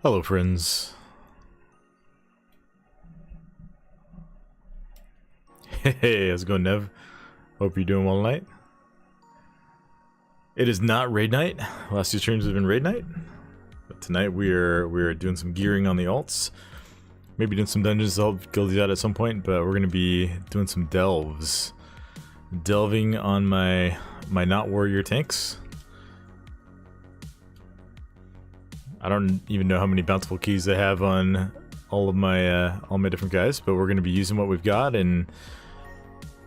Hello friends. Hey, how's it going, Nev? Hope you're doing well tonight. It is not raid night. Last two streams have been raid night. But tonight we're doing some gearing on the alts. Maybe doing some dungeons to help guildies out at some point, but we're gonna be doing some delves. Delving on my not warrior tanks. I don't even know how many bountiful keys I have on all my different guys, but we're gonna be using what we've got and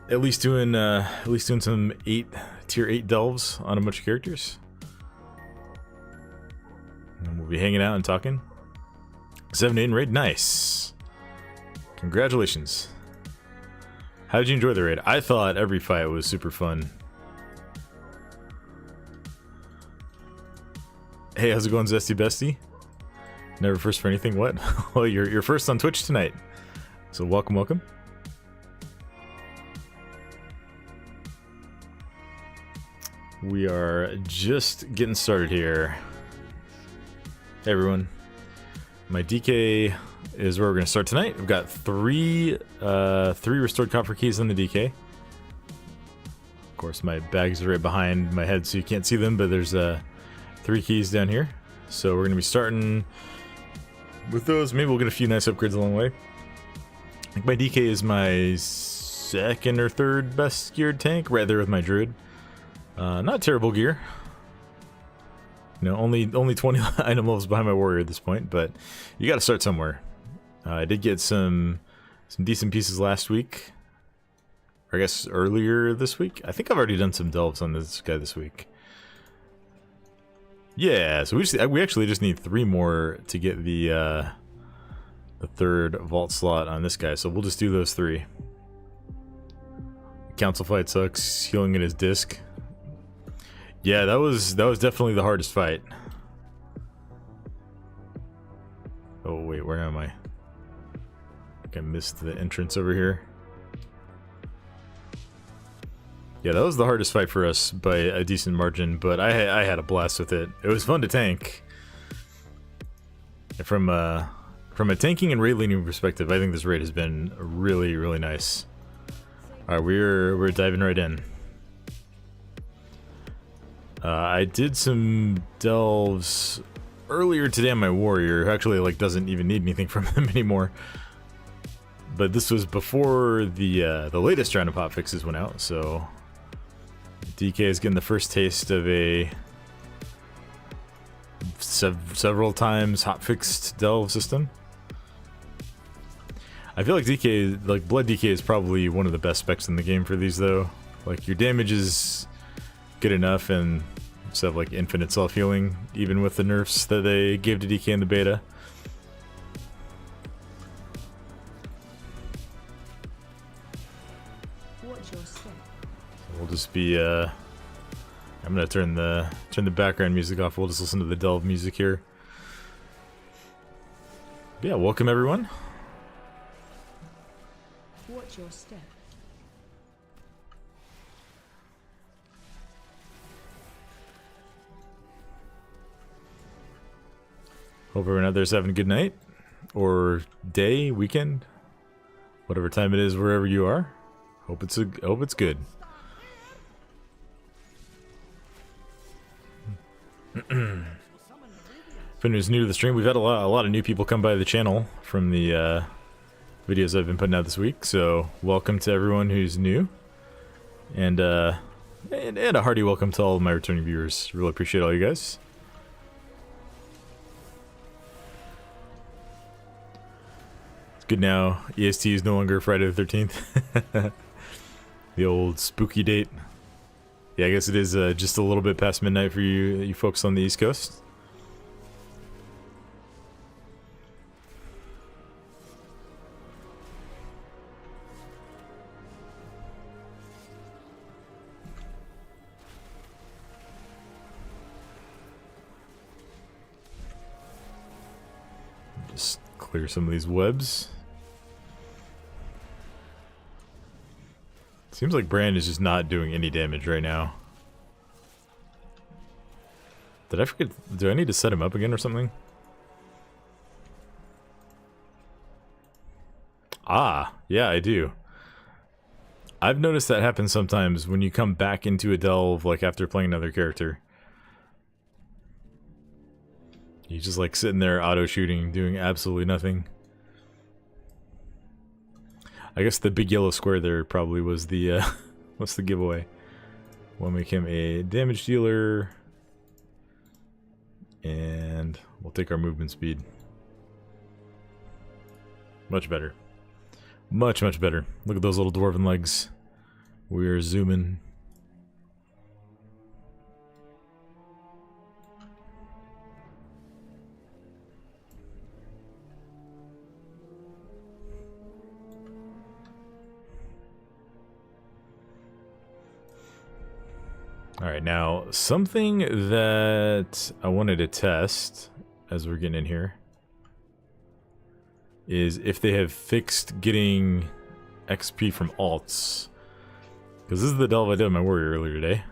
at least doing some tier 8 delves on a bunch of characters. And we'll be hanging out and talking. 7-8 raid, nice. Congratulations. How did you enjoy the raid? I thought every fight was super fun. Hey, how's it going, Zesty Bestie? Never first for anything, what? Well, you're first on Twitch tonight. So welcome, welcome. We are just getting started here. Hey everyone. My DK is where we're gonna start tonight. We've got three restored copper keys on the DK. Of course, my bags are right behind my head, so you can't see them, but there's 3 keys down here. So we're gonna be starting with those. Maybe we'll get a few nice upgrades along the way. I think my DK is my second or third best geared tank, right there with my druid. Not terrible gear. You know, only 20 item levels behind my warrior at this point, but you got to start somewhere. I did get some decent pieces last week, or I guess earlier this week. I think I've already done some delves on this guy this week. Yeah, so we actually just need 3 more to get the third vault slot on this guy. So we'll just do those 3. Council fight sucks. Healing in his disc. Yeah, that was definitely the hardest fight. Oh wait, where am I? I think I missed the entrance over here. Yeah, that was the hardest fight for us by a decent margin, but I had a blast with it. It was fun to tank. From a tanking and raid leading perspective, I think this raid has been really, really nice. All right, we're diving right in. I did some delves earlier today on my warrior, who actually like doesn't even need anything from him anymore. But this was before the latest round of hotfixes went out, so DK is getting the first taste of a several times hotfixed delve system. I feel like DK, like Blood DK, is probably one of the best specs in the game for these though. Like your damage is good enough, and just have like infinite self-healing, even with the nerfs that they gave to DK in the beta. We'll just be I'm gonna turn the background music off. We'll just listen to the delve music here. But yeah, welcome everyone. Watch your step. Hope everyone out there's having a good night, or day, weekend, whatever time it is, wherever you are. Hope it's good. If anyone's new to the stream, we've had a lot of new people come by the channel from the videos I've been putting out this week. So welcome to everyone who's new, and a hearty welcome to all of my returning viewers. Really appreciate all you guys. Good now, EST is no longer Friday the 13th. The old spooky date. Yeah, I guess it is just a little bit past midnight for you folks on the East Coast. Just clear some of these webs. Seems like Brand is just not doing any damage right now. Did I forget? Do I need to set him up again or something? Ah, yeah, I do. I've noticed that happens sometimes when you come back into a delve, like after playing another character. You just like sitting there auto-shooting, doing absolutely nothing. I guess the big yellow square there probably was the, what's the giveaway? We'll make him a damage dealer. And we'll take our movement speed. Much better. Much, much better. Look at those little dwarven legs. We're zooming. Alright, now, something that I wanted to test as we're getting in here is if they have fixed getting XP from alts. Because this is the delve I did on my warrior earlier today.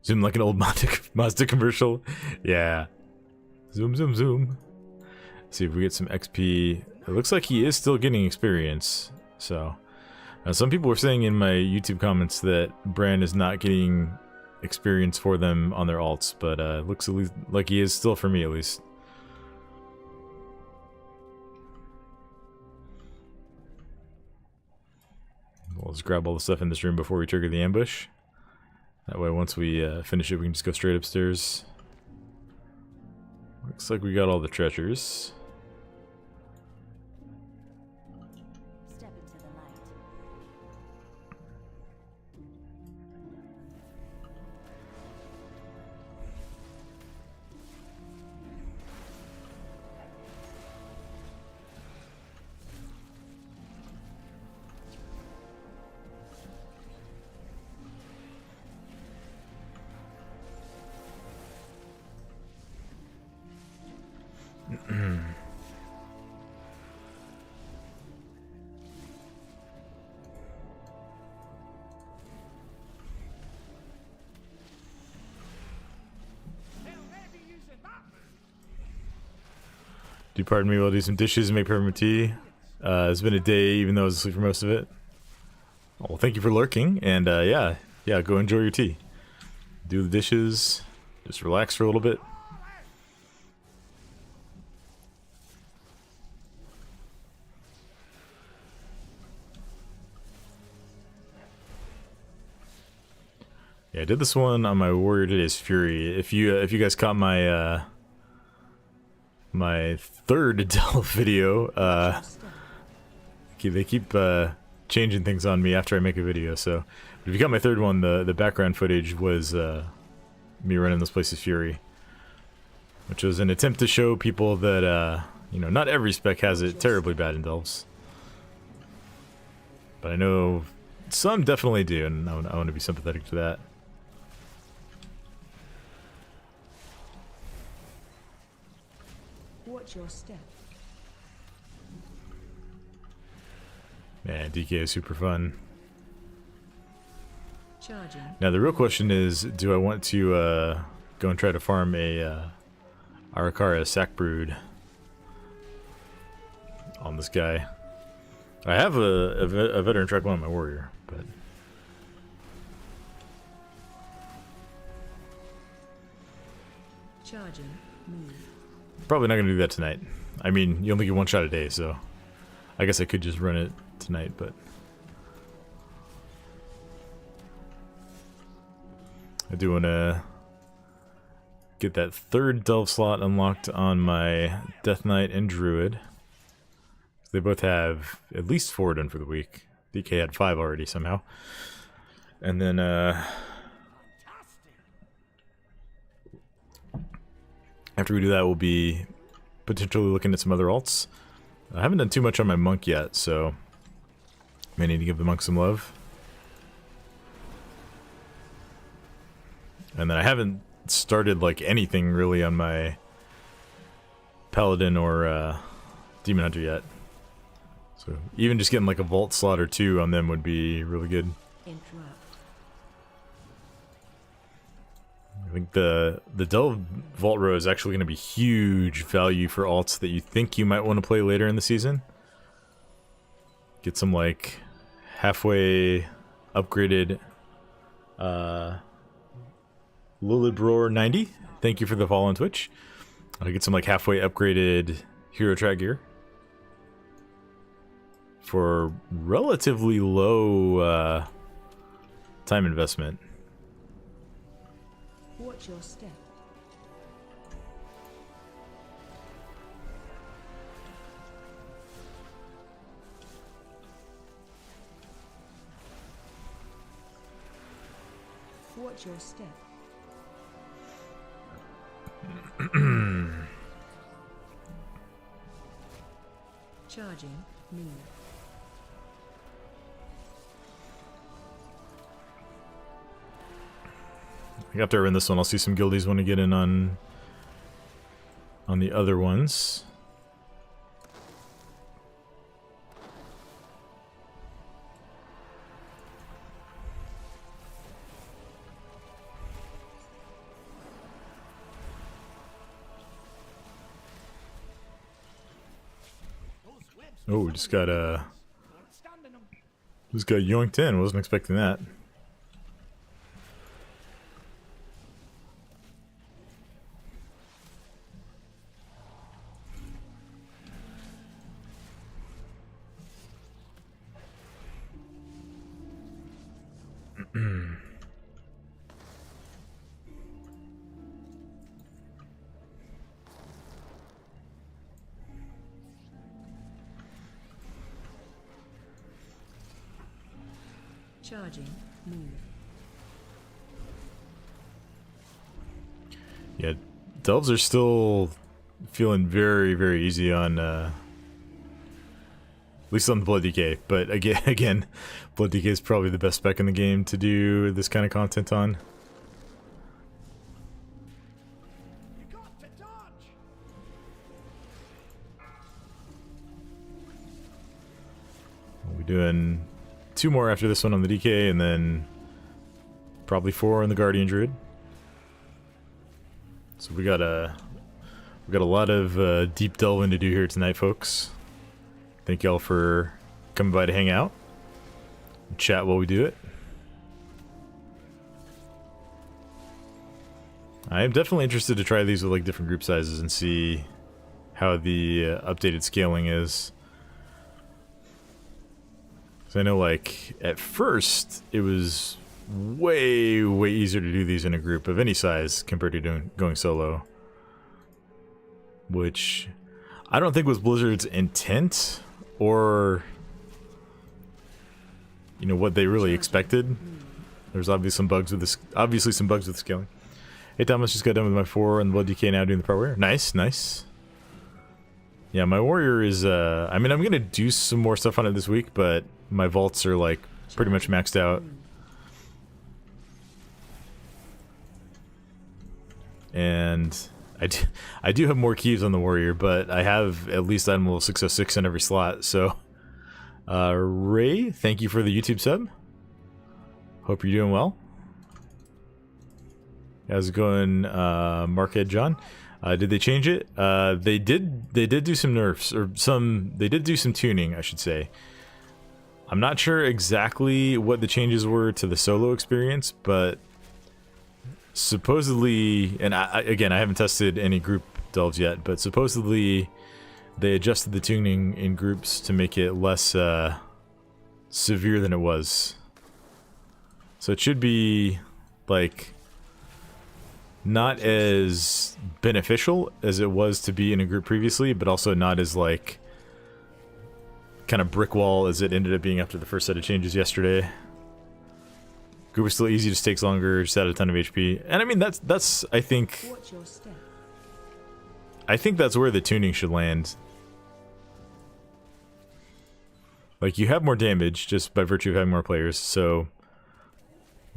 Zoom like an old Mazda commercial. Yeah. Zoom, zoom, zoom. See if we get some XP. It looks like he is still getting experience. So, some people were saying in my YouTube comments that Bran is not getting experience for them on their alts, but it looks at least like he is still for me at least. We'll just grab all the stuff in this room before we trigger the ambush. That way once we finish it, we can just go straight upstairs. Looks like we got all the treasures. Step into the light. Do pardon me while I do some dishes and make peppermint tea. It's been a day, even though I was asleep for most of it. Well, thank you for lurking, and yeah, go enjoy your tea. Do the dishes, just relax for a little bit. Yeah, I did this one on my Warrior Today's Fury. If you guys caught my my third delve video, they keep changing things on me after I make a video. So if you got my third one, the background footage was me running this place as Fury, which was an attempt to show people that you know, not every spec has it terribly bad in delves, but I know some definitely do, and I want to be sympathetic to that. Watch your step. Man, DK is super fun. Charging. Now the real question is, do I want to go and try to farm a Arakara sack brood on this guy? I have a veteran track one on my warrior, but Charging. Move. probably not gonna do that tonight. I mean, you only get one shot a day, so I guess I could just run it tonight, but I do want to get that third delve slot unlocked on my Death Knight and Druid. They both have at least 4 done for the week. DK had 5 already somehow. And then after we do that, we'll be potentially looking at some other alts. I haven't done too much on my monk yet, so may need to give the monk some love. And then I haven't started like anything really on my paladin or demon hunter yet. So even just getting like a vault slot or 2 on them would be really good. Interrupt. I think the Delve Vault Row is actually going to be huge value for alts that you think you might want to play later in the season. Get some like halfway upgraded Lilibroar 90. Thank you for the follow on Twitch. I'll get some like halfway upgraded hero track gear for relatively low time investment. Watch your step. Watch your step. Charging. Move. After I run this one, I'll see some guildies want to get in on the other ones. Oh, we just got yoinked in. Wasn't expecting that. Charging. Move. Yeah, delves are still feeling very, very easy on, at least on the Blood DK. But again, Blood DK is probably the best spec in the game to do this kind of content on. We'll be doing 2 more after this one on the DK, and then probably 4 on the Guardian Druid. So we got a lot of deep delving to do here tonight, folks. Thank y'all for coming by to hang out, chat while we do it. I am definitely interested to try these with like different group sizes and see how the updated scaling is. So I know, like, at first, it was way, way easier to do these in a group of any size compared to going solo. Which I don't think was Blizzard's intent or, you know, what they really expected. There's obviously some bugs with this. Obviously, some bugs with scaling. Hey, Thomas, just got done with my 4 and the Blood DK now doing the Power Warrior. Nice, nice. Yeah, my warrior is, I mean, I'm going to do some more stuff on it this week, but my vaults are, like, pretty much maxed out. And I do have more keys on the warrior, but I have at least item level 606 in every slot, so... Ray, thank you for the YouTube sub. Hope you're doing well. How's it going, Markhead John? Did they change it? They did do some nerfs, or they did do some tuning, I should say. I'm not sure exactly what the changes were to the solo experience, but supposedly, and again, I haven't tested any group delves yet, but supposedly they adjusted the tuning in groups to make it less severe than it was. So it should be, like, not as beneficial as it was to be in a group previously, but also not as, like, kind of brick wall as it ended up being after the first set of changes yesterday. Group was still easy, just takes longer, just add a ton of HP. And I mean, that's I think that's where the tuning should land. Like, you have more damage just by virtue of having more players, so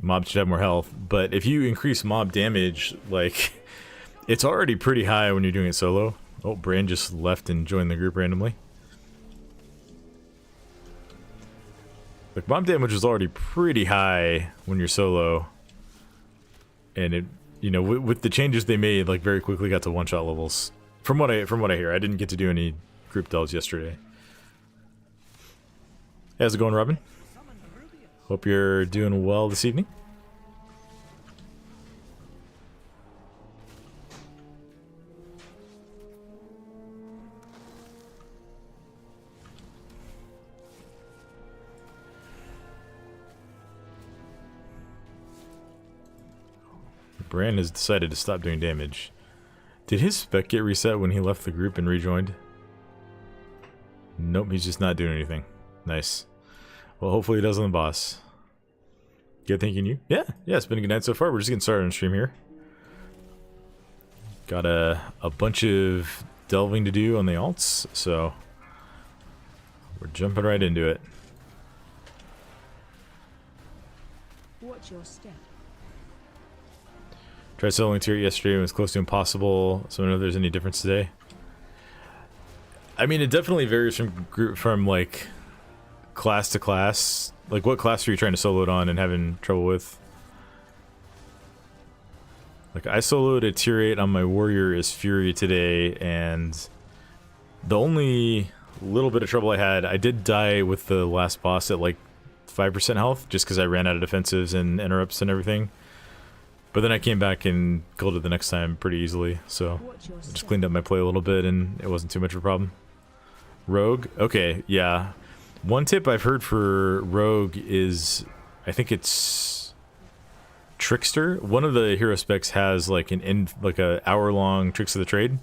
mobs should have more health. But if you increase mob damage, like, it's already pretty high when you're doing it solo. Oh, Bran just left and joined the group randomly. Like, mob damage is already pretty high when you're solo. And it, you know, with the changes they made, like, very quickly got to one-shot levels. From what I hear, I didn't get to do any group delves yesterday. How's it going, Robin? Hope you're doing well this evening. Bran has decided to stop doing damage. Did his spec get reset when he left the group and rejoined? Nope, he's just not doing anything. Nice. Well, hopefully he does on the boss. Good thinking you? Yeah, it's been a good night so far. We're just getting started on stream here. Got a bunch of delving to do on the alts, so we're jumping right into it. Watch your step. Tried soloing tier yesterday and it was close to impossible, so I don't know if there's any difference today. I mean, it definitely varies from like class to class. Like, what class are you trying to solo it on and having trouble with? Like, I soloed a tier 8 on my warrior is Fury today, and the only little bit of trouble I had, I did die with the last boss at like 5% health, just because I ran out of defensives and interrupts and everything. But then I came back and killed it the next time pretty easily, so I just cleaned up my play a little bit and it wasn't too much of a problem. Rogue? Okay, yeah. One tip I've heard for Rogue is, I think it's Trickster. One of the hero specs has like a hour-long Tricks of the Trade.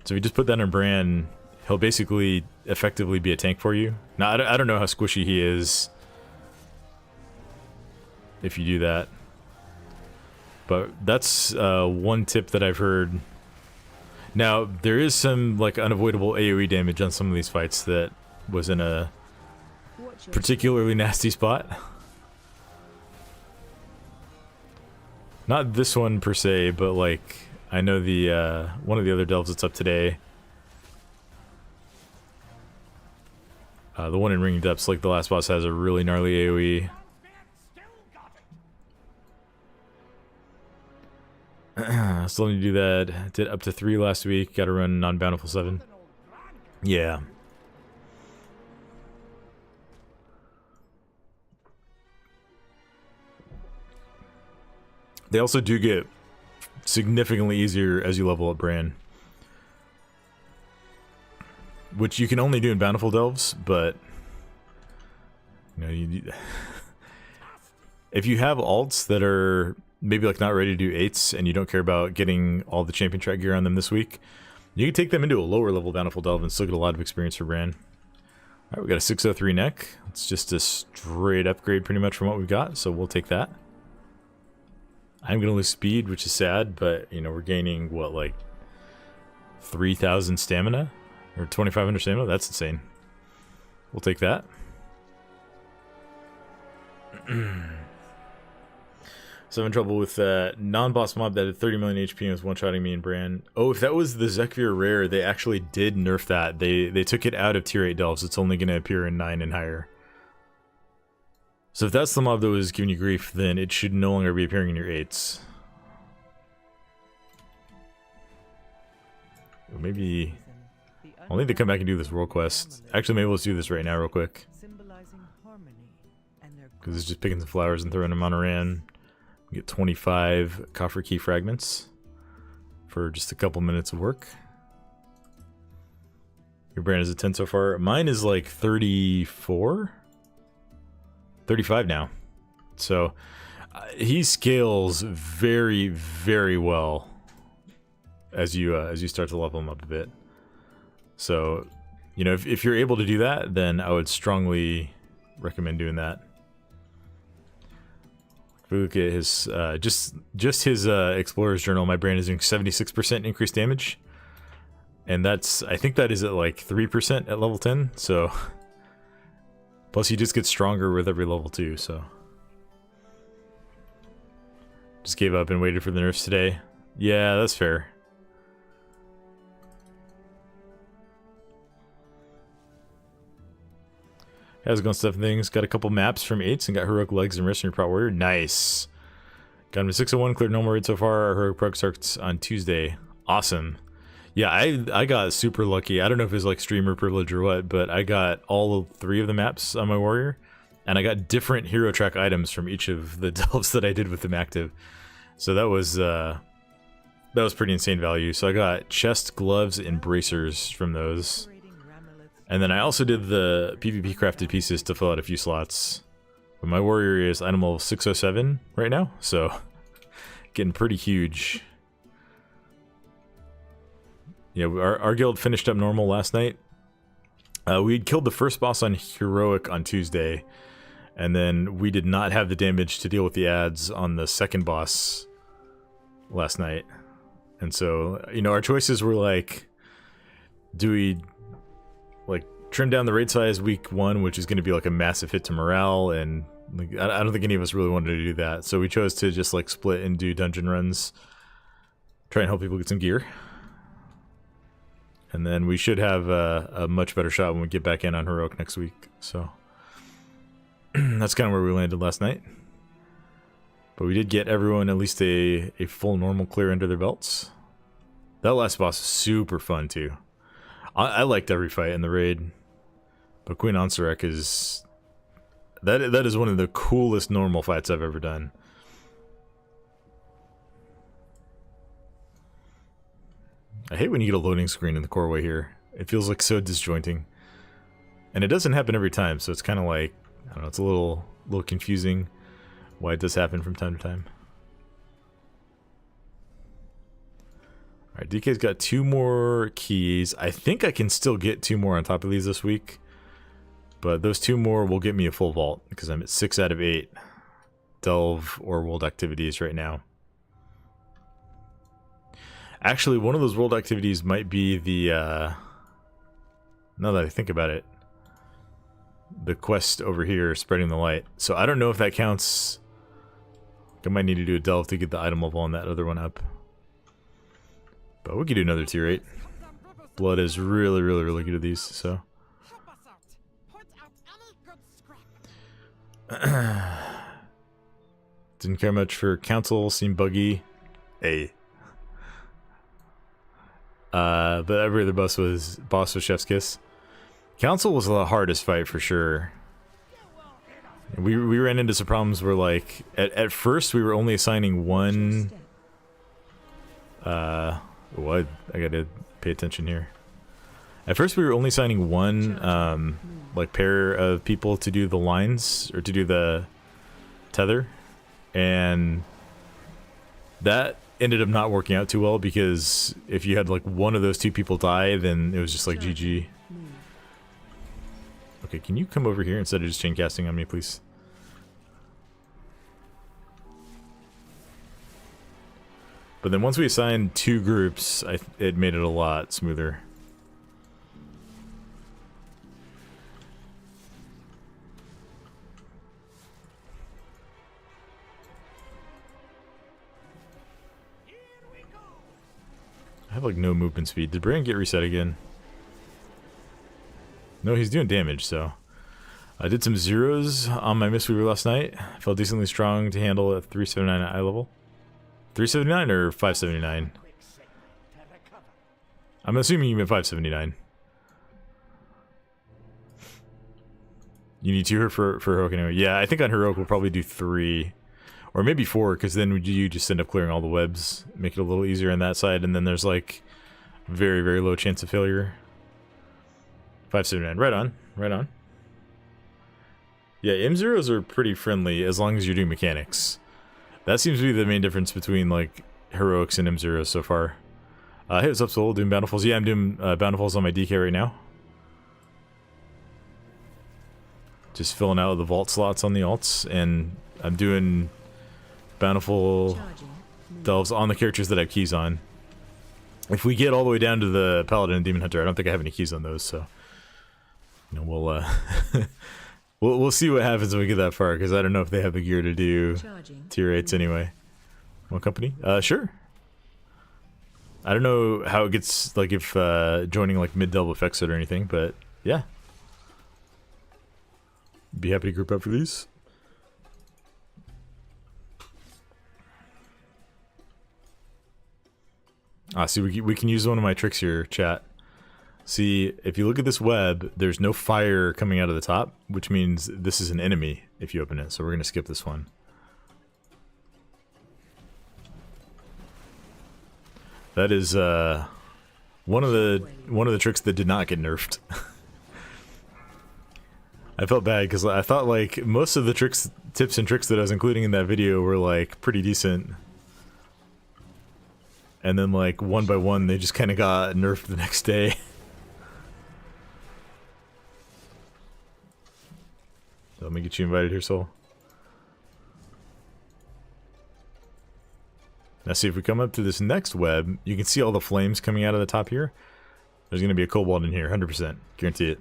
So if you just put that in Bran, he'll basically effectively be a tank for you. Now, I don't know how squishy he is if you do that. But that's one tip that I've heard. Now, there is some like unavoidable AoE damage on some of these fights that was in a particularly nasty spot. Not this one per se, but like I know the one of the other delves that's up today. The one in Ring Depths, like the last boss, has a really gnarly AoE. Still need to do that. Did up to 3 last week. Got to run non-bountiful 7. Yeah. They also do get significantly easier as you level up Bran, which you can only do in bountiful delves. But you know, if you have alts that are maybe like not ready to do 8s and you don't care about getting all the champion track gear on them this week, you can take them into a lower level bountiful delve and still get a lot of experience for Bran. Alright, we got a 603 neck. It's just a straight upgrade pretty much from what we've got, so we'll take that. I'm gonna lose speed, which is sad, but you know, we're gaining what, like 3,000 stamina? Or 2,500 stamina? That's insane. We'll take that. So I'm in trouble with that non-boss mob that had 30 million HP and was one-shotting me and Bran. Oh, if that was the Zekvir rare, they actually did nerf that. They took it out of tier 8 delves. It's only going to appear in 9 and higher. So if that's the mob that was giving you grief, then it should no longer be appearing in your 8s. Or maybe I'll need to come back and do this world quest. Actually, maybe let's do this right now real quick. Because it's just picking some flowers and throwing them on a ran. Get 25 coffer key fragments for just a couple minutes of work. Your Bran is a 10 so far. Mine is like 34? 35 now. So he scales very, very well as you start to level him up a bit. So, you know, if you're able to do that, then I would strongly recommend doing that. If we look at his just his Explorer's Journal, my Bran is doing 76% increased damage, and I think that is at like 3% at level 10. So plus he just gets stronger with every level too. So just gave up and waited for the nerfs today. Yeah, that's fair. How's it going, stuff and things? Got a couple maps from 8s and got heroic legs and wrist in your Prot Warrior. Nice. Got him to 601, cleared no more raid so far. Our heroic prog starts on Tuesday. Awesome. Yeah, I got super lucky. I don't know if it's like streamer privilege or what, but I got all 3 of the maps on my warrior, and I got different hero track items from each of the delves that I did with them active. So that was pretty insane value. So I got chest, gloves, and bracers from those. And then I also did the PvP crafted pieces to fill out a few slots. But my warrior is item level 607 right now, so getting pretty huge. Yeah, our guild finished up normal last night. We'd killed the first boss on heroic on Tuesday, and then we did not have the damage to deal with the ads on the second boss last night. And so, you know, our choices were like, do we like trim down the raid size week 1, which is going to be like a massive hit to morale, and like, I don't think any of us really wanted to do that. So we chose to just like split and do dungeon runs, try and help people get some gear. And then we should have a much better shot when we get back in on heroic next week. So that's kind of where we landed last night. But we did get everyone at least a full normal clear under their belts. That last boss is super fun too. I liked every fight in the raid. But Queen Ansurek is... That is one of the coolest normal fights I've ever done. I hate when you get a loading screen in the core way here. It feels like so disjointing. And it doesn't happen every time, so it's kind of like, I don't know, it's a little confusing why it does happen from time to time. Alright, DK's got 2 more keys. I think I can still get 2 more on top of these this week. But those 2 more will get me a full vault, because I'm at 6 out of 8 delve or world activities right now. Actually, one of those world activities might be the, now that I think about it, the quest over here, spreading the light. So I don't know if that counts. I might need to do a delve to get the item level on that other one up. But we could do another tier 8. Blood is really, really, really good at these, so. Didn't care much for council, seemed buggy. Hey. But every other boss was Chef's Kiss. Council was the hardest fight for sure. We ran into some problems where like at first we were only assigning one. What? I gotta pay attention here. At first we were only assigning one like pair of people to do the lines or to do the tether, and that ended up not working out too well because if you had like one of those 2 people die, then it was just like GG. Okay, can you come over here instead of just chain casting on me, please? But then once we assigned 2 groups, it made it a lot smoother. I have like no movement speed. Did Brand get reset again? No, he's doing damage, so. I did some zeros on my Mistweaver last night. Felt decently strong to handle at 379 at eye level. 379 or 579? I'm assuming you meant 579. You need 2 for Heroic anyway. Yeah, I think on Heroic we'll probably do 3. Or maybe 4, because then you just end up clearing all the webs. Make it a little easier on that side, and then there's like very, very low chance of failure. 579. Right on. Right on. Yeah, M0s are pretty friendly as long as you're doing mechanics. That seems to be the main difference between like Heroics and M0s so far. Hey, what's up, Soul? Doing Bountifuls? Yeah, I'm doing Bountifuls on my DK right now. Just filling out the vault slots on the alts, and I'm doing Bountiful delves on the characters that I have keys on. If we get all the way down to the Paladin and Demon Hunter, I don't think I have any keys on those, so you know, we'll see what happens when we get that far, because I don't know if they have the gear to do tier 8s anyway. What company? Sure. I don't know how it gets, like if joining like mid-delve affects it or anything, but yeah. Be happy to group up for these. Ah, see, we can use one of my tricks here, chat. See, if you look at this web, there's no fire coming out of the top, which means this is an enemy if you open it. So we're gonna skip this one. That is one of the tricks that did not get nerfed. I felt bad because I thought like most of the tips and tricks that I was including in that video were like pretty decent. And then like one by one they just kind of got nerfed the next day. So let me get you invited here, Soul. Now see, if we come up to this next web, you can see all the flames coming out of the top here. There's going to be a kobold in here, 100%. Guarantee it.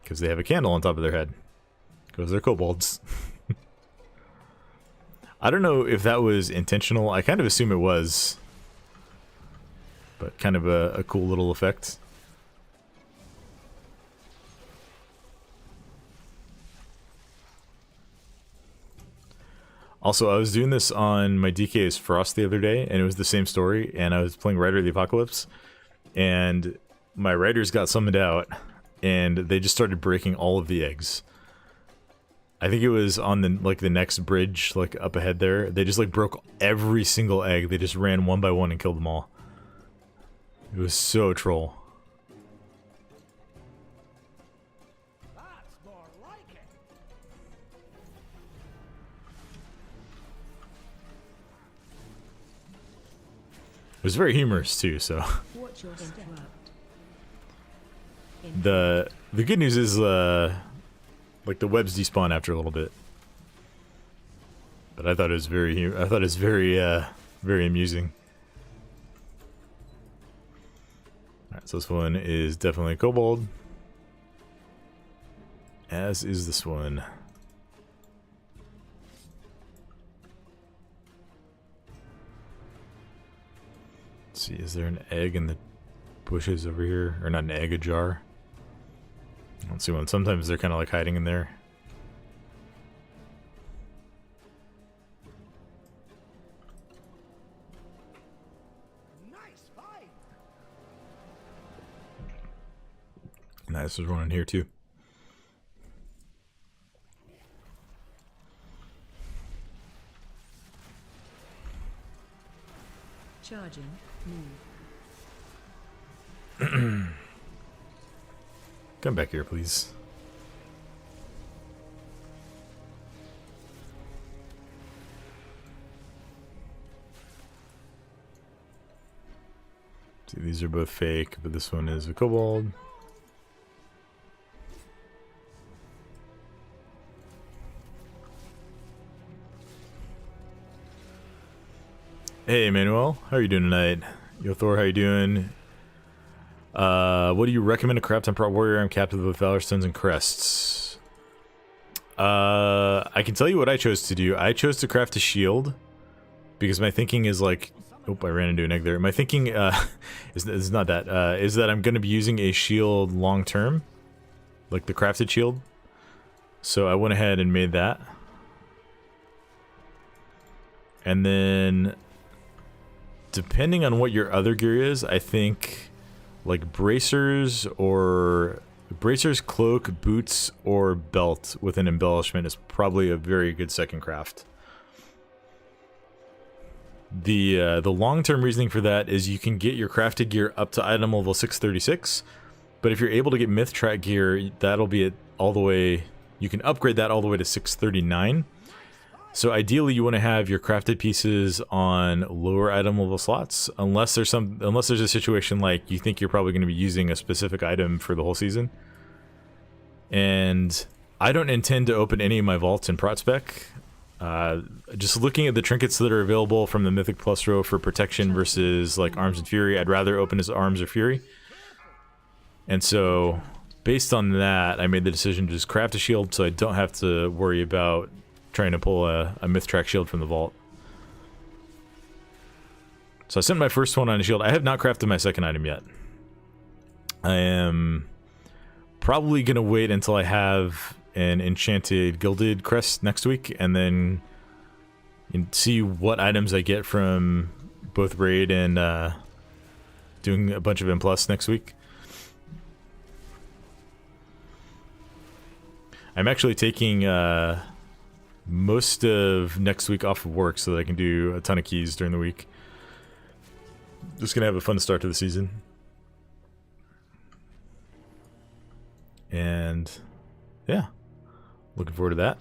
Because they have a candle on top of their head. Because they're kobolds. I don't know if that was intentional. I kind of assume it was. But kind of a cool little effect. Also, I was doing this on my DK's Frost the other day, and it was the same story, and I was playing Rider of the Apocalypse, and my Riders got summoned out, and they just started breaking all of the eggs. I think it was on the next bridge, like up ahead there. They just like broke every single egg. They just ran one by one and killed them all. It was so troll. It was very humorous too, so. The good news is like the webs despawn after a little bit. But I thought it was very very amusing. Alright, so this one is definitely a kobold. As is this one. Let's see, is there an egg in the bushes over here? Or not an egg, a jar? I don't see one. Sometimes they're kind of like hiding in there. Nice fight. Nice, there's one in here too. Charging. Come back here, please. See, these are both fake, but this one is a kobold. Hey, Manuel, how are you doing tonight? Yo, Thor, how you doing? What do you recommend to craft on Prot Warrior? I'm captive with Valor Stones and Crests. I can tell you what I chose to do. I chose to craft a shield because my thinking is like, oh, I ran into an egg there. My thinking is not that. Is that I'm going to be using a shield long term, like the crafted shield. So I went ahead and made that, and then depending on what your other gear is, I think like bracers, cloak, boots, or belt with an embellishment is probably a very good second craft. The long-term reasoning for that is you can get your crafted gear up to item level 636, but if you're able to get myth track gear, that'll be all the way. You can upgrade that all the way to 639. So ideally, you want to have your crafted pieces on lower item level slots, unless there's a situation like you think you're probably going to be using a specific item for the whole season. And I don't intend to open any of my vaults in Prot Spec. Just looking at the trinkets that are available from the Mythic Plus row for protection versus like Arms and Fury, I'd rather open as Arms or Fury. And so, based on that, I made the decision to just craft a shield so I don't have to worry about trying to pull a myth track shield from the vault. So I sent my first one on a shield. I have not crafted my second item yet. I am probably gonna wait until I have an enchanted gilded crest next week, and then see what items I get from both raid and doing a bunch of M+ next week. I'm actually taking most of next week off of work so that I can do a ton of keys during the week. Just gonna have a fun start to the season. And yeah, looking forward to that.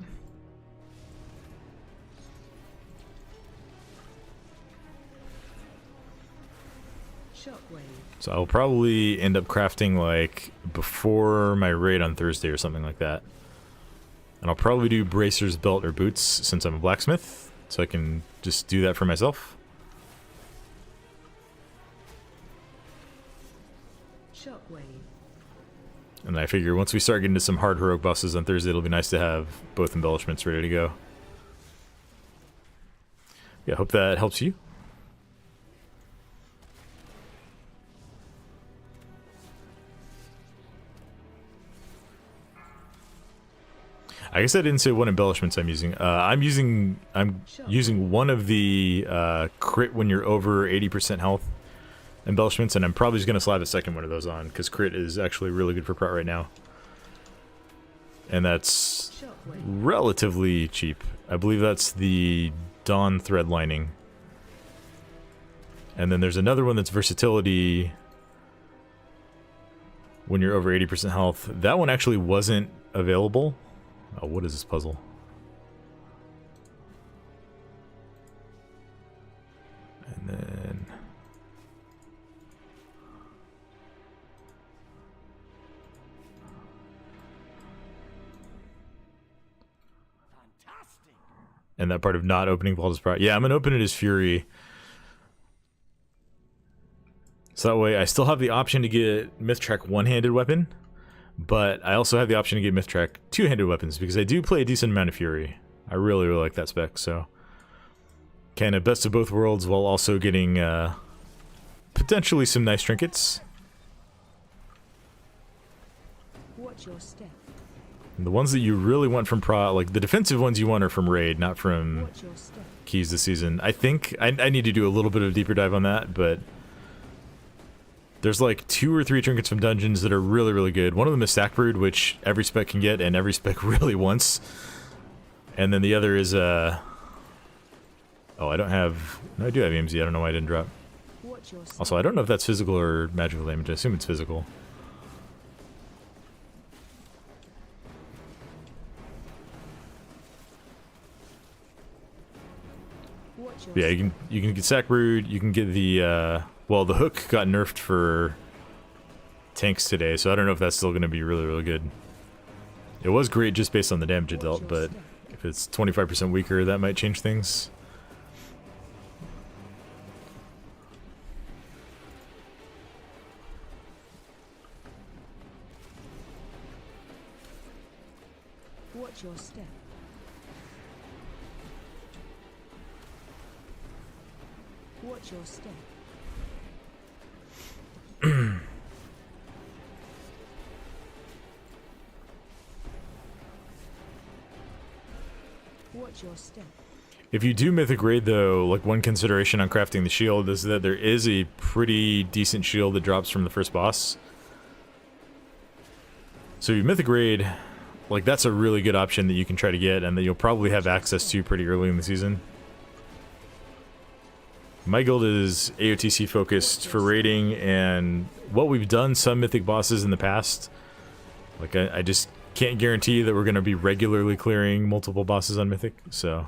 So I'll probably end up crafting like before my raid on Thursday or something like that. And I'll probably do bracers, belt, or boots since I'm a blacksmith, so I can just do that for myself. Shockwave. And I figure once we start getting to some hard heroic bosses on Thursday, it'll be nice to have both embellishments ready to go. Yeah, hope that helps you. I guess I didn't say what embellishments I'm using. I'm using one of the crit when you're over 80% health embellishments, and I'm probably just gonna slap a second one of those on because crit is actually really good for prot right now, and that's relatively cheap. I believe that's the Dawn thread lining, and then there's another one that's versatility when you're over 80% health. That one actually wasn't available. Oh, what is this puzzle? And then... Fantastic. And that part of not opening Vault as Prot. Yeah, I'm going to open it as Fury. So that way I still have the option to get Mythtrack one-handed weapon. But I also have the option to get Mythtrack two-handed weapons because I do play a decent amount of Fury. I really, really like that spec, so... kind of best of both worlds while also getting potentially some nice trinkets. Watch your step. And the ones that you really want from Prot, like the defensive ones you want are from Raid, not from keys this season. I think I need to do a little bit of a deeper dive on that, but... there's like 2 or 3 trinkets from dungeons that are really, really good. One of them is Sack Brood, which every spec can get and every spec really wants. And then the other is, oh, I don't have... no, I do have AMZ. I don't know why I didn't drop. Also, I don't know if that's physical or magical damage. I assume it's physical. Yeah, you can get Sack Brood. You can get the, well, the hook got nerfed for tanks today, so I don't know if that's still going to be really, really good. It was great just based on the damage it dealt, but if it's 25% weaker, that might change things. Watch your step. Watch your step. Watch your step. If you do Mythic Raid, though, like one consideration on crafting the shield is that there is a pretty decent shield that drops from the first boss. So you Mythic Raid, like that's a really good option that you can try to get and that you'll probably have access to pretty early in the season. My guild is AOTC focused for raiding, and what we've done some mythic bosses in the past, like I just can't guarantee that we're going to be regularly clearing multiple bosses on mythic, so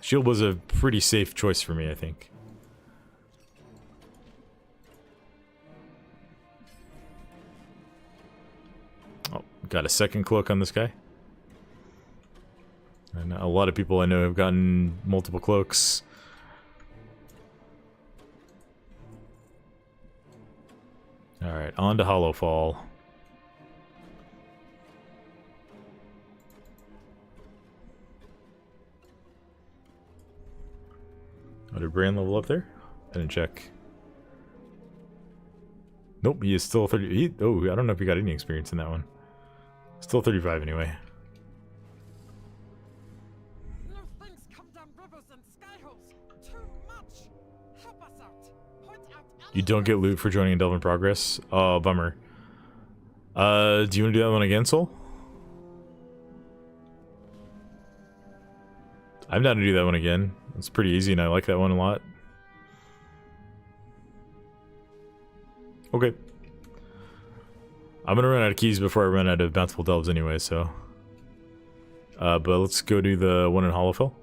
shield was a pretty safe choice for me, I think. Oh, got a second cloak on this guy. And a lot of people I know have gotten multiple cloaks. Alright, on to Hollowfall. Oh, did Bran level up there? I didn't check. Nope, he is still 30. Oh, I don't know if he got any experience in that one. Still 35 anyway. You don't get loot for joining a Delve in Progress. Oh, bummer. Do you want to do that one again, Soul? I'm down to do that one again. It's pretty easy and I like that one a lot. Okay. I'm gonna run out of keys before I run out of bountiful delves anyway, so. But let's go do the one in Hollowell.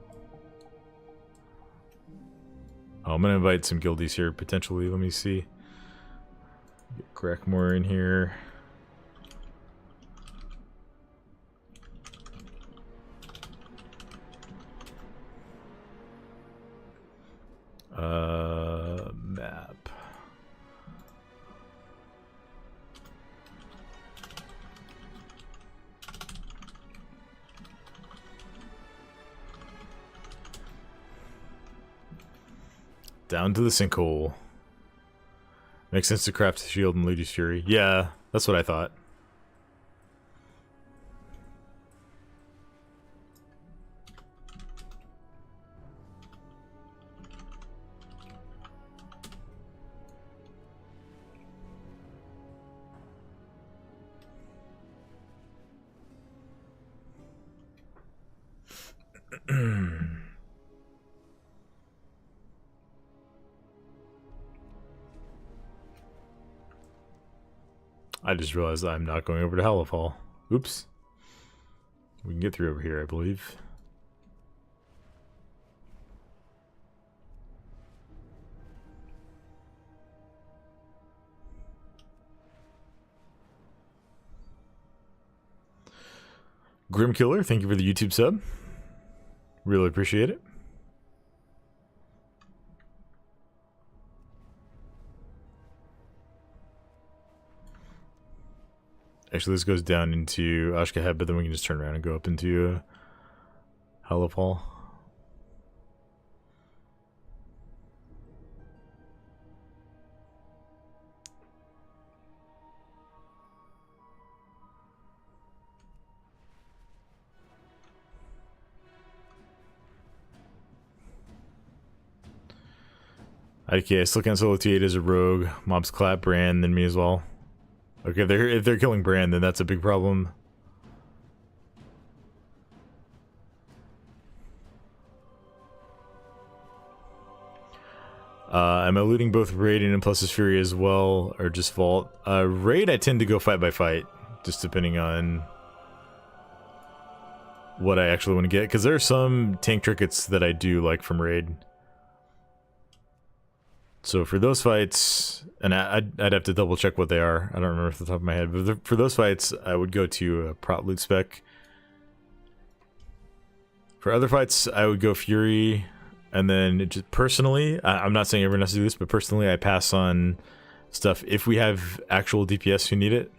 Oh, I'm gonna invite some guildies here, potentially. Let me see. Get Crackmore in here. Map. Down to the sinkhole. Makes sense to craft a shield and Ludi's Fury. Yeah, that's what I thought. I just realized I'm not going over to Hollowell. Oops. We can get through over here, I believe. Grim Killer, thank you for the YouTube sub. Really appreciate it. Actually, this goes down into Ashkahed, but then we can just turn around and go up into Hollowell. Okay, I still can't solo T8 as a rogue. Mobs clap Brand, then me as well. Okay, if they're killing Brand, then that's a big problem. Am I looting both Raid and Impulse's Fury as well, or just Vault? Raid, I tend to go fight by fight, just depending on what I actually want to get, because there are some tank trinkets that I do like from Raid. So for those fights, and I'd have to double check what they are. I don't remember off the top of my head, but for those fights, I would go to a prop loot spec. For other fights, I would go Fury, and then just personally, I'm not saying everyone has to do this, but personally, I pass on stuff if we have actual DPS who need it.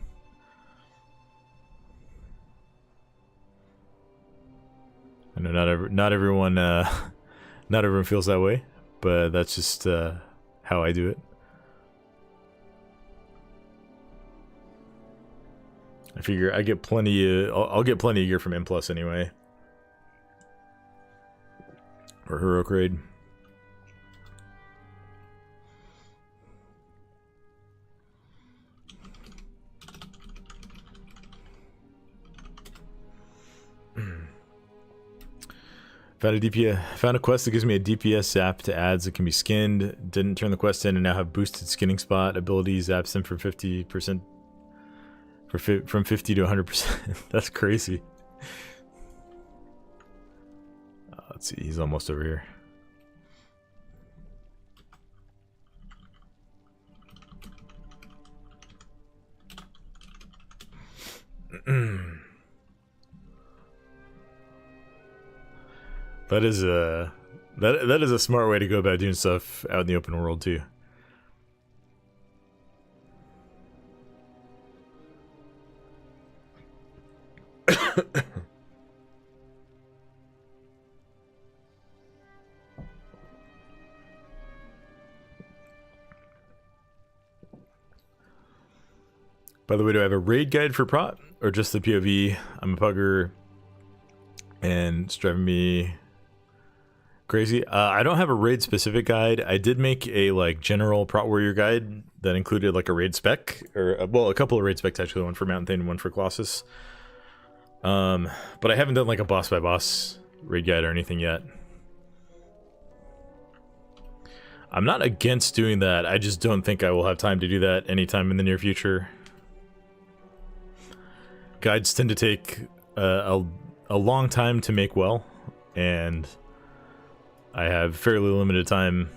I know not everyone not everyone feels that way, but that's just how I do it. I figure I get plenty. I'll get plenty of gear from M+ anyway, or Heroic Raid. Found a quest that gives me a DPS zap to ads that can be skinned. Didn't turn the quest in and now have boosted skinning spot ability. Zaps them for 50%. From 50 to 100%. That's crazy. Let's see. He's almost over here. That is a smart way to go about doing stuff out in the open world too. By the way, do I have a raid guide for prot or just the POV? I'm a pugger and it's driving me crazy. I don't have a raid specific guide. I did make a like general Prot Warrior guide that included like a raid spec, or well, a couple of raid specs actually, one for Mountain Thane and one for Colossus. But I haven't done like a boss by boss raid guide or anything yet. I'm not against doing that. I just don't think I will have time to do that anytime in the near future. Guides tend to take a long time to make well, and I have fairly limited time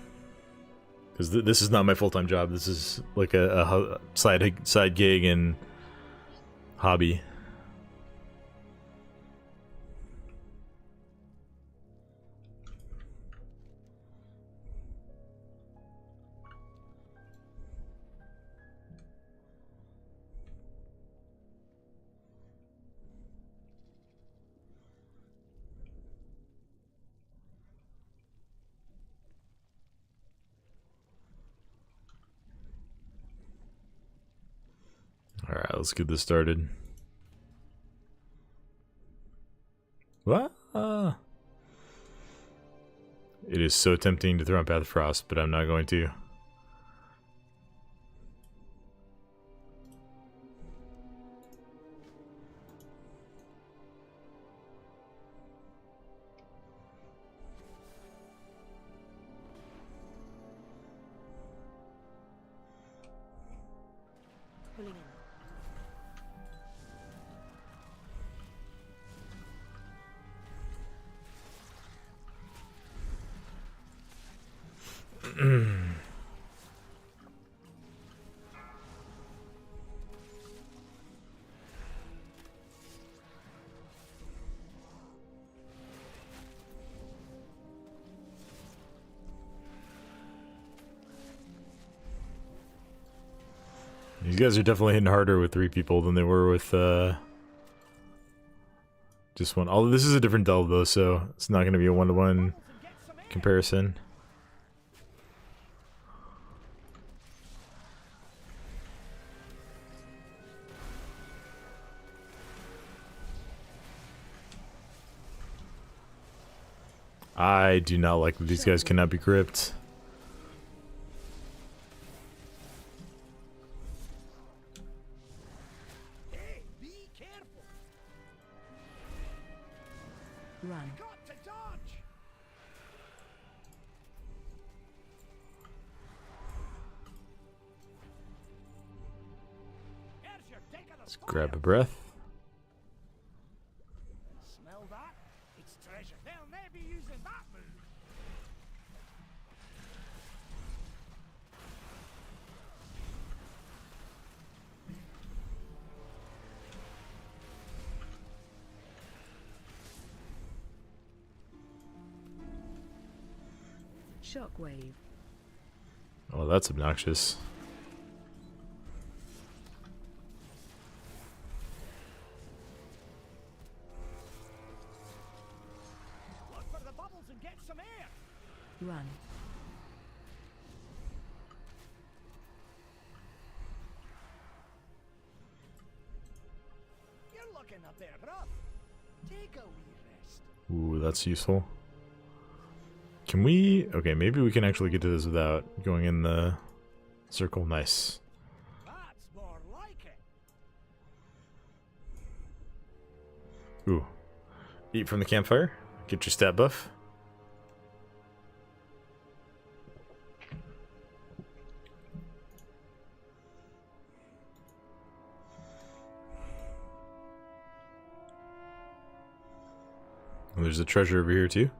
because this is not my full-time job. This is like a side gig and hobby. Alright, let's get this started. What? It is so tempting to throw on Path of Frost, but I'm not going to. Pulling in. These guys are definitely hitting harder with 3 people than they were with just one. Although this is a different delve though, so it's not going to be a one-to-one comparison. I do not like that these guys cannot be gripped. Hey, be careful. Run. Got to dodge. Here's your take of the Let's grab a breath. Smell that? It's treasure. They'll never be using that move. Shockwave. Oh, that's obnoxious. Look for the bubbles and get some air. Run. You're looking a bit rough. Take a wee rest. Ooh, that's useful. Can we... Okay, maybe we can actually get to this without going in the circle. Nice. That's more like it. Ooh. Eat from the campfire. Get your stat buff. And there's a treasure over here too.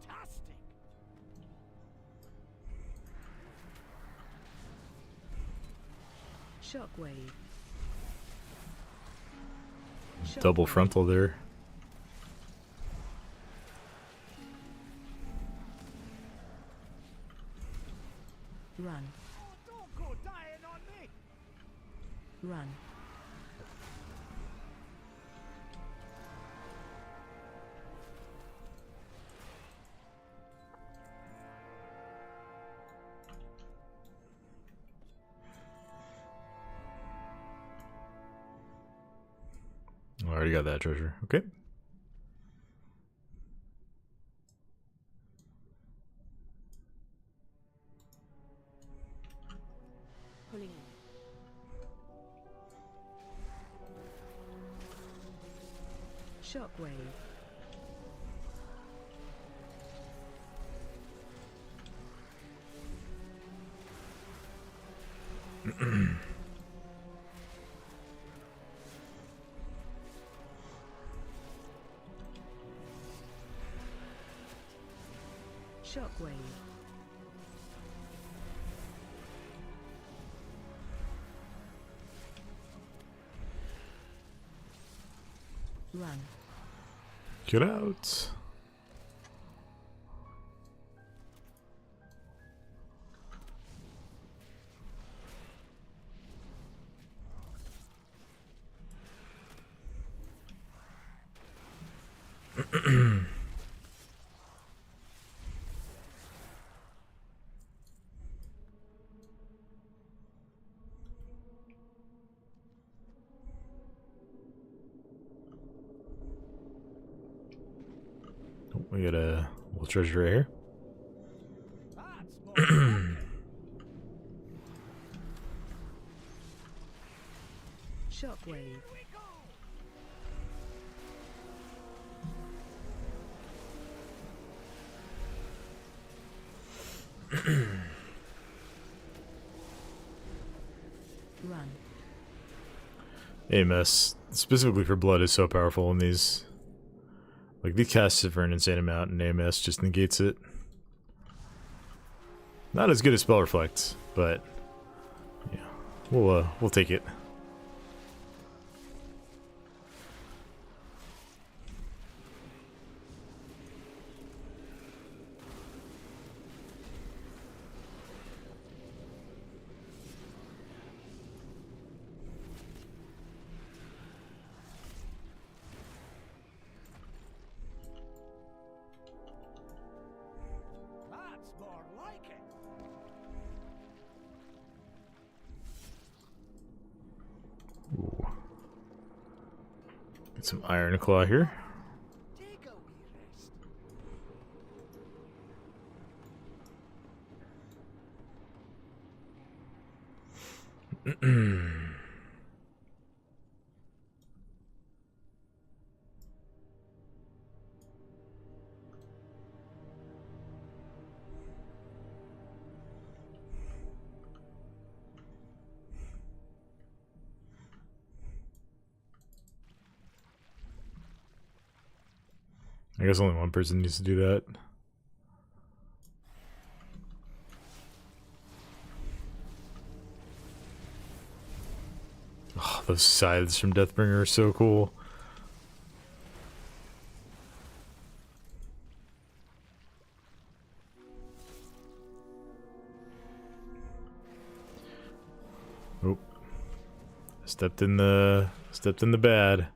Fantastic. Shockwave. Double Shockwave. frontal there. Run. Oh, don't go dying on me. Run. I already got that treasure. Okay. Shockwave. Shockwave. Run. Get out. We got a little treasure right here. That's more Shockwave. we go. Run. AMS, specifically for blood, is so powerful in these. Like, these casts it for an insane amount, and AMS just negates it. Not as good as Spell Reflect, but yeah, we'll take it. That's more like it. Ooh. Get some Iron Claw here. Take a wee rest. I guess only one person needs to do that. Oh, those scythes from Deathbringer are so cool. Oh, stepped in the bad.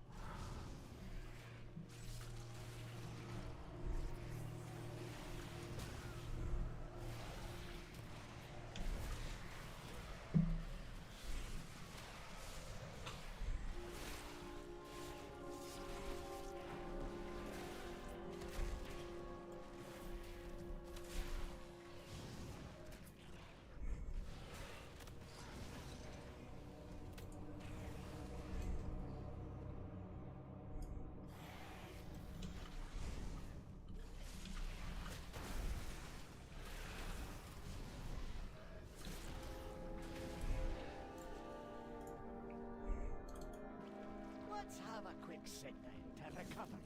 Let's have a quick sit then to recover.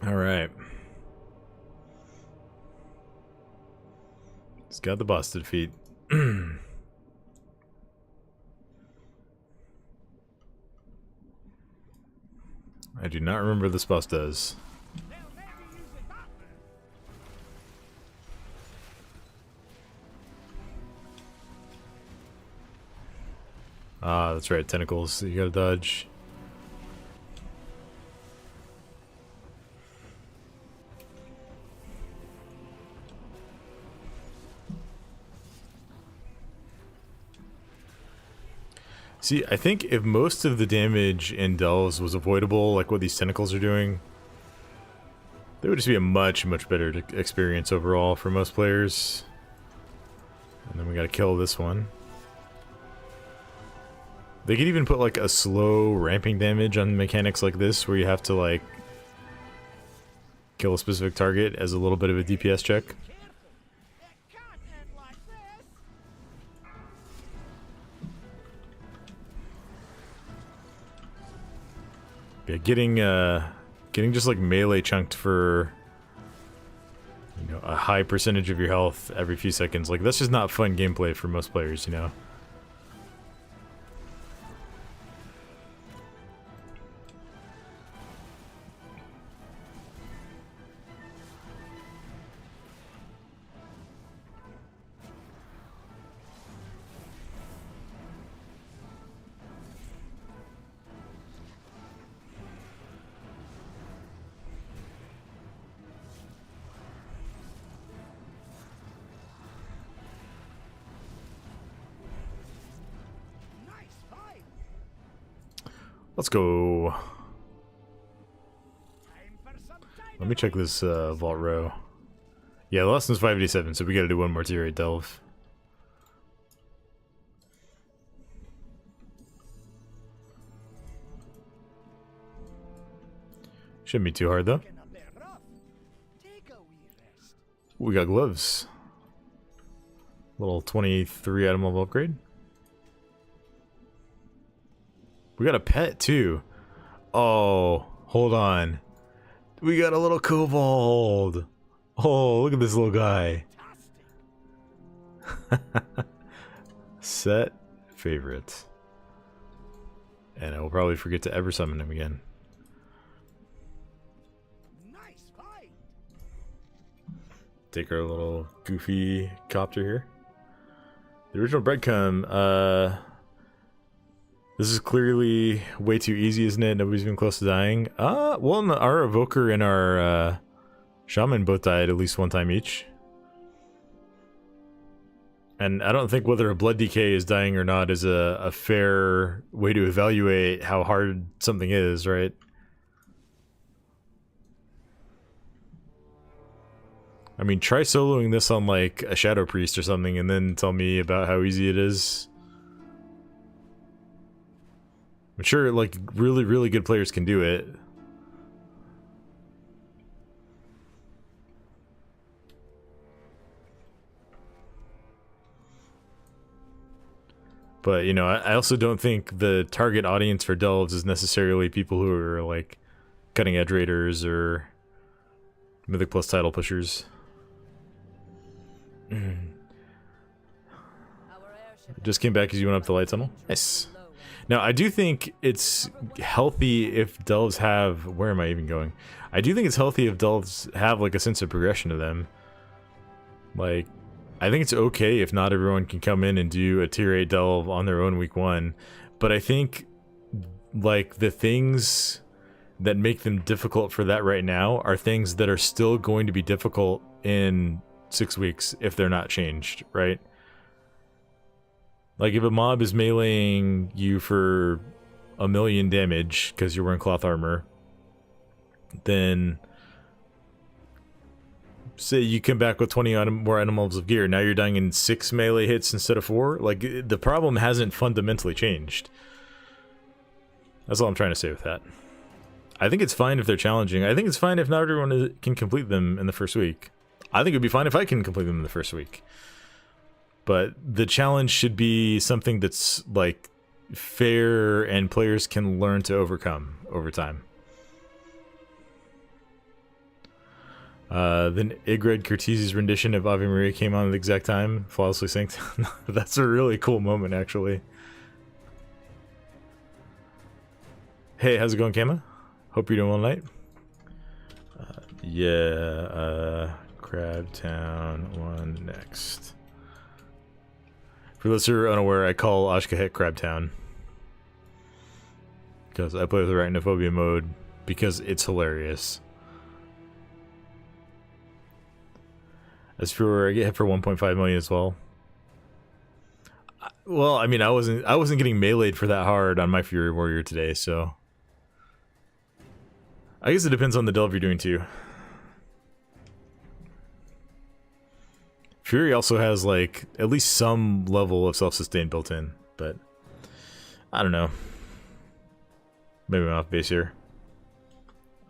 All right. He's got the boss to defeat. I do not remember what this boss does. They'll never use it that way. Ah, that's right, tentacles. You gotta dodge. See, I think if most of the damage in Delves was avoidable, like what these tentacles are doing, they would just be a much, much better experience overall for most players. And then we gotta kill this one. They could even put like a slow ramping damage on mechanics like this, where you have to like kill a specific target as a little bit of a DPS check. Careful. It can't end like this. Yeah, getting just like melee chunked for, you know, a high percentage of your health every few seconds, like that's just not fun gameplay for most players, you know. Nice fight. Let's go. Time for some Let me check this vault row. Yeah, the last one's 587, so we gotta do one more tier 8 delve. Shouldn't be too hard though. dynamite. A bit rough. Take a wee rest. We got gloves. Little 23 item level upgrade. We got a pet too. Oh, hold on. We got a little kobold. Oh, look at this little guy. Fantastic. Set favorite. And I will probably forget to ever summon him again. Nice fight. Take our little goofy copter here. The original breadcrumb, this is clearly way too easy, isn't it? Nobody's even close to dying. Well, our evoker and our shaman both died at least one time each. And I don't think whether a blood decay is dying or not is a fair way to evaluate how hard something is, right? I mean, try soloing this on like a Shadow Priest or something and then tell me about how easy it is. I'm sure like really, really good players can do it. But, you know, I also don't think the target audience for delves is necessarily people who are like cutting edge raiders or Mythic Plus title pushers. Just came back as you went up the light tunnel. Nice. Now, I do think it's healthy if delves have... Where am I even going? I do think it's healthy if delves have, like, a sense of progression to them. Like, I think it's okay if not everyone can come in and do a tier 8 delve on their own week 1. But I think, like, the things that make them difficult for that right now are things that are still going to be difficult in 6 weeks if they're not changed, right? Like, if a mob is meleeing you for 1,000,000 damage because you're wearing cloth armor, then say you come back with 20 more item levels of gear, now you're dying in 6 melee hits instead of 4. Like, the problem hasn't fundamentally changed. That's all I'm trying to say with that. I think it's fine if they're challenging. I think it's fine if not everyone can complete them in the first week. I think it'd be fine if I can complete them in the first week. But the challenge should be something that's, like, fair and players can learn to overcome over time. Then Igred Cortese's rendition of Ave Maria came on at the exact time, flawlessly synced. That's a really cool moment, actually. Hey, how's it going, Kama? Hope you're doing well tonight. Crabtown 1 next. For those who are unaware, I call Ashkahet Crabtown. Because I play with Arachnophobia mode, because it's hilarious. As for I get hit for 1.5 million as well. Well, I mean, I wasn't getting meleeed for that hard on my Fury Warrior today, so I guess it depends on the delve you're doing too. Fury also has like at least some level of self-sustain built in, but I don't know. Maybe I'm off base here.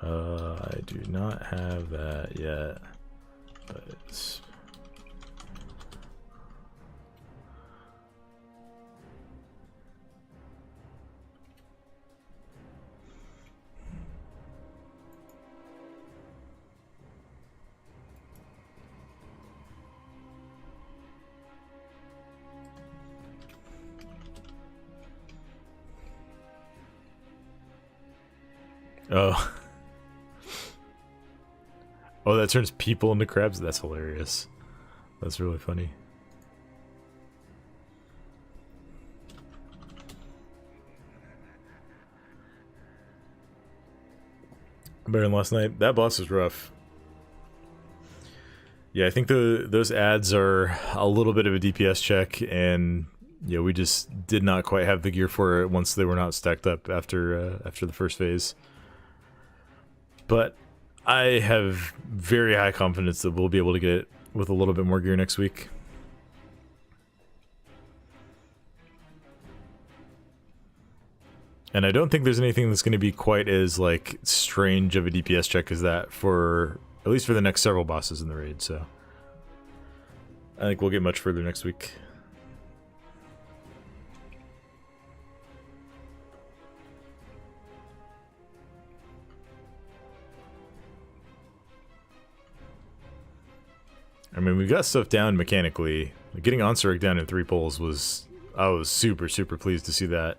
I do not have that yet. But it's... Oh. Oh, that turns people into crabs? That's hilarious. That's really funny. Better than last night. That boss is rough. Yeah, I think those ads are a little bit of a DPS check, and yeah, we just did not quite have the gear for it once they were not stacked up after the first phase. But I have very high confidence that we'll be able to get it with a little bit more gear next week. And I don't think there's anything that's going to be quite as like strange of a DPS check as that for at least for the next several bosses in the raid, so I think we'll get much further next week. I mean, we got stuff down mechanically. Getting Onsarek down in 3 pulls was... I was super, super pleased to see that.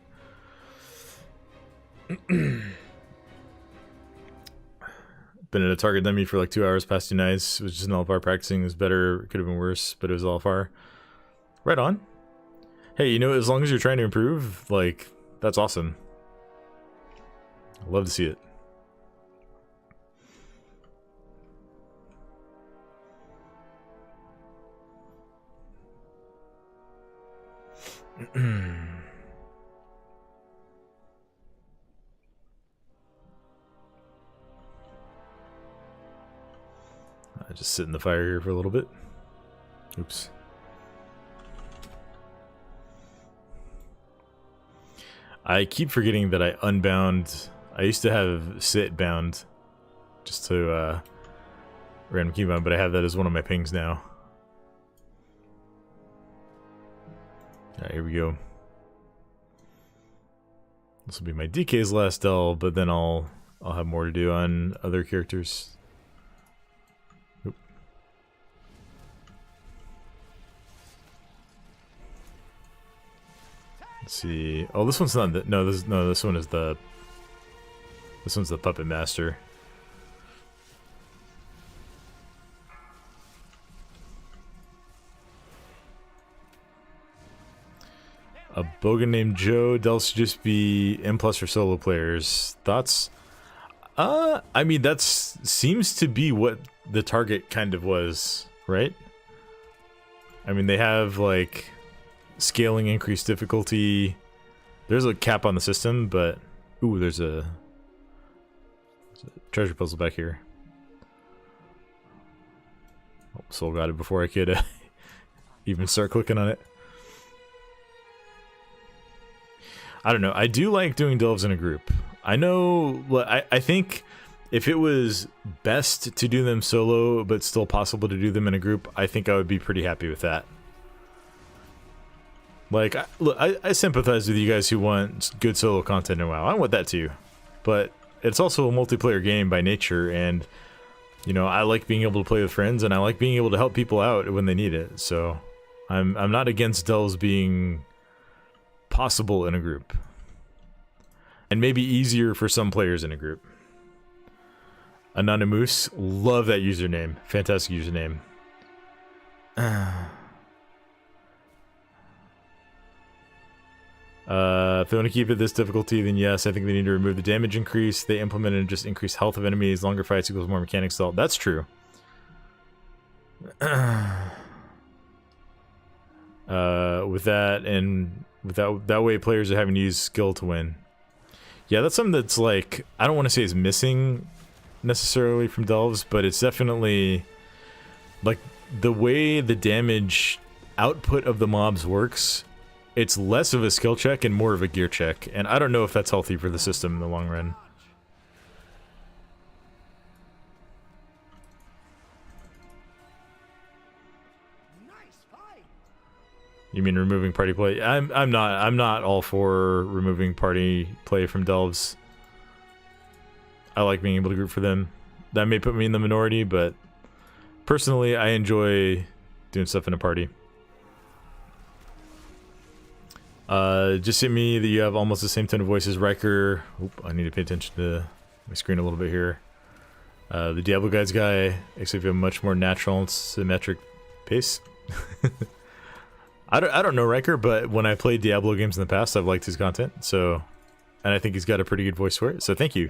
Been at a target dummy for like 2 hours past 2 nights. It was just an LFR practicing. It was better. It could have been worse, but it was LFR. Right on. Hey, you know, as long as you're trying to improve, like, that's awesome. I love to see it. I just sit in the fire here for a little bit. Oops. I keep forgetting that I unbound. I used to have sit bound just to random keybound, but I have that as one of my pings now. Alright, here we go. This will be my DK's last L, but then I'll have more to do on other characters. Oop. Let's see. Oh, this one's not the, no, this one is the, this one's the Puppet Master. A bogan named Joe. Dells should just be M+ for solo players. Thoughts? I mean, that's seems to be what the target kind of was, right? I mean, they have like scaling, increased difficulty. There's a cap on the system, but ooh, there's a treasure puzzle back here. Oh, Soul got it before I could even start clicking on it. I don't know. I do like doing delves in a group. I know. I think if it was best to do them solo, but still possible to do them in a group, I think I would be pretty happy with that. Like, look, I sympathize with you guys who want good solo content in WoW. I want that too, but it's also a multiplayer game by nature, and you know, I like being able to play with friends, and I like being able to help people out when they need it. So, I'm not against delves being possible in a group, and maybe easier for some players in a group. Anonymous, love that username, fantastic username. If they want to keep it this difficulty, then yes, I think they need to remove the damage increase. They implemented just increased health of enemies, longer fights equals more mechanics dealt. That's true. With that, and that way players are having to use skill to win. Yeah, that's something that's like, I don't want to say is missing necessarily from delves, but it's definitely like the way the damage output of the mobs works it's less of a skill check and more of a gear check, and I don't know if that's healthy for the system in the long run. Nice fight. You mean removing party play? I'm not all for removing party play from delves. I like being able to group for them. That may put me in the minority, but personally I enjoy doing stuff in a party. Just hit me that you have almost the same tone of voice as Riker. Oop, I need to pay attention to my screen a little bit here. The Diablo Guides guy, except you have a much more natural and symmetric pace. I don't know Riker, but when I played Diablo games in the past, I've liked his content, so, and I think he's got a pretty good voice for it, so thank you.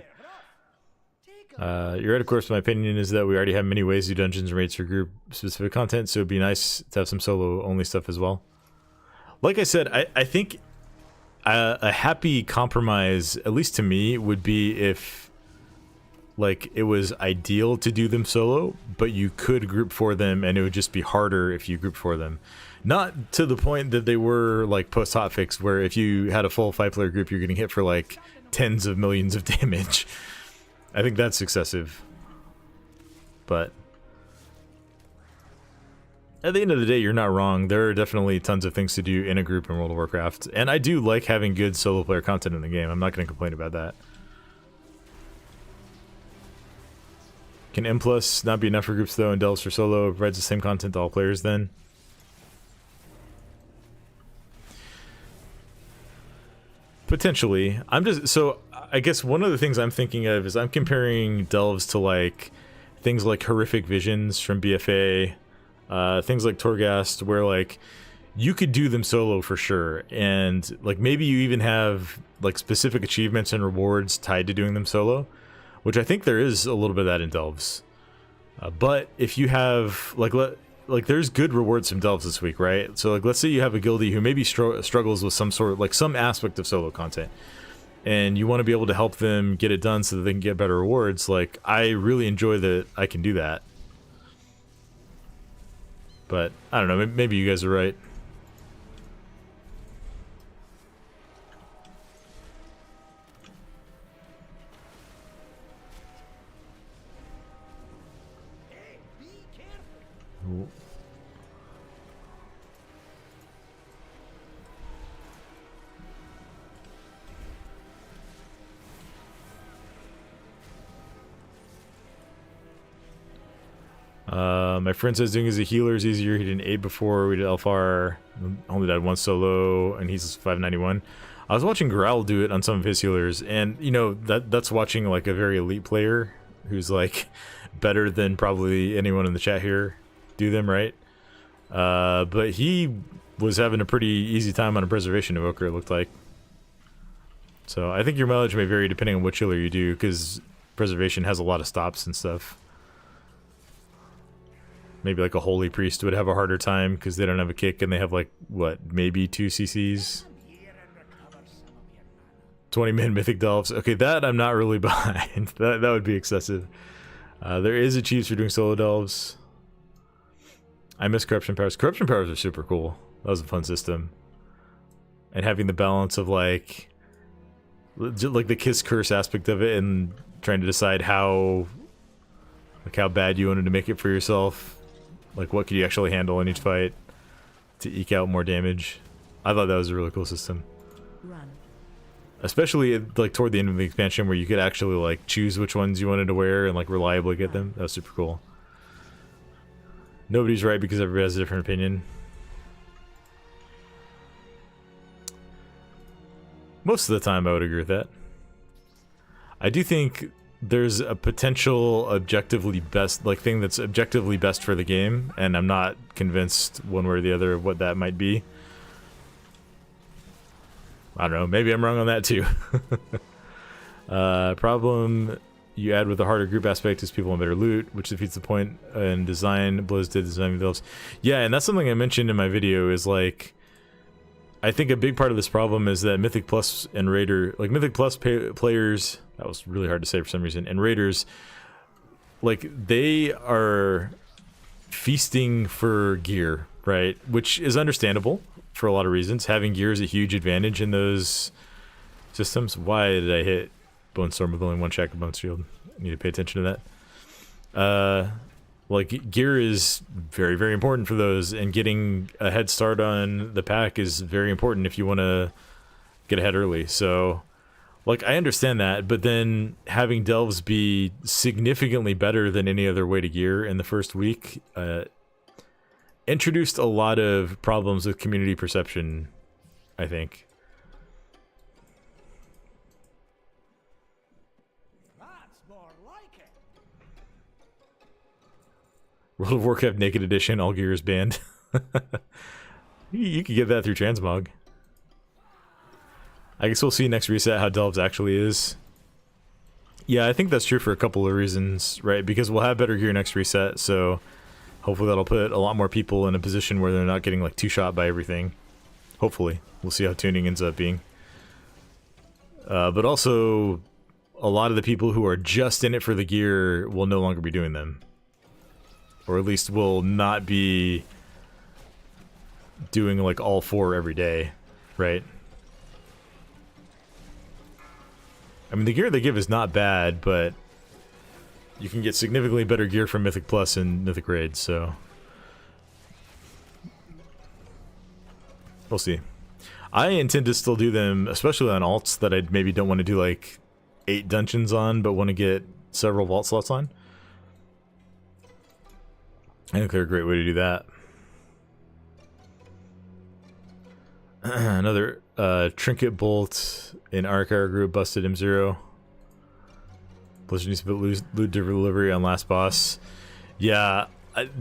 You're right, of course. My opinion is that we already have many ways to do dungeons and raids for group specific content, so it'd be nice to have some solo only stuff as well. Like I said, I think a happy compromise, at least to me, would be if like it was ideal to do them solo, but you could group for them and it would just be harder if you grouped for them. Not to the point that they were like post hotfix where if you had a full 5-player group you're getting hit for like tens of millions of damage. I think that's excessive. But at the end of the day, you're not wrong. There are definitely tons of things to do in a group in World of Warcraft. And I do like having good solo player content in the game. I'm not going to complain about that. Can M+ not be enough for groups though, and delves for solo? It provides the same content to all players then? Potentially. So I guess one of the things I'm thinking of is I'm comparing delves to like things like Horrific Visions from BFA, things like Torghast, where like you could do them solo for sure, and like maybe you even have like specific achievements and rewards tied to doing them solo, which I think there is a little bit of that in delves. But if you have like there's good rewards from delves this week, right? So like let's say you have a guildie who maybe struggles with some sort of like some aspect of solo content, and you want to be able to help them get it done so that they can get better rewards. Like I really enjoy that I can do that. But I don't know, maybe you guys are right. Hey, be careful. Ooh. My friend says doing as a healer is easier. He did an 8 before. We did Elfar. Only died once solo, and he's 591. I was watching Growl do it on some of his healers, and you know that's watching like a very elite player who's like better than probably anyone in the chat here do them, right? But he was having a pretty easy time on a preservation evoker, it looked like. So I think your mileage may vary depending on which healer you do, because preservation has a lot of stops and stuff. Maybe like a holy priest would have a harder time because they don't have a kick and they have like, what, maybe 2 CCs? 20-man mythic delves. Okay, that I'm not really behind. that would be excessive. There is a cheese for doing solo delves. I miss corruption powers. Corruption powers are super cool. That was a fun system. And having the balance of like the kiss curse aspect of it and trying to decide how bad you wanted to make it for yourself. Like what could you actually handle in each fight to eke out more damage. I thought that was a really cool system. Run. Especially like toward the end of the expansion where you could actually like choose which ones you wanted to wear and like reliably get them. That was super cool. Nobody's right because everybody has a different opinion. Most of the time I would agree with that. I do think there's a potential objectively best, like thing that's objectively best for the game, and I'm not convinced one way or the other of what that might be. I don't know, maybe I'm wrong on that too. Problem you add with the harder group aspect is people want better loot, which defeats the point in design. Blizz did design themselves. Yeah, and that's something I mentioned in my video is like, I think a big part of this problem is that Mythic Plus and Raider, like Mythic Plus players, that was really hard to say for some reason, and Raiders, like they are feasting for gear, right? Which is understandable for a lot of reasons. Having gear is a huge advantage in those systems. Why did I hit Bone Storm with only one shack of Bone Shield? I need to pay attention to that. Like, gear is very, very important for those, and getting a head start on the pack is very important if you want to get ahead early. So, like, I understand that, but then having delves be significantly better than any other way to gear in the first week introduced a lot of problems with community perception, I think. That's more like it. World of Warcraft Naked Edition, all gear is banned. You could get that through Transmog. I guess we'll see next reset how Delves actually is. Yeah, I think that's true for a couple of reasons, right? Because we'll have better gear next reset, so hopefully that'll put a lot more people in a position where they're not getting like two-shot by everything. Hopefully. We'll see how tuning ends up being. But also, a lot of the people who are just in it for the gear will no longer be doing them. Or at least will not be doing like all four every day, right? I mean, the gear they give is not bad, but you can get significantly better gear from Mythic Plus and Mythic Raid, so we'll see. I intend to still do them, especially on alts that I maybe don't want to do like 8 dungeons on, but want to get several vault slots on. I think they're a great way to do that. Another Trinket Bolt in Arcare group busted M0. Blizzard needs to put loot delivery on last boss. Yeah,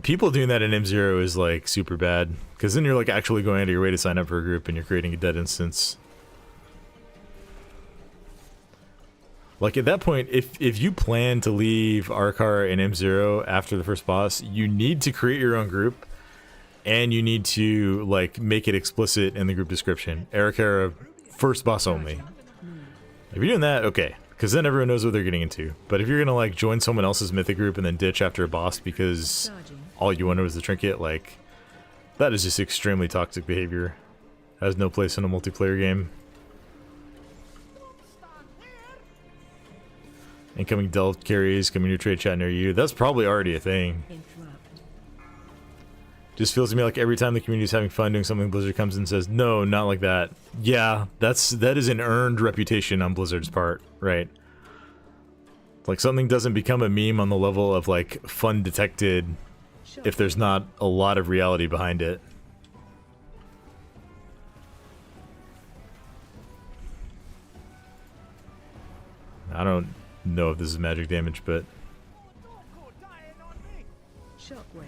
people doing that in M0 is like super bad, because then you're like actually going out of your way to sign up for a group and you're creating a dead instance. Like at that point, if you plan to leave Arcar and M0 after the first boss, you need to create your own group, and you need to like make it explicit in the group description. Arcar first boss only. If you're doing that, okay, because then everyone knows what they're getting into. But if you're gonna like join someone else's mythic group and then ditch after a boss because all you wanted was the trinket, like that is just extremely toxic behavior. Has no place in a multiplayer game. Incoming delve carries coming to trade chat near you. That's probably already a thing. Just feels to me like every time the community is having fun doing something, Blizzard comes and says, no, not like that. Yeah, that is an earned reputation on Blizzard's part, right? Like something doesn't become a meme on the level of like fun detected if there's not a lot of reality behind it. I don't know if this is magic damage, but Shockwave.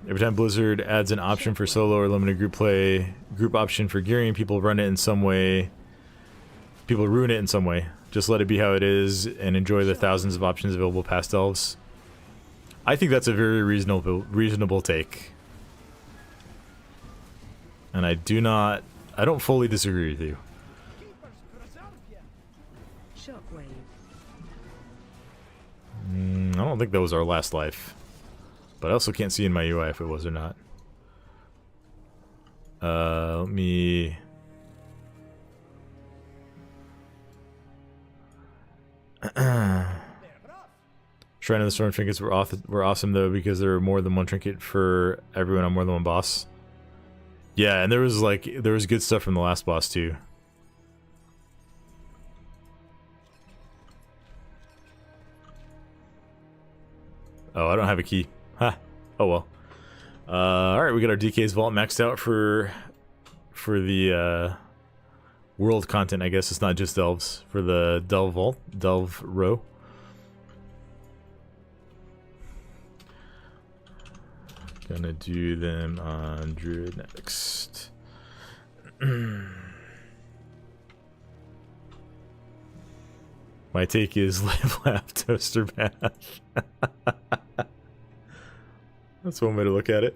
every time Blizzard adds an option for solo or limited group play, group option for gearing, people run it in some way. People ruin it in some way. Just let it be how it is and enjoy the thousands of options available past elves. I think that's a very reasonable take. And I don't fully disagree with you. Shockwave. I don't think that was our last life. But I also can't see in my UI if it was or not. Let me... Shrine of the Storm trinkets were awesome though, because there were more than one trinket for everyone on more than one boss. Yeah, and there was good stuff from the last boss too. Oh, I don't have a key. Ha. Oh well. Alright, we got our DK's vault maxed out for the world content, I guess. It's not just delves. For the delve vault, delve row. Gonna do them on Druid next. My take is live, laugh, toaster bath. That's one way to look at it.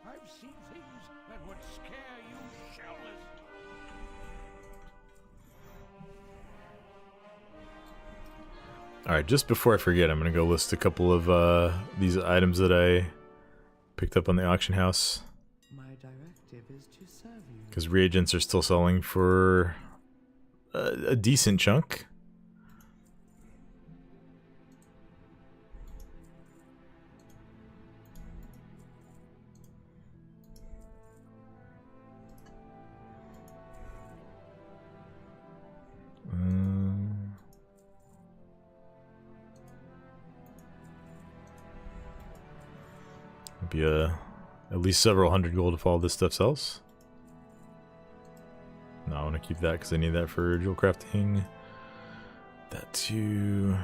I've seen things that would scare you shitless. Alright, just before I forget, I'm gonna go list a couple of these items that I picked up on the auction house. My directive is to serve you. Because reagents are still selling for a decent chunk. Be at least several hundred gold if all this stuff sells. No, I want to keep that because I need that for jewel crafting. That too.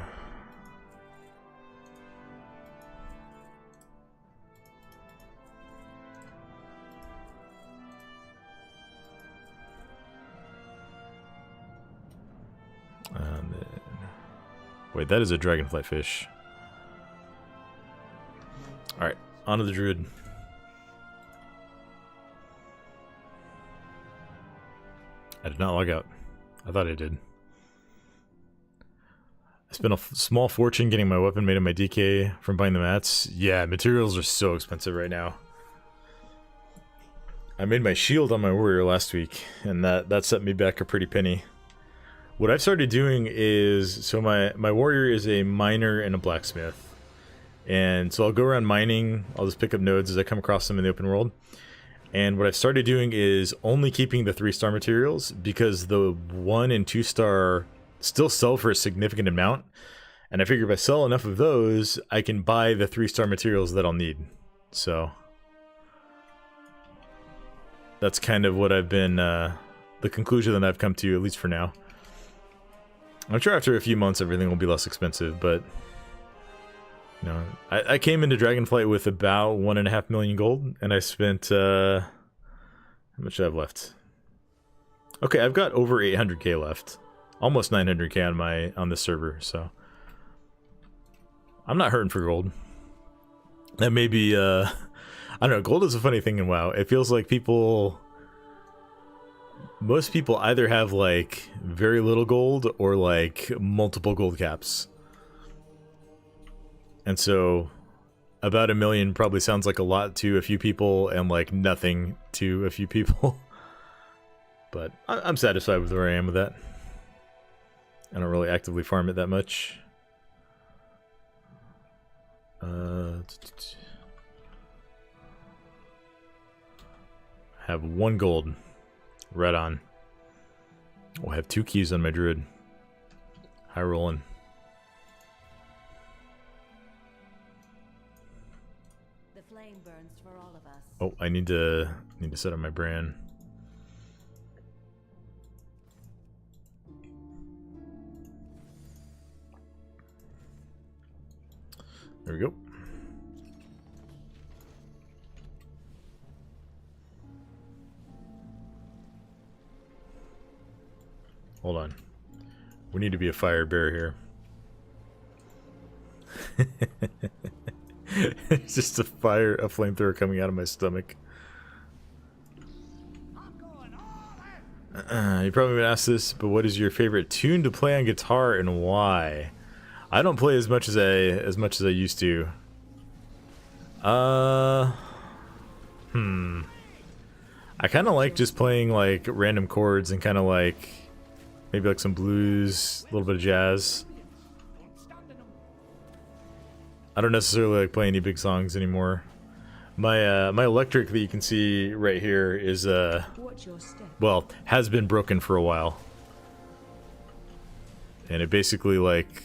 And then, wait, that is a dragonfly fish. Alright, on to the druid. I did not log out. I thought I did. I spent a small fortune getting my weapon made in my DK from buying the mats. Yeah, materials are so expensive right now. I made my shield on my warrior last week, and that set me back a pretty penny. What I've started doing is, so my warrior is a miner and a blacksmith. And so I'll go around mining, I'll just pick up nodes as I come across them in the open world. And what I've started doing is only keeping the 3-star materials, because the 1 and 2-star still sell for a significant amount. And I figure if I sell enough of those, I can buy the 3-star materials that I'll need. So that's kind of what I've been, the conclusion that I've come to, at least for now. I'm sure after a few months everything will be less expensive, but... No, I came into Dragonflight with about 1.5 million gold, and I spent, how much do I have left? Okay, I've got over 800k left. Almost 900k on this server, so... I'm not hurting for gold. That may be, I don't know, gold is a funny thing in WoW. It feels like most people either have, like, very little gold, or, like, multiple gold caps. And so, about 1 million probably sounds like a lot to a few people, and like nothing to a few people. But I'm satisfied with where I am with that. I don't really actively farm it that much. Have 1 gold. Right on. We'll have 2 keys on my druid. High rolling. Burns for all of us. Oh, I need to set up my brand. There we go. Hold on. We need to be a fire bear here. It's just a flamethrower coming out of my stomach. You probably would ask this, but what is your favorite tune to play on guitar and why? I don't play as much as I used to. I kind of like just playing like random chords and kind of like maybe like some blues, a little bit of jazz. I don't necessarily like play any big songs anymore. My my electric that you can see right here is well, has been broken for a while. And it basically like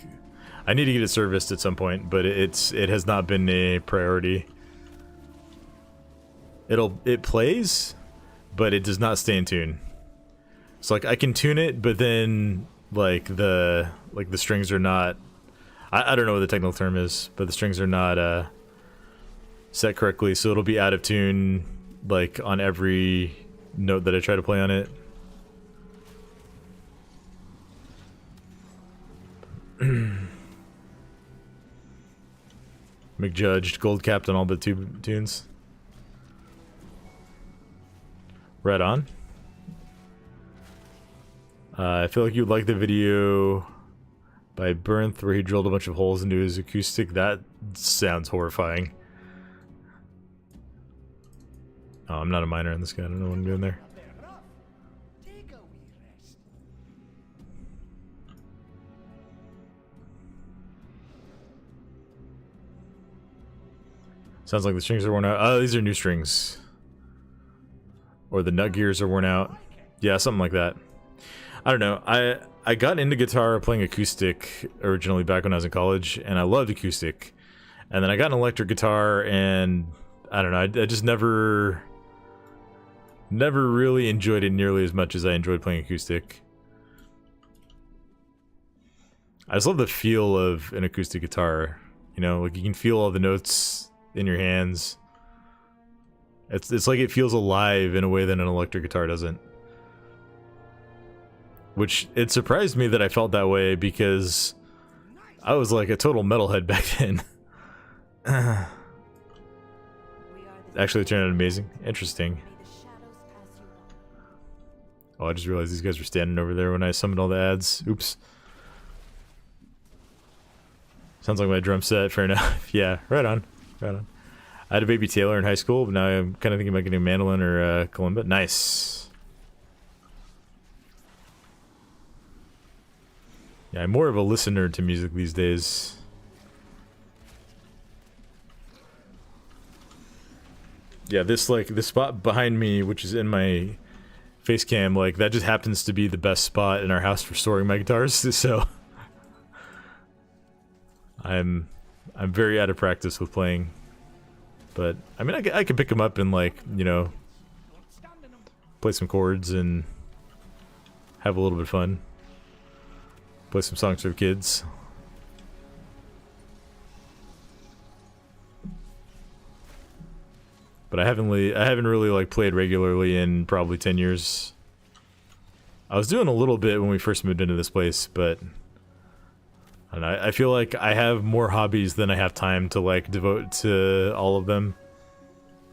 I need to get it serviced at some point, but it has not been a priority. It plays, but it does not stay in tune. So like I can tune it, but then like the strings are not I don't know what the technical term is, but the strings are not set correctly, so it'll be out of tune like on every note that I try to play on it. McJudged, gold capped on all but 2 tunes. Right on. I feel like you'd like the video by Burnth where he drilled a bunch of holes into his acoustic. That sounds horrifying. Oh, I'm not a miner in this guy. I don't know what I'm doing there. They're rough. Take a wee rest. Sounds like the strings are worn out. Oh, these are new strings. Or the nut gears are worn out. Yeah, something like that. I don't know. I got into guitar playing acoustic originally back when I was in college, and I loved acoustic. And then I got an electric guitar, and I don't know. I just never really enjoyed it nearly as much as I enjoyed playing acoustic. I just love the feel of an acoustic guitar. You know, like you can feel all the notes in your hands. It's like it feels alive in a way that an electric guitar doesn't. Which, it surprised me that I felt that way because I was like a total metalhead back then. Actually, it turned out amazing. Interesting. Oh, I just realized these guys were standing over there when I summoned all the ads. Oops. Sounds like my drum set, fair enough. Yeah, right on. Right on. I had a baby Taylor in high school, but now I'm kind of thinking about getting a mandolin or kalimba. Nice. Yeah, I'm more of a listener to music these days. Yeah, this spot behind me, which is in my face cam, like that just happens to be the best spot in our house for storing my guitars. So I'm very out of practice with playing, but I mean I can pick them up and like, you know, play some chords and have a little bit of fun. Play some songs for the kids. But I haven't really like played regularly in probably 10 years. I was doing a little bit when we first moved into this place, but I don't know, I feel like I have more hobbies than I have time to like devote to all of them.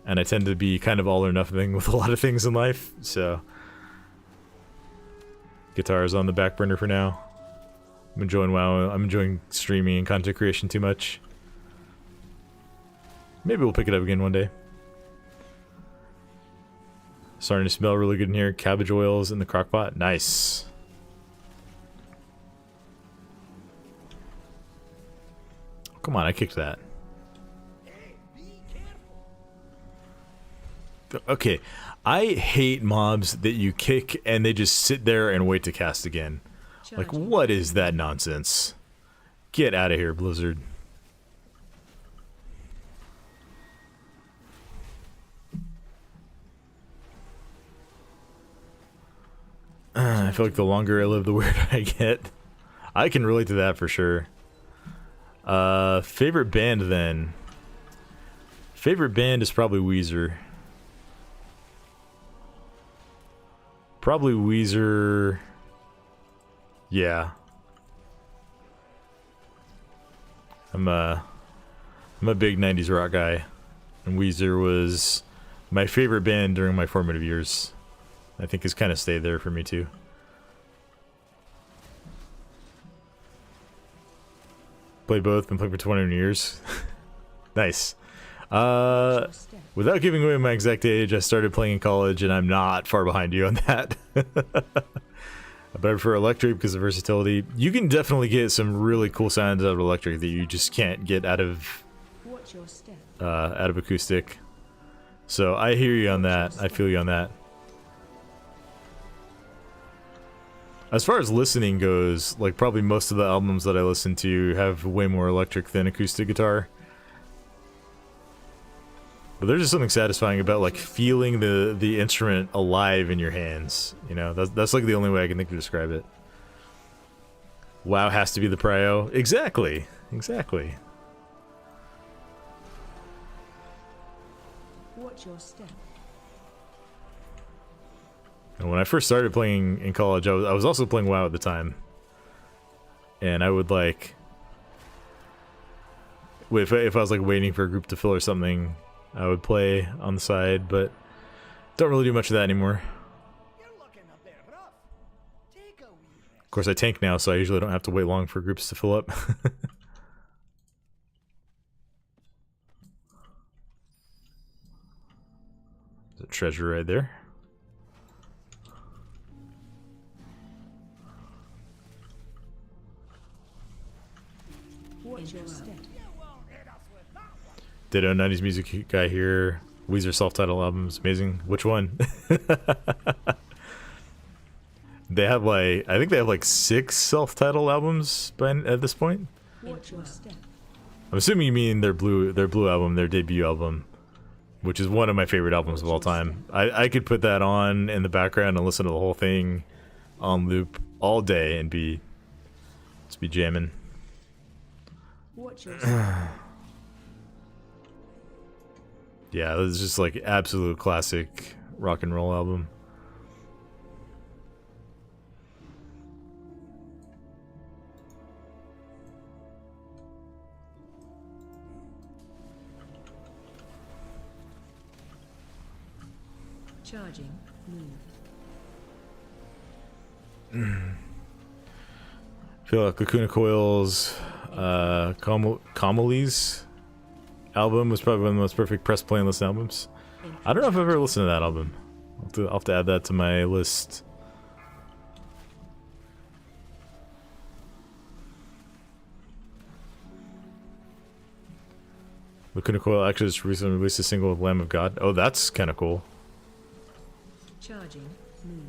And I tend to be kind of all or nothing with a lot of things in life, so guitar is on the back burner for now. I'm enjoying WoW. I'm enjoying streaming and content creation too much. Maybe we'll pick it up again one day. Starting to smell really good in here. Cabbage oils in the crock pot. Nice. Come on, I kicked that. Okay, I hate mobs that you kick and they just sit there and wait to cast again. Like, what is that nonsense? Get out of here, Blizzard. I feel like the longer I live, the weirder I get. I can relate to that for sure. Favorite band then? Favorite band is probably Weezer. Probably Weezer. Yeah. I'm a big 90s rock guy, and Weezer was my favorite band during my formative years. I think it's kind of stayed there for me too. Played both, been playing for 21 years. Nice. Without giving away my exact age, I started playing in college, and I'm not far behind you on that. But I prefer electric because of versatility. You can definitely get some really cool sounds out of electric that you just can't get out of acoustic. So I hear you on that. I feel you on that. As far as listening goes, like probably most of the albums that I listen to have way more electric than acoustic guitar. But there's just something satisfying about like feeling the instrument alive in your hands. You know, that's like the only way I can think to describe it. WoW has to be the prio. Exactly. Exactly. Watch your step. And when I first started playing in college, I was also playing WoW at the time. And I would like, if I was like waiting for a group to fill or something, I would play on the side, but Don't really do much of that anymore. You're looking a bit rough. Take a wee rest. Of course, I tank now, so I usually don't have to wait long for groups to fill up. There's a treasure right there. Watch your step. You won't hit us with that one. Ditto 90s music guy here. Weezer self-titled albums, amazing. Which one? They have like, I think they have like 6 self-titled albums at this point. Watch your step. I'm assuming you mean their blue album, their debut album, which is one of my favorite albums of all time. I could put that on in the background and listen to the whole thing on loop all day and be jamming. Watch your step. Yeah, this is just like absolute classic rock and roll album. Charging. Move. I feel like Lacuna Coil's Comalies album was probably one of the most perfect press play and listen albums. I don't know if I've ever listened to that album. I'll have to add that to my list. Lacuna Coil actually just recently released a single with Lamb of God. Oh, that's kind of cool. Charging. Move.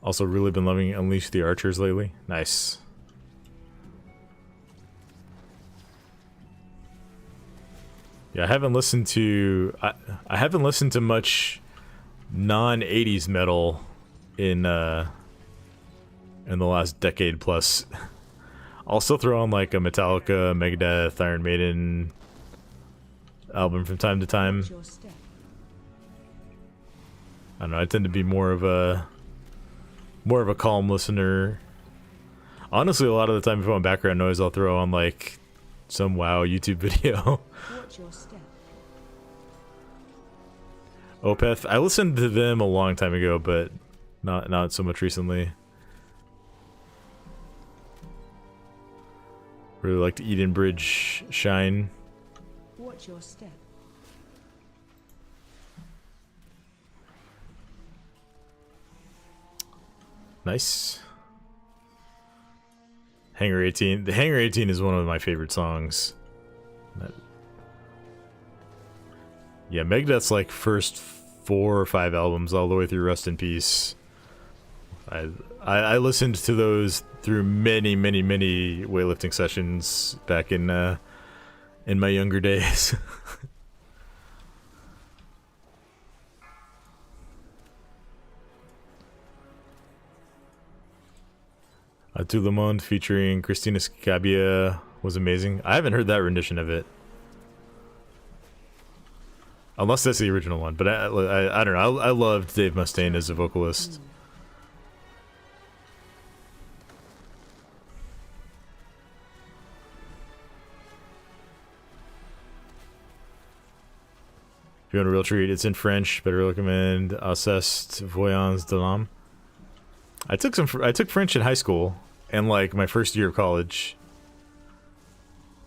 Also really been loving Unleash the Archers lately. Nice. Yeah, I haven't listened to I haven't listened to much non-80s metal in the last decade plus. I'll still throw on like a Metallica, Megadeth, Iron Maiden album from time to time. Watch your step. I don't know, I tend to be more of a calm listener. Honestly, a lot of the time if I want background noise, I'll throw on like some WoW YouTube video. Watch your step. Opeth, I listened to them a long time ago, but not so much recently. Really liked Eden Bridge Shine. Watch your step. Nice. Hangar 18. The Hangar 18 is one of my favorite songs. Yeah, Megadeth's like first 4 or 5 albums all the way through Rust in Peace. I listened to those through many weightlifting sessions back in my younger days. Tout le Monde featuring Christina Scabia was amazing. I haven't heard that rendition of it. Unless that's the original one, but I don't know. I loved Dave Mustaine as a vocalist. If you want a real treat, it's in French. Better recommend Alceste Voyants de l'âme. I took French in high school and like my first year of college.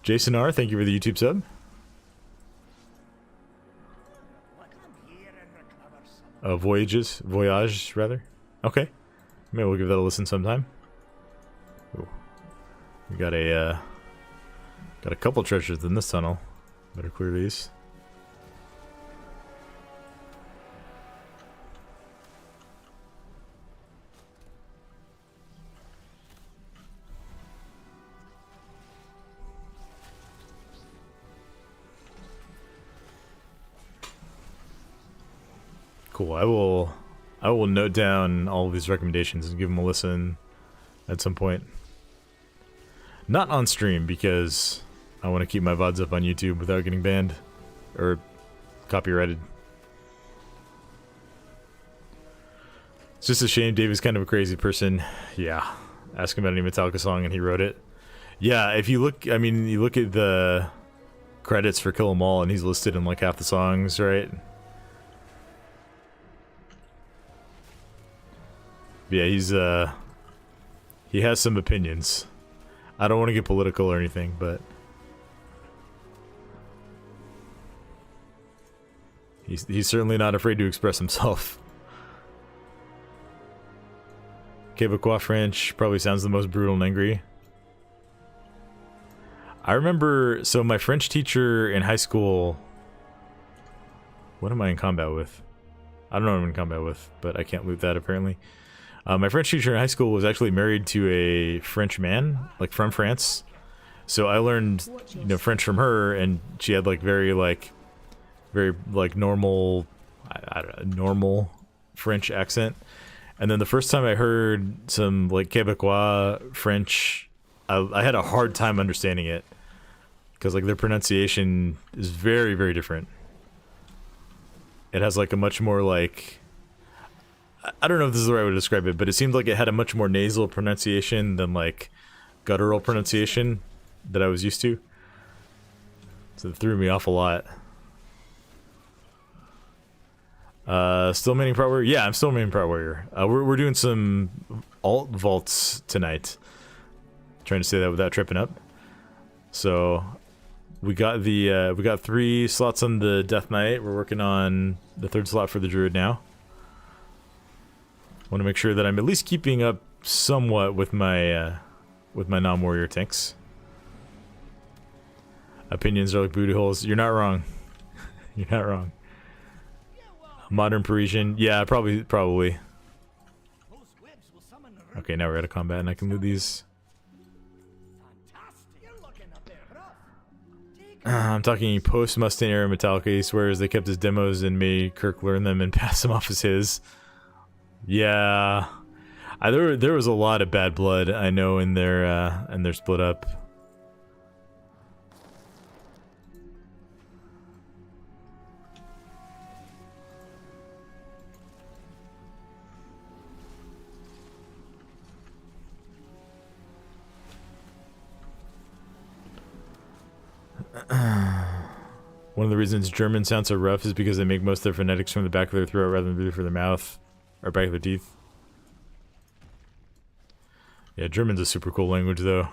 Jason R, thank you for the YouTube sub. Voyage rather. Okay, maybe we'll give that a listen sometime. Ooh. We got a couple treasures in this tunnel. Better clear these. Cool. I will note down all of these recommendations and give them a listen at some point. Not on stream because I want to keep my VODs up on YouTube without getting banned or copyrighted. It's just a shame. Dave is kind of a crazy person. Yeah, Ask him about any Metallica song, and he wrote it. Yeah, if you look, I mean, you look at the credits for Kill 'Em All, and he's listed in like half the songs, right? Yeah, he has some opinions. I don't want to get political or anything, but he's certainly not afraid to express himself. Quebecois French probably sounds the most brutal and angry. I remember, so my French teacher in high school, what am I in combat with? I don't know what I'm in combat with, but I can't loot that apparently. My French teacher in high school was actually married to a French man, like from France. So I learned, you know, French from her, and she had like very normal, I don't know, normal French accent. And then the first time I heard some like Quebecois French, I had a hard time understanding it because like their pronunciation is very, very different. It has like a much more like, I don't know if this is the right way to describe it, but it seemed like it had a much more nasal pronunciation than like guttural pronunciation that I was used to. So it threw me off a lot. Still maining Prot Warrior? Yeah, I'm still maining Prot Warrior. We're doing some alt vaults tonight. Trying to say that without tripping up. So we got the we got 3 slots on the Death Knight. We're working on the 3rd slot for the Druid now. Want to make sure that I'm at least keeping up somewhat with my non-warrior tanks. Opinions are like booty holes. You're not wrong. You're not wrong. Modern Parisian, yeah, probably. Okay, now we're out of combat and I can loot these. I'm talking post Mustaine era Metallica. He swears they kept his demos and made Kirk learn them and pass them off as his. Yeah, there was a lot of bad blood, I know, in their split up. One of the reasons German sounds so rough is because they make most of their phonetics from the back of their throat rather than through their mouth or back of their teeth. Yeah, German's a super cool language though.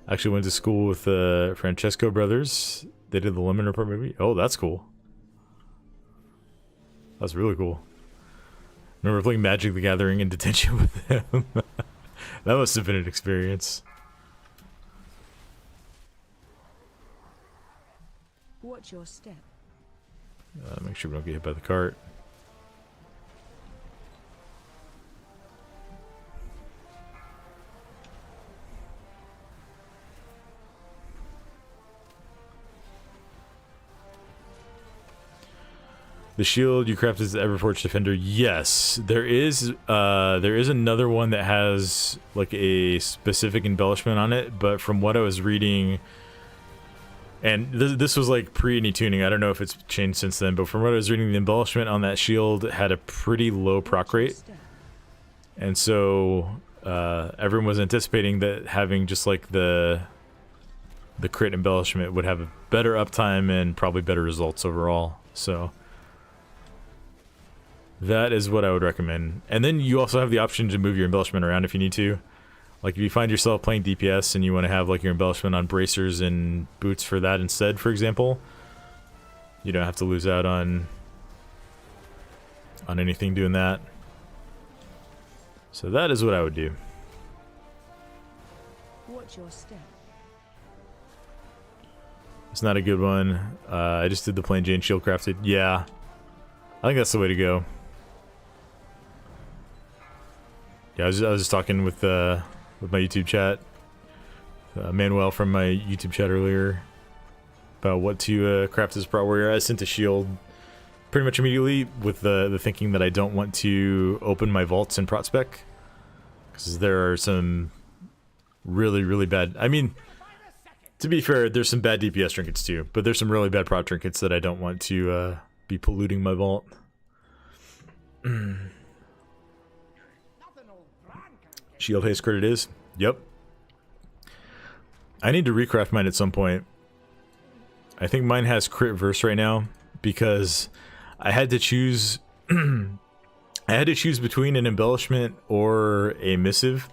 I actually went to school with the Francesco brothers. They did the Lemon Report movie. Oh, that's cool. That's really cool. Remember playing Magic the Gathering in detention with them. That must have been an experience. Watch your step. Make sure we don't get hit by the cart. The shield you craft is the Everforged Defender. Yes, there is another one that has like a specific embellishment on it, but from what I was reading, and this was like pre any tuning, I don't know if it's changed since then, but from what I was reading, the embellishment on that shield had a pretty low proc rate, and so everyone was anticipating that having just like the crit embellishment would have a better uptime and probably better results overall. So that is what I would recommend. And then you also have the option to move your embellishment around if you need to. Like if you find yourself playing DPS and you want to have like your embellishment on bracers and boots for that instead, for example, you don't have to lose out on anything doing that. So that is what I would do. Watch your step. It's not a good one. I just did the plain Jane shield crafted. Yeah, I think that's the way to go. Yeah, I was just talking with my YouTube chat, Manuel from my YouTube chat earlier, about what to craft as Prot Warrior. I sent a shield pretty much immediately with the thinking that I don't want to open my vaults in Prot Spec, because there are some really bad. I mean, to be fair, there's some bad DPS trinkets too, but there's some really bad Prot trinkets that I don't want to be polluting my vault. Shield haste crit it is. Yep. I need to recraft mine at some point. I think mine has crit verse right now because I had to choose I had to choose between an embellishment or a missive,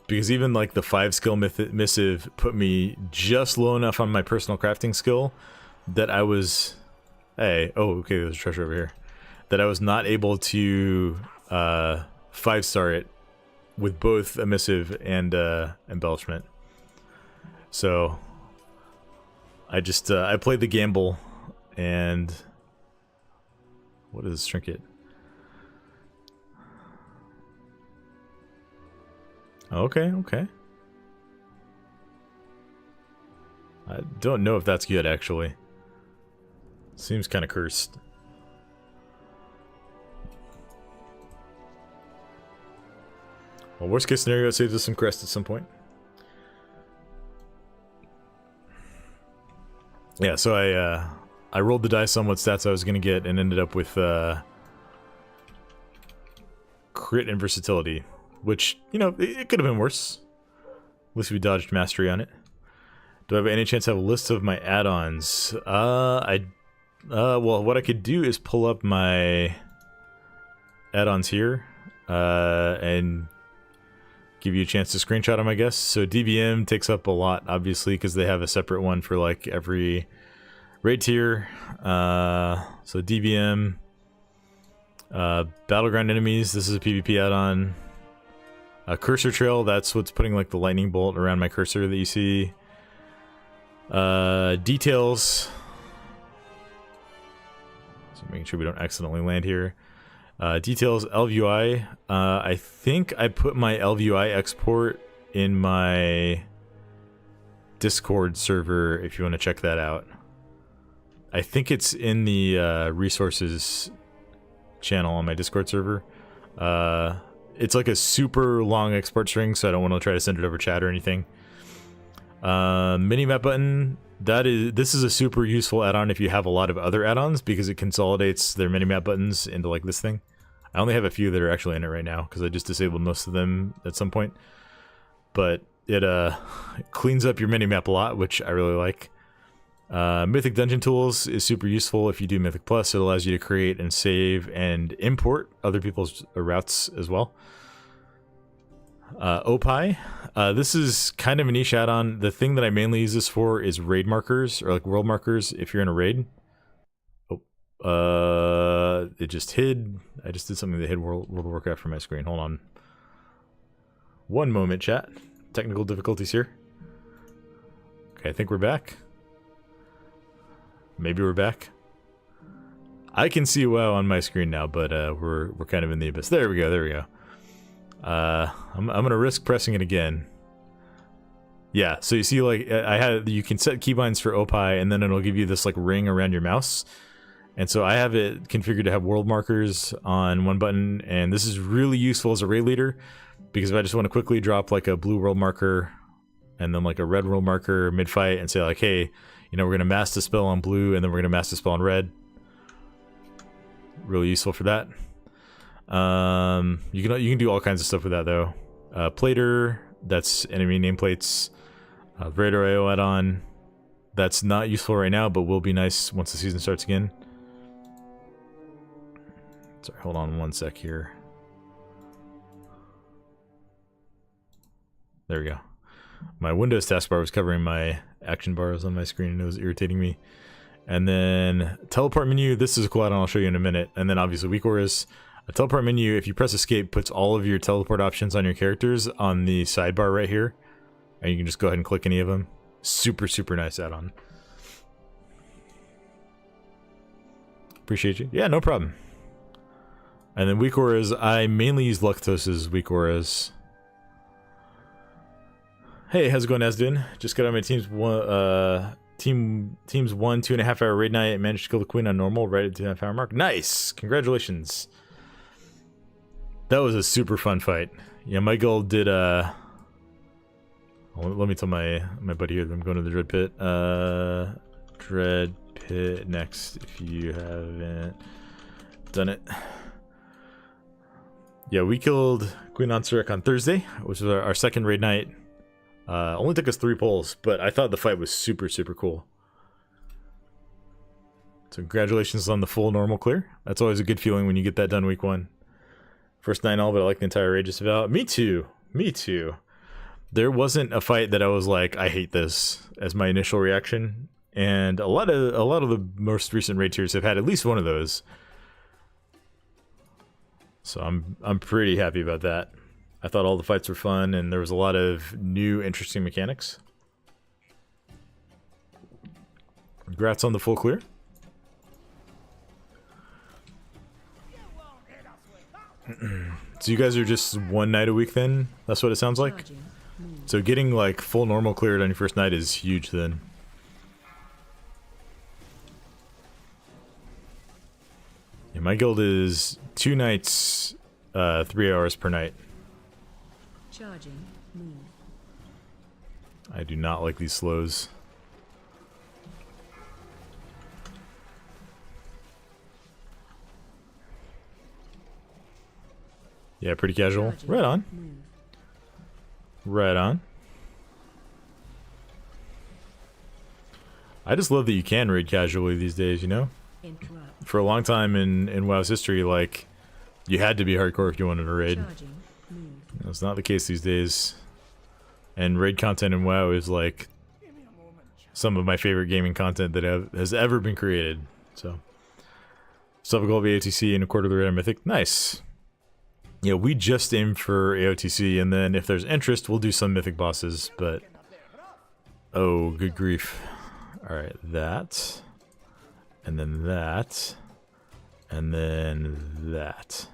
because even like the 5 skill missive put me just low enough on my personal crafting skill that I was oh okay, there's a treasure over here, that I was not able to 5-star it with both a missive and embellishment. So I just I played the gamble. And what is trinket? Okay, okay. I don't know if that's good, actually. Seems kind of cursed. Well, worst case scenario, it saves us some crest at some point. Yeah, so I rolled the dice on what stats I was going to get and ended up with crit and versatility, which, you know, it could have been worse. At least we dodged mastery on it. Do I have any chance to have a list of my add-ons? Well, what I could do is pull up my add-ons here and give you a chance to screenshot them, I guess. So DBM takes up a lot, obviously, because they have a separate one for like every raid tier. So DBM, battleground enemies. This is a PvP add-on. Cursor trail. That's what's putting like the lightning bolt around my cursor that you see. Details. So making sure we don't accidentally land here. Details, LVUI. I think I put my LVUI export in my Discord server if you want to check that out. I think it's in the resources channel on my Discord server. It's like a super long export string, so I don't want to try to send it over chat or anything. Minimap button. This is a super useful add-on if you have a lot of other add-ons, because it consolidates their minimap buttons into like this thing. I only have a few that are actually in it right now because I just disabled most of them at some point. But it cleans up your minimap a lot, which I really like. Mythic Dungeon Tools is super useful if you do Mythic Plus. It allows you to create and save and import other people's routes as well. Opie. This is kind of a niche add-on. The thing that I mainly use this for is raid markers, or like world markers if you're in a raid. It just hid. I just did something that hid World of Warcraft from my screen. Hold on. One moment, chat. Technical difficulties here. Okay, I think we're back. Maybe we're back. I can see WoW on my screen now, but we're kind of in the abyss. There we go. There we go. I'm gonna risk pressing it again. Yeah, so you see, like, you can set keybinds for Opie, and then it'll give you this like ring around your mouse. And so I have it configured to have world markers on one button, and this is really useful as a raid leader, because if I just want to quickly drop like a blue world marker and then like a red world marker mid-fight and say like, hey, you know, we're gonna mass dispel on blue and then we're gonna mass dispel on red. Really useful for that. You can do all kinds of stuff with that though. Plater, that's enemy nameplates. Raider AO add-on, that's not useful right now, but will be nice once the season starts again. Sorry, hold on one sec here. There we go. My Windows taskbar was covering my action bars on my screen and it was irritating me. And then teleport menu, this is a cool add-on, I'll show you in a minute. And then obviously weak auras. A teleport menu, if you press escape, puts all of your teleport options on your characters on the sidebar right here. And you can just go ahead and click any of them. Super, super nice add-on. Appreciate you. Yeah, no problem. And then weak auras, I mainly use Luctos's weak auras. Hey, how's it going, Asdin? Just got on my team's team's 1 2.5 hour raid night and managed to kill the queen on normal right at the 2.5 hour mark. Nice! Congratulations. That was a super fun fight. Yeah, my guild did let me tell my buddy here that I'm going to the Dread Pit. Dread Pit next if you haven't done it. Yeah, we killed Queen Ansurek on Thursday, which was our second raid night. Only took us 3 pulls, but I thought the fight was super, super cool. So congratulations on the full normal clear. That's always a good feeling when you get that done week 1. First 9 all, but I like the entire raid just about. Me too. Me too. There wasn't a fight that I was like, I hate this, as my initial reaction. And a lot of the most recent raid tiers have had at least one of those. So I'm pretty happy about that. I thought all the fights were fun, and there was a lot of new, interesting mechanics. Congrats on the full clear. So you guys are just 1 night a week then? That's what it sounds like? Charging. Move. So getting like full normal cleared on your first night is huge then. Yeah, my guild is 2 nights, 3 hours per night. Charging. Move. I do not like these slows. Yeah, pretty casual. Charging. Right on. Move. Right on. I just love that you can raid casually these days, you know? Interrupt. For a long time in WoW's history, like, you had to be hardcore if you wanted to raid. Charging. Move. That's not the case these days. And raid content in WoW is like some of my favorite gaming content that has ever been created. So, still have a goal of AOTC and a quarter of the raid on Mythic. Nice. Yeah, we just aim for AOTC, and then if there's interest, we'll do some Mythic bosses, but... Oh, good grief. Alright, that. And then that. And then that.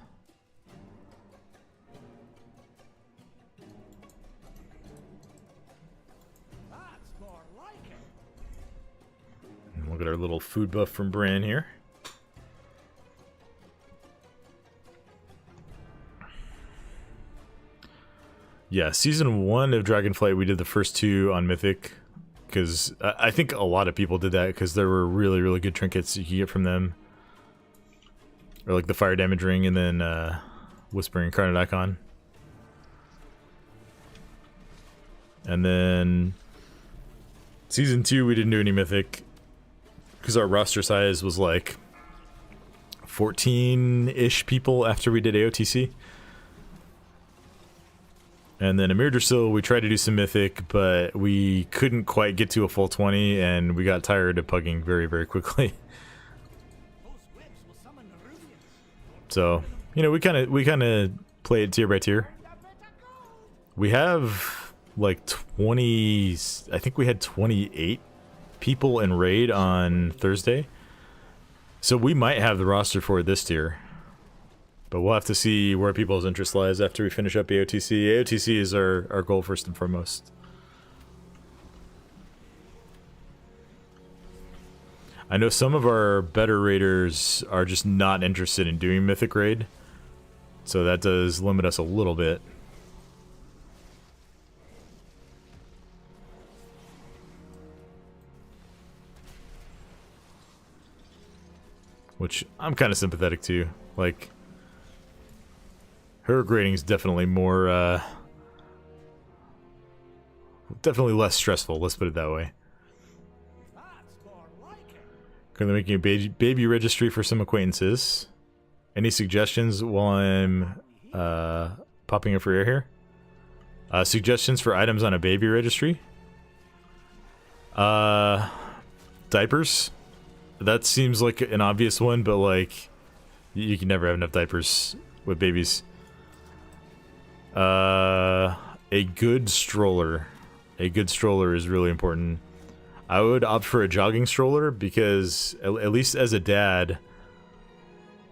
That's more like it. And look at our little food buff from Bran here. Yeah, season 1 of Dragonflight, we did the first 2 on Mythic, because I think a lot of people did that because there were really, really good trinkets you could get from them. Or like the fire damage ring and then Whispering Incarnate Icon. And then season 2 we didn't do any Mythic because our roster size was like 14-ish people after we did AOTC. And then Amir Drasil, we tried to do some Mythic, but we couldn't quite get to a full 20, and we got tired of pugging very, very quickly. Those whips will summon the Rubians. So, you know, we kind of play it tier by tier. We have like 20, I think we had 28 people in raid on Thursday. So we might have the roster for this tier. But we'll have to see where people's interest lies after we finish up AOTC. AOTC is our goal first and foremost. I know some of our better raiders are just not interested in doing Mythic Raid. So that does limit us a little bit. Which I'm kind of sympathetic to. Like... Her grading is definitely more, definitely less stressful, let's put it that way. That's more like it. Currently making a baby registry for some acquaintances. Any suggestions while I'm, popping up for air here? Suggestions for items on a baby registry? Diapers? That seems like an obvious one, but like, you can never have enough diapers with babies. A good stroller. A good stroller is really important. I would opt for a jogging stroller because, at least as a dad,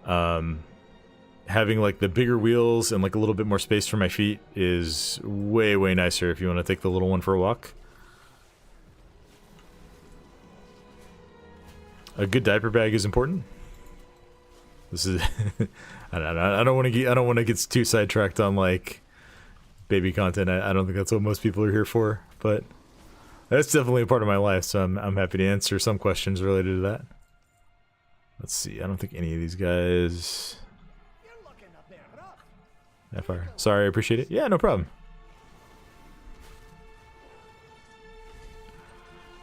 having like the bigger wheels and like a little bit more space for my feet is way, way nicer if you want to take the little one for a walk. A good diaper bag is important. This is I don't want to get too sidetracked on like baby content. I don't think that's what most people are here for, but that's definitely a part of my life, so I'm happy to answer some questions related to that. Let's see. I don't think any of these guys. You're looking a bit rough. FR. Sorry, I appreciate it. Yeah, no problem.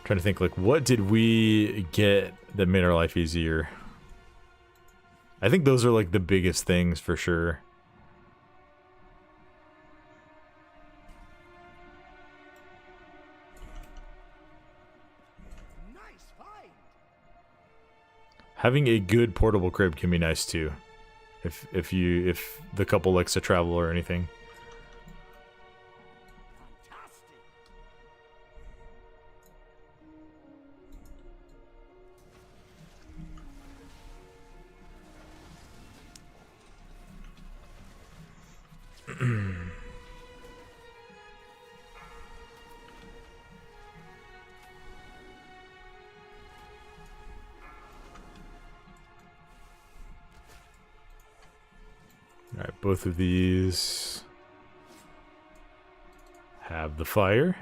Trying to think, like, what did we get that made our life easier? I think those are, like, the biggest things for sure. Nice find. Having a good portable crib can be nice too. If the couple likes to travel or anything. Fantastic. Alright, both of these have the fire.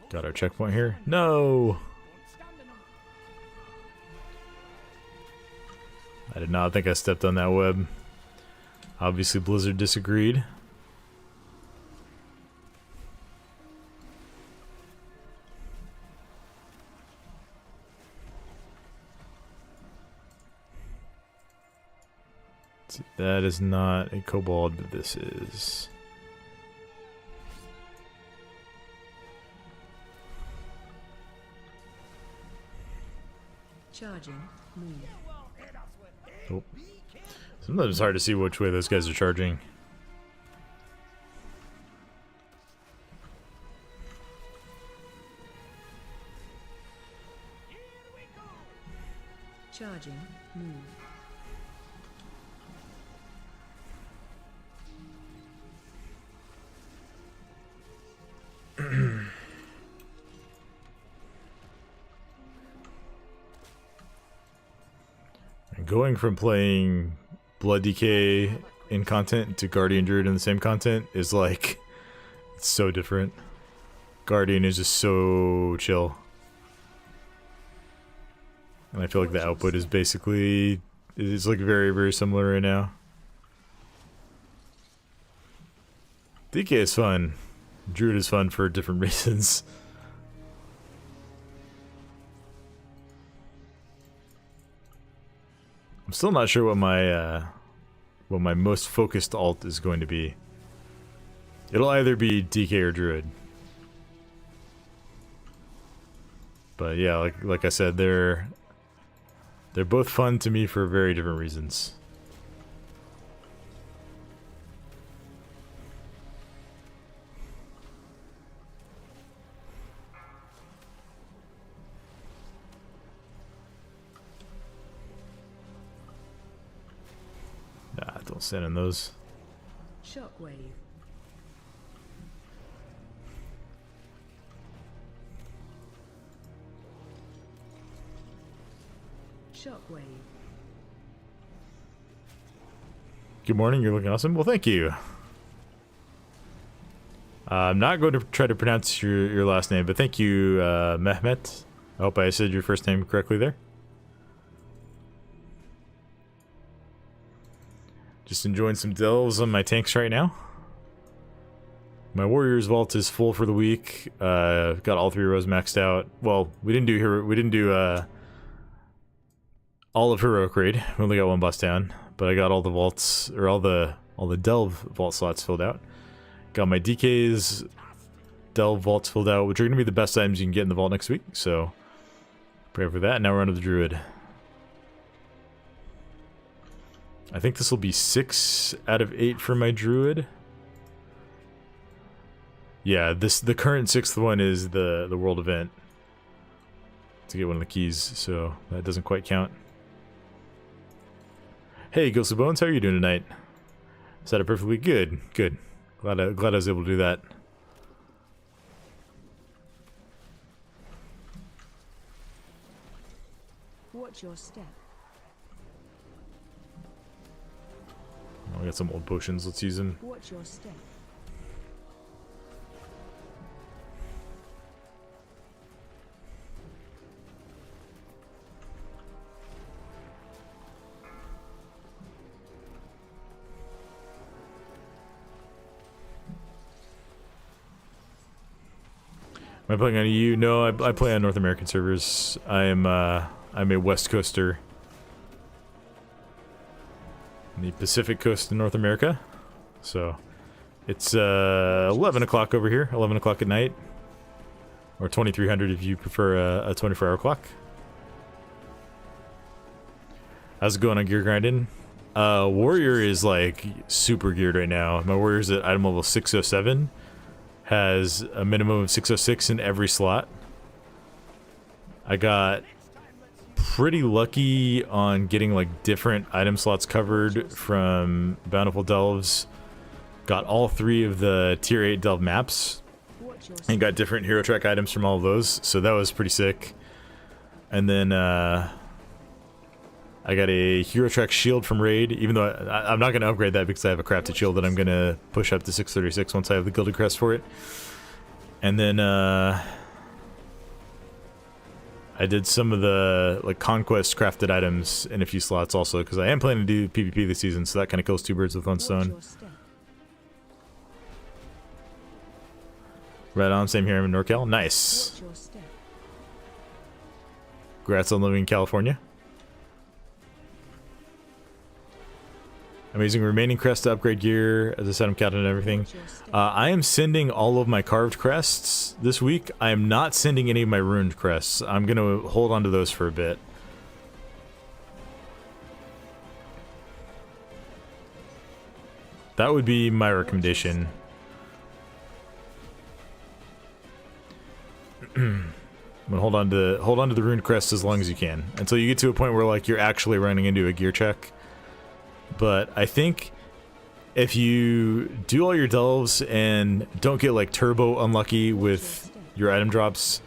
Got our checkpoint here. No! Don't stand in 'em. I did not think I stepped on that web. Obviously Blizzard disagreed. Let's see, that is not a kobold, but this is. Charging. Move. Oh. Sometimes it's hard to see which way those guys are charging. Charging. Move. Going from playing Blood DK in content to Guardian Druid in the same content is like, it's so different. Guardian is just so chill. And I feel like the output is basically, it's like very, very similar right now. DK is fun. Druid is fun for different reasons. I'm still not sure what my most focused alt is going to be. It'll either be DK or Druid. But yeah, like I said, they're both fun to me for very different reasons. Nah, don't stand in those. Shockwave. Shockwave. Good morning, you're looking awesome. Well, thank you. I'm not going to try to pronounce your last name, but thank you, Mehmet. I hope I said your first name correctly there. Just enjoying some delves on my tanks right now. My Warriors Vault is full for the week. Got all 3 rows maxed out. Well, we didn't do all of Heroic Raid. We only got 1 boss down, but I got all the vaults, or all the Delve vault slots filled out. Got my DK's Delve vaults filled out, which are going to be the best items you can get in the vault next week. So pray for that. Now we're on to the Druid. I think this will be 6 out of 8 for my Druid. Yeah, the current 6th one is the world event to get one of the keys, so that doesn't quite count. Hey, Ghostly Bones, how are you doing tonight? Is that perfectly good? Good. Glad I was able to do that. Watch your step. Oh, we got some old potions. Let's use them. Watch your step. Am I playing on EU? No, I play on North American servers. I'm a West Coaster. On the Pacific Coast in North America. So it's 11 o'clock over here, 11 o'clock at night. Or 2300 if you prefer a 24-hour clock. How's it going on gear grinding? Warrior is like super geared right now. My warrior's at item level 607. Has a minimum of 606 in every slot. I got pretty lucky on getting like different item slots covered from Bountiful Delves. Got all 3 of the tier 8 delve maps and got different hero track items from all of those, so that was pretty sick. And then I got a hero track shield from Raid, even though I'm not going to upgrade that because I have a crafted shield that I'm going to push up to 636 once I have the Gilded Crest for it. And then I did some of the like conquest crafted items in a few slots also, because I am planning to do PvP this season, so that kind of kills 2 birds with 1 stone. Right on, same here in NorCal. Nice. Congrats on living in California. I'm using remaining crest to upgrade gear. As I said, I'm counting everything. I am sending all of my carved crests this week. I am not sending any of my ruined crests. I'm going to hold on to those for a bit. That would be my recommendation. But hold on to the ruined crest as long as you can, until you get to a point where like you're actually running into a gear check. But I think if you do all your delves and don't get like turbo unlucky with your item drops,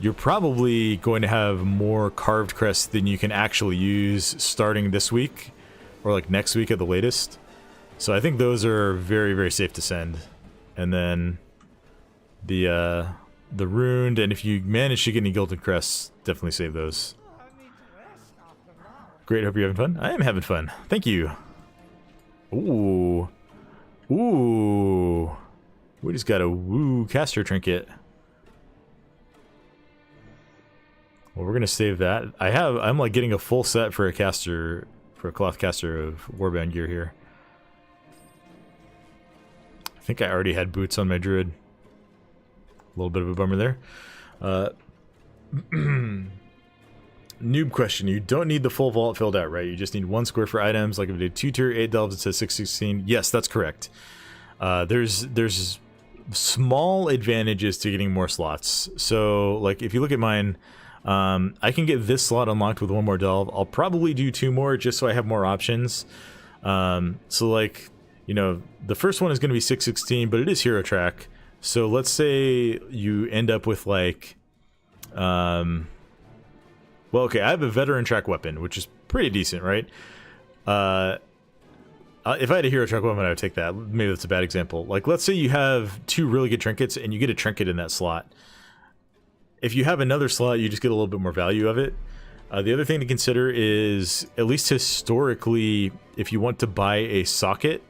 you're probably going to have more carved crests than you can actually use starting this week or like next week at the latest. So I think those are very, very safe to send. And then the ruined, and if you manage to get any gilded crests, definitely save those. Great, hope you're having fun. I am having fun. Thank you. Ooh. Ooh. We just got a woo caster trinket. Well, we're gonna save that. I'm like getting a full set for a caster, for a cloth caster of warband gear here. I think I already had boots on my druid. A little bit of a bummer there. Noob question. You don't need the full vault filled out, right? You just need 1 square for items. Like if you did 2 tier 8 delves, it says 616. Yes, that's correct. There's small advantages to getting more slots. So like if you look at mine, I can get this slot unlocked with 1 more delve. I'll probably do 2 more just so I have more options. So like, you know, the first one is going to be 616, but it is hero track. So let's say you end up with like, well, okay, I have a veteran track weapon, which is pretty decent, right? If I had a hero track weapon, I would take that. Maybe that's a bad example. Like, let's say you have 2 really good trinkets and you get a trinket in that slot. If you have another slot, you just get a little bit more value of it. The other thing to consider is, at least historically, if you want to buy a socket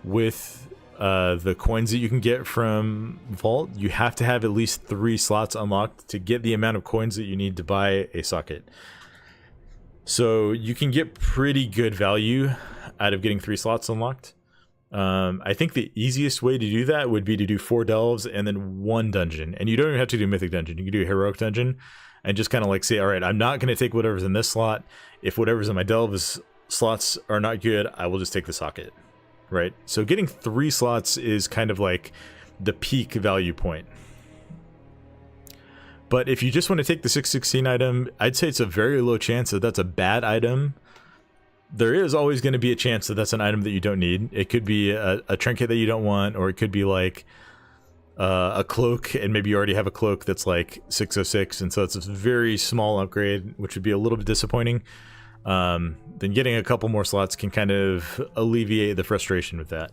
with the coins that you can get from Vault, you have to have at least 3 slots unlocked to get the amount of coins that you need to buy a socket. So you can get pretty good value out of getting 3 slots unlocked. I think the easiest way to do that would be to do 4 delves and then 1 dungeon. And you don't even have to do Mythic Dungeon. You can do a Heroic Dungeon and just kind of like say, all right, I'm not going to take whatever's in this slot. If whatever's in my delves slots are not good, I will just take the socket. Right? So getting 3 slots is kind of like the peak value point. But if you just want to take the 616 item, I'd say it's a very low chance that that's a bad item. There is always going to be a chance that that's an item that you don't need. It could be a trinket that you don't want, or it could be like a cloak, and maybe you already have a cloak that's like 606, and so it's a very small upgrade, which would be a little bit disappointing. Then getting a couple more slots can kind of alleviate the frustration with that.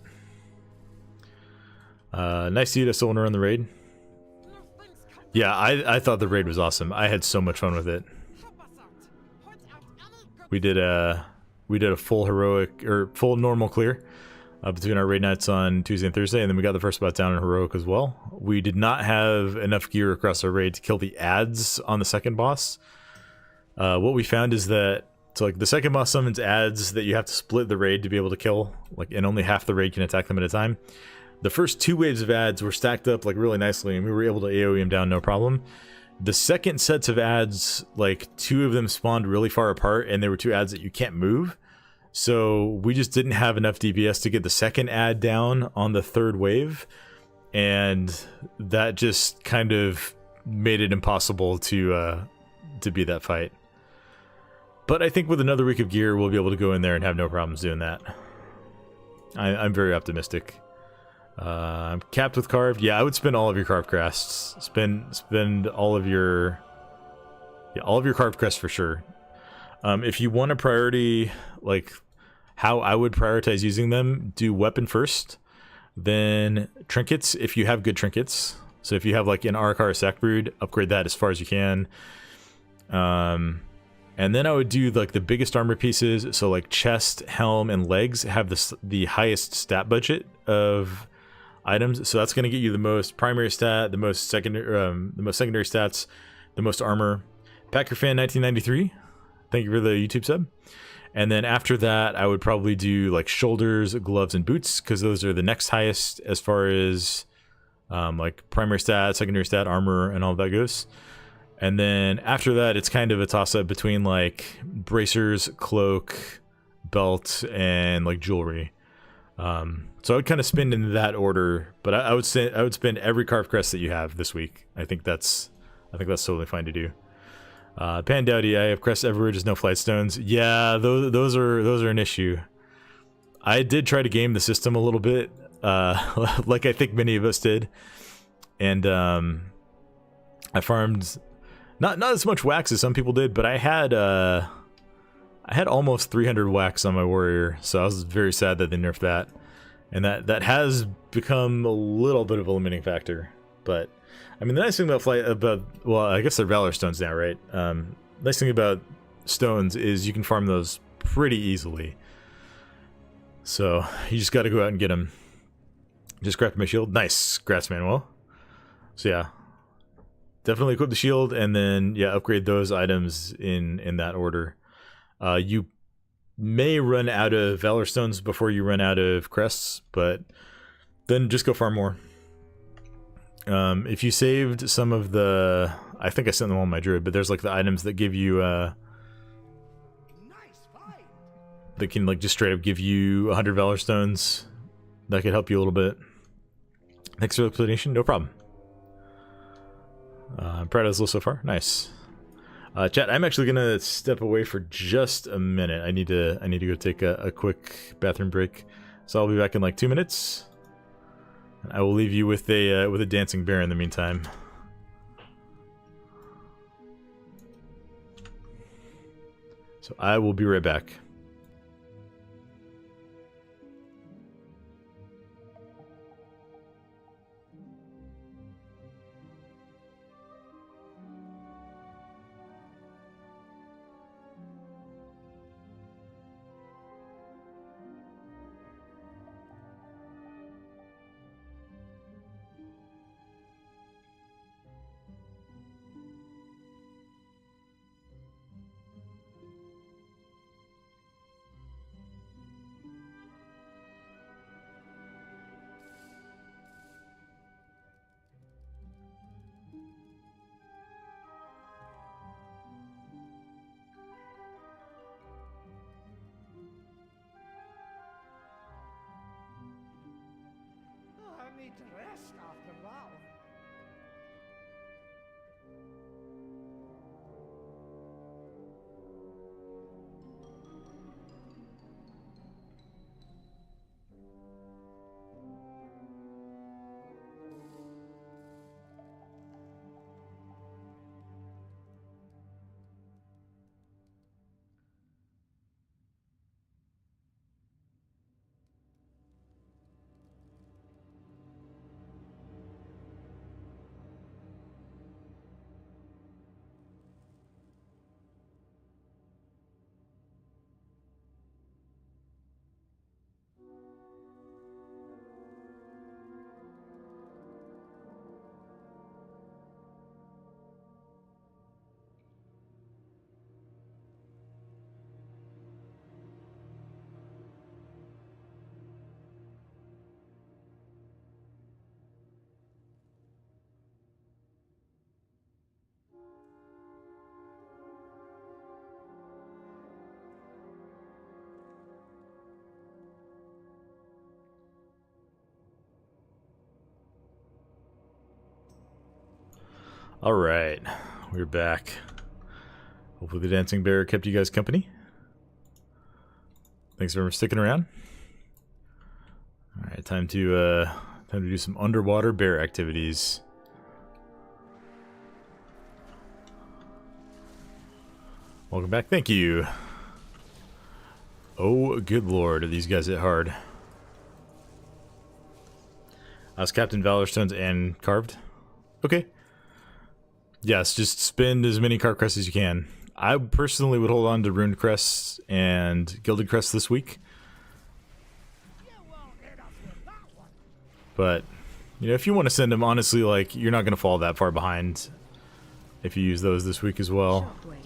Nice to see you still want to run the raid. Yeah, I thought the raid was awesome. I had so much fun with it. We did a full heroic or full normal clear between our raid nights on Tuesday and Thursday, and then we got the first spot down in heroic as well. We did not have enough gear across our raid to kill the ads on the second boss. What we found is that like the second boss summons ads that you have to split the raid to be able to kill, and only half the raid can attack them at a time. The first 2 waves of ads were stacked up like really nicely, and we were able to AoE them down no problem. The second sets of ads, like 2 of them spawned really far apart, and there were 2 ads that you can't move. So we just didn't have enough DPS to get the second ad down on the 3rd wave, and that just kind of made it impossible to beat that fight. But I think with another week of gear, we'll be able to go in there and have no problems doing that. I'm very optimistic. I'm capped with carved. Yeah, I would spend all of your carved crests. Spend all of your carved crests for sure. If you want a priority, like how I would prioritize using them, do weapon first, then trinkets if you have good trinkets. So if you have like an Arakara Sack Brood, upgrade that as far as you can. And then I would do like the biggest armor pieces, so like chest, helm, and legs have the highest stat budget of items. So that's going to get you the most primary stat, the most secondary stats, the most armor. Packerfan 1993, thank you for the YouTube sub. And then after that, I would probably do like shoulders, gloves, and boots, because those are the next highest as far as like primary stat, secondary stat, armor, and all that goes. And then after that, it's kind of a toss-up between like bracers, cloak, belt, and like jewelry. So I would kind of spin in that order, but I would spend every carved crest that you have this week. I think that's totally fine to do. Pan Dowdy, I have crests everywhere, just no flight stones. Yeah, those are an issue. I did try to game the system a little bit, like I think many of us did, and I farmed not as much wax as some people did, but I had almost 300 wax on my warrior, so I was very sad that they nerfed that, and that has become a little bit of a limiting factor. But I mean, the nice thing about well, I guess they're Valor Stones now, right? Nice thing about stones is you can farm those pretty easily. So you just got to go out and get them. Just craft my shield. Nice, Grass Manuel. So yeah, definitely equip the shield, and then yeah, upgrade those items in that order. You may run out of Valor Stones before you run out of crests, but then just go farm more. If you saved some of the, I think I sent them all in my druid, but there's like the items that give you that can like just straight up give you 100 Valor Stones. That could help you a little bit. Thanks for the explanation. No problem. I'm proud of this list so far. Nice. Chat, I'm actually gonna step away for just a minute. I need to go take a quick bathroom break. So I'll be back in like 2 minutes. I will leave you with a dancing bear in the meantime. So I will be right back. Oh, I need to rest after that one. Alright, we're back. Hopefully the dancing bear kept you guys company. Thanks for sticking around. Alright, time to do some underwater bear activities. Welcome back, thank you. Oh, good lord, these guys hit hard. I was Captain Valorstones and carved. Okay. Yes, just spend as many carved crests as you can. I personally would hold on to ruined crests and gilded crests this week. But, you know, if you want to send them, honestly, like, you're not going to fall that far behind if you use those this week as well. Shockwave.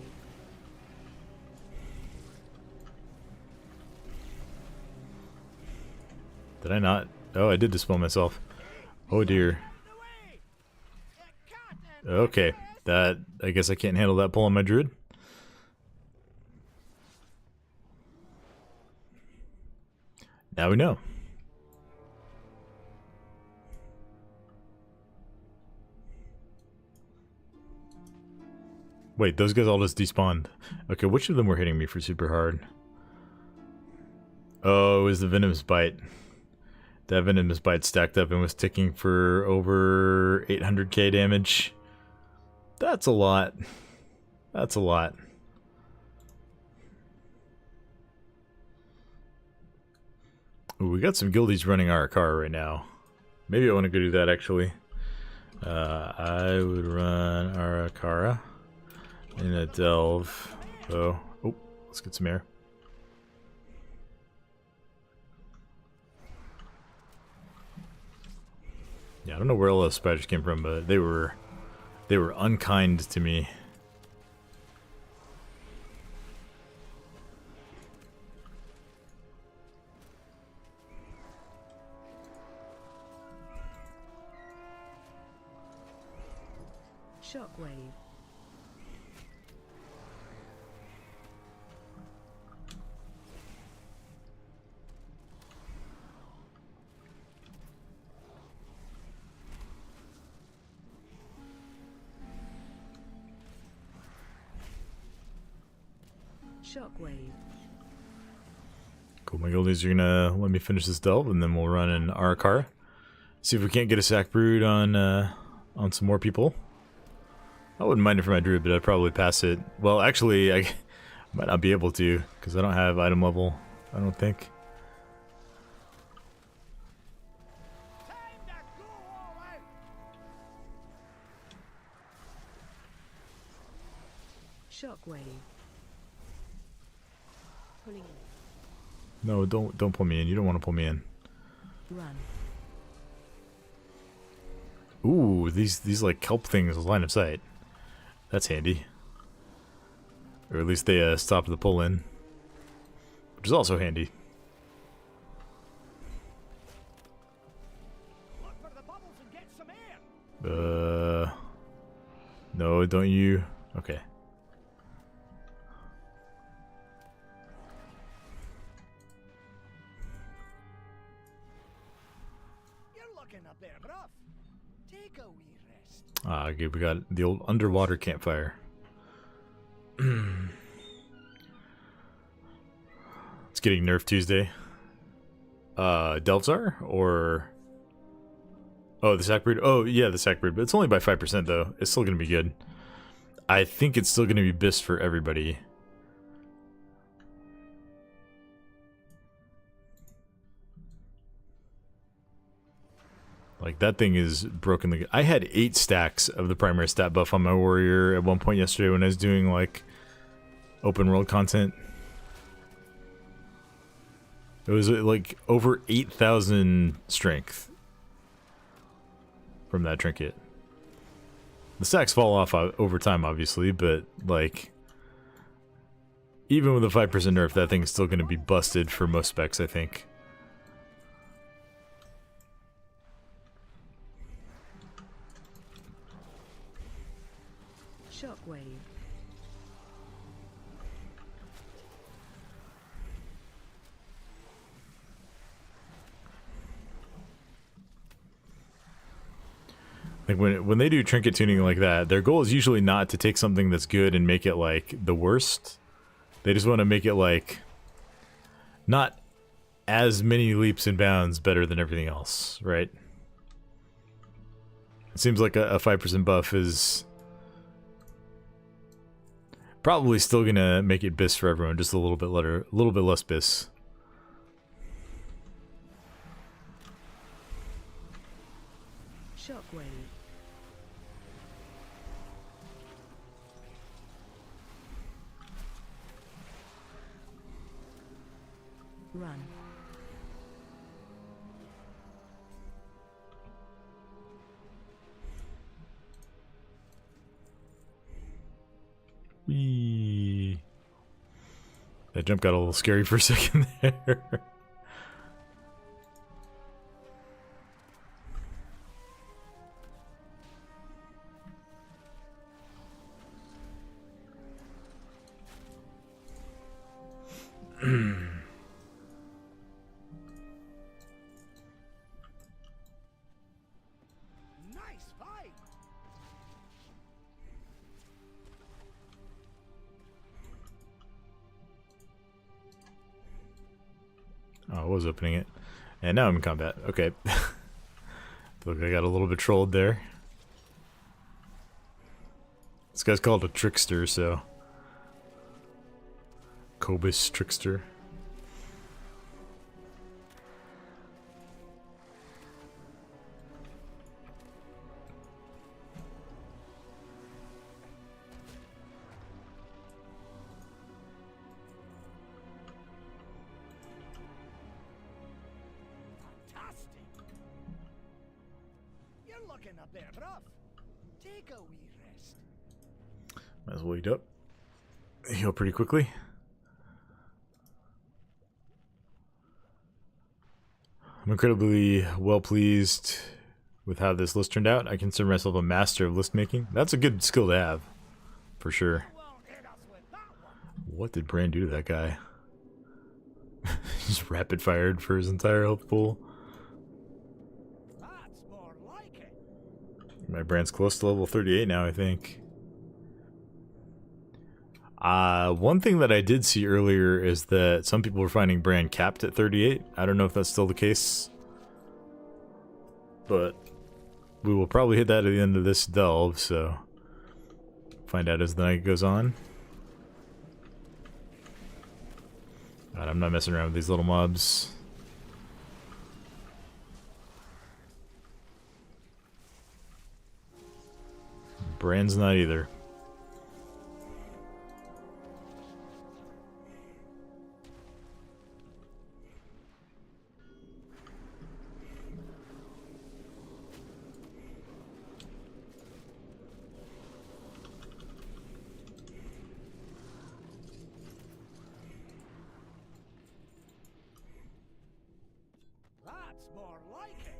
Did I not? Oh, I did dispel myself. Oh dear. Okay, that, I guess I can't handle that pull on my druid. Now we know. Wait, those guys all just despawned. Okay, which of them were hitting me for super hard? Oh, it was the venomous bite. That venomous bite stacked up and was ticking for over 800k damage. That's a lot. That's a lot. Ooh, we got some guildies running Arakara right now. Maybe I want to go do that actually. I would run Arakara in a delve. Oh, let's get some air. Yeah, I don't know where all those spiders came from, but they were unkind to me. Shockwave. Shockwave. Cool, my guildies are gonna let me finish this delve, and then we'll run an Arakara. See if we can't get a sack brood on some more people. I wouldn't mind it for my druid, but I'd probably pass it. Well, actually, I might not be able to, because I don't have item level, I don't think. Shockwave. Pulling in. No, don't pull me in. You don't want to pull me in. Run. Ooh, these like kelp things with line of sight. That's handy. Or at least they stop the pull in, which is also handy. Look for the bubbles and get some air. No, don't you? Okay. You're looking up there, bruv. Take a wee rest. Ah, good. We got the old underwater campfire. It's getting nerfed Tuesday. Delves are? Or... Oh, the sack brood? Oh, yeah, the sack brood. But it's only by 5% though. It's still going to be good. I think it's still going to be BIS for everybody. Like, that thing is broken. I had 8 stacks of the primary stat buff on my warrior at one point yesterday when I was doing, like, open world content. It was, like, over 8,000 strength from that trinket. The stacks fall off over time, obviously, but, like, even with a 5% nerf, that thing is still going to be busted for most specs, I think. Shockwave. Like when they do trinket tuning like that, their goal is usually not to take something that's good and make it like the worst. They just want to make it like not as many leaps and bounds better than everything else, right? It seems like a 5% buff is probably still gonna make it BIS for everyone, just a little bit less BIS. Shockwave. Run. Whee. That jump got a little scary for a second there. Nice fight. Oh, I was opening it. And now I'm in combat. Okay. Look, I got a little bit trolled there. This guy's called a trickster, so... Cobus trickster. Fantastic. You're looking a bit rough. Take a wee rest. Might as well eat up. Heal pretty quickly. I'm incredibly well pleased with how this list turned out. I consider myself a master of list making. That's a good skill to have, for sure. Won't hit us with that one. What did Bran do to that guy? Just rapid fired for his entire health pool. That's more like it. My Bran's close to level 38 now, I think. One thing that I did see earlier is that some people were finding Bran capped at 38. I don't know if that's still the case. But we will probably hit that at the end of this delve, so find out as the night goes on. God, I'm not messing around with these little mobs. Bran's not either. That's more like it.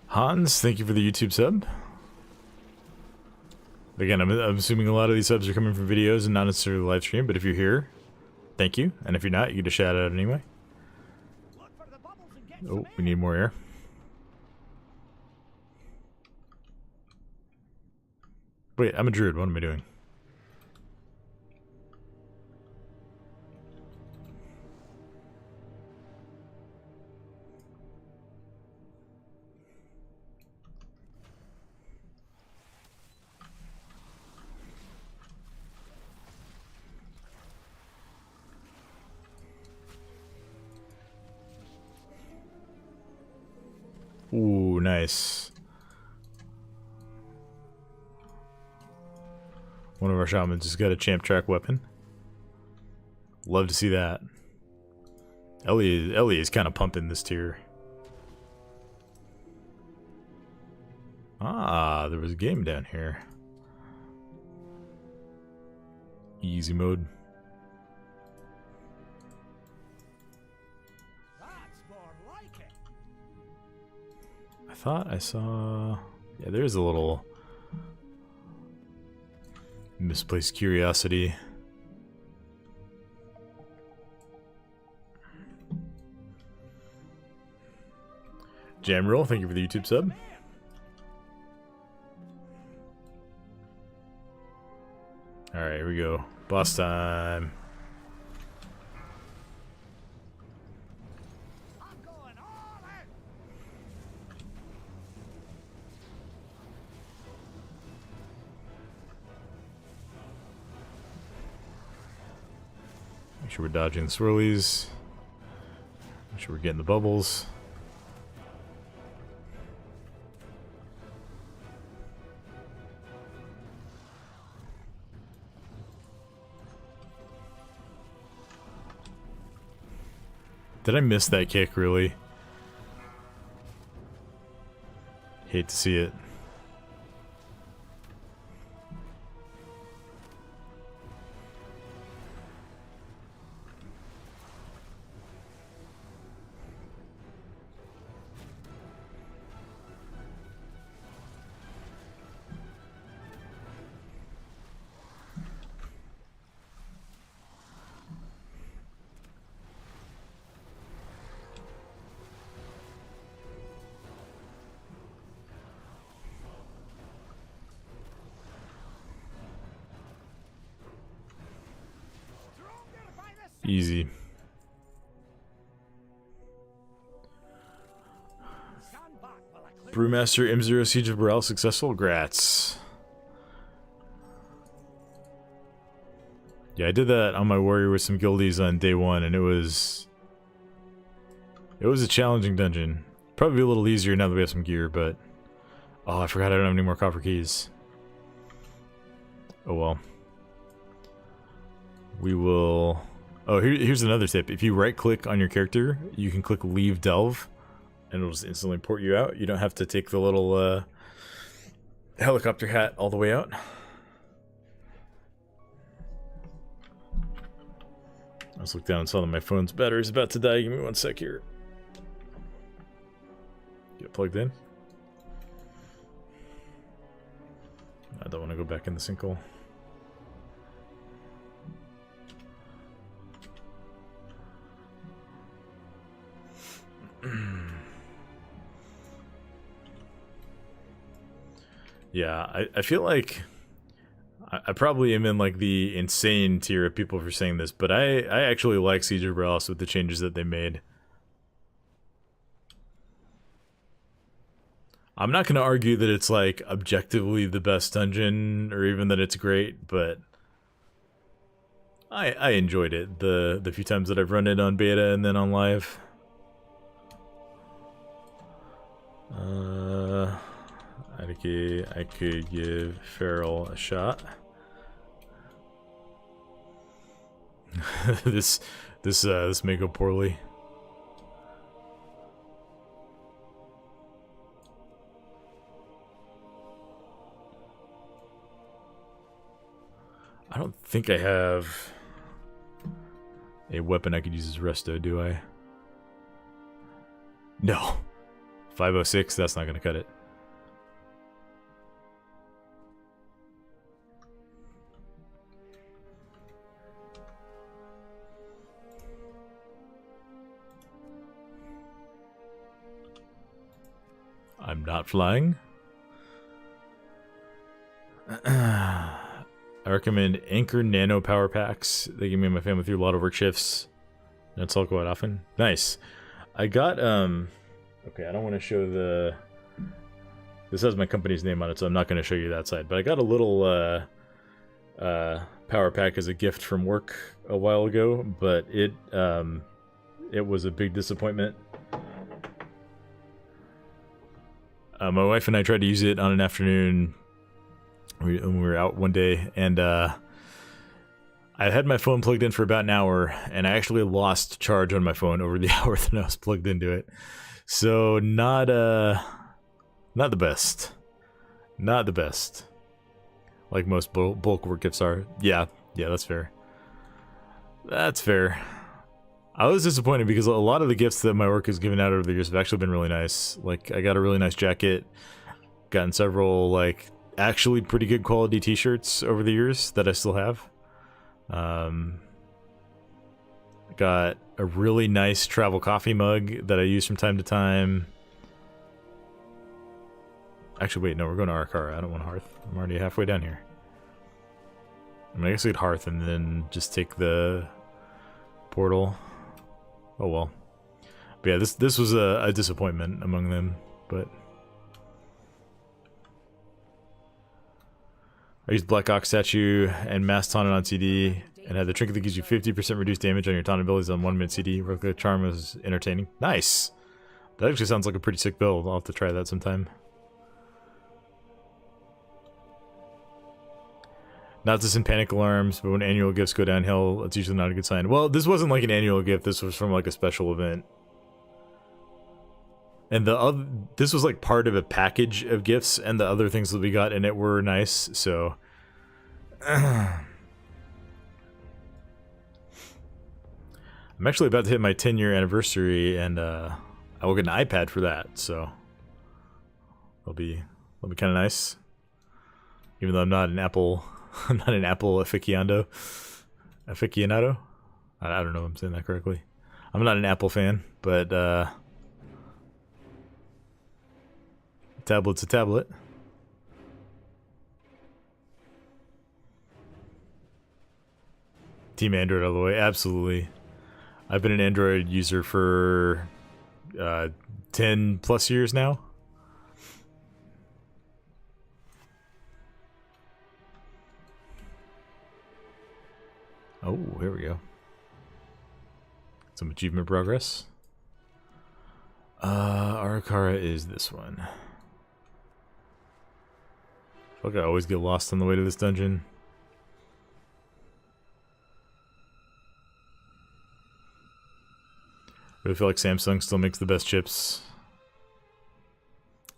Hans, thank you for the YouTube sub. Again, I'm assuming a lot of these subs are coming from videos and not necessarily live stream, but if you're here, thank you. And if you're not, you get a shout out anyway. Look for the bubbles and get Oh, some we air. need more air. Wait, I'm a druid. What am I doing? Ooh, nice. One of our shamans has got a champ track weapon. Love to see that. Ellie is kind of pumping this tier. Ah, there was a game down here. Easy mode. That's more like it. I thought I saw... Yeah, there's a little... misplaced curiosity. Jamroll, thank you for the YouTube sub. Alright, here we go. Boss time. I'm going all in. Make sure we're dodging the swirlies. Make sure we're getting the bubbles. Did I miss that kick, really? Hate to see it. Easy. Stand back while I clear. Brewmaster M0 Siege of Burrell successful. Grats. Yeah, I did that on my warrior with some guildies on day one, and it was a challenging dungeon. Probably a little easier now that we have some gear, but oh, I forgot I don't have any more copper keys. Oh well. We will. Oh, here's another tip. If you right-click on your character, you can click Leave Delve, and it'll just instantly port you out. You don't have to take the little helicopter hat all the way out. I just looked down and saw that my phone's battery's about to die. Give me one sec here. Get plugged in. I don't want to go back in the sinkhole. Yeah, I feel like I probably am in like the insane tier of people for saying this, but I actually like Siege of Bralis with the changes that they made. I'm not going to argue that it's like objectively the best dungeon or even that it's great, but I enjoyed it the few times that I've run it on beta and then on live. I could give Feral a shot. this may go poorly. I don't think I have a weapon I could use as resto, do I? No. 506, that's not going to cut it. I'm not flying. I recommend Anchor Nano Power Packs. They give me and my family through a lot of work shifts. That's all quite often. Nice. I got, okay, I don't want to show the... This has my company's name on it, so I'm not going to show you that side. But I got a little power pack as a gift from work a while ago, but it was a big disappointment. My wife and I tried to use it on an afternoon when we were out one day, and I had my phone plugged in for about an hour, and I actually lost charge on my phone over the hour that I was plugged into it. So not the best. Not the best. Like most bulk work gifts are. Yeah, that's fair. That's fair. I was disappointed because a lot of the gifts that my work has given out over the years have actually been really nice. Like, I got a really nice jacket, gotten several, like, actually pretty good quality t-shirts over the years that I still have. Got a really nice travel coffee mug that I use from time to time. Actually, wait, no, we're going to Arakara. I don't want Hearth. I'm already halfway down here. I mean, I guess I could Hearth and then just take the portal. Oh well. But yeah, this was a disappointment among them, but I used Black Ox Statue and Mass Taunted on CD, and had the trinket that gives you 50% reduced damage on your taunt abilities on 1 minute CD. Rogue Charm was entertaining. Nice! That actually sounds like a pretty sick build. I'll have to try that sometime. Not to send panic alarms, but when annual gifts go downhill, it's usually not a good sign. Well, this wasn't like an annual gift, this was from like a special event. And this was like part of a package of gifts, and the other things that we got in it were nice, so... I'm actually about to hit my 10-year anniversary, and I will get an iPad for that, so... That'll be kind of nice. Even though I'm not an Apple... I'm not an Apple aficionado. Aficionado? I don't know if I'm saying that correctly. I'm not an Apple fan, but tablet's a tablet. Team Android all the way, absolutely. I've been an Android user for 10 plus years now. Oh, here we go. Some achievement progress. Arakara is this one. I feel like I always get lost on the way to this dungeon. Really feel like Samsung still makes the best chips.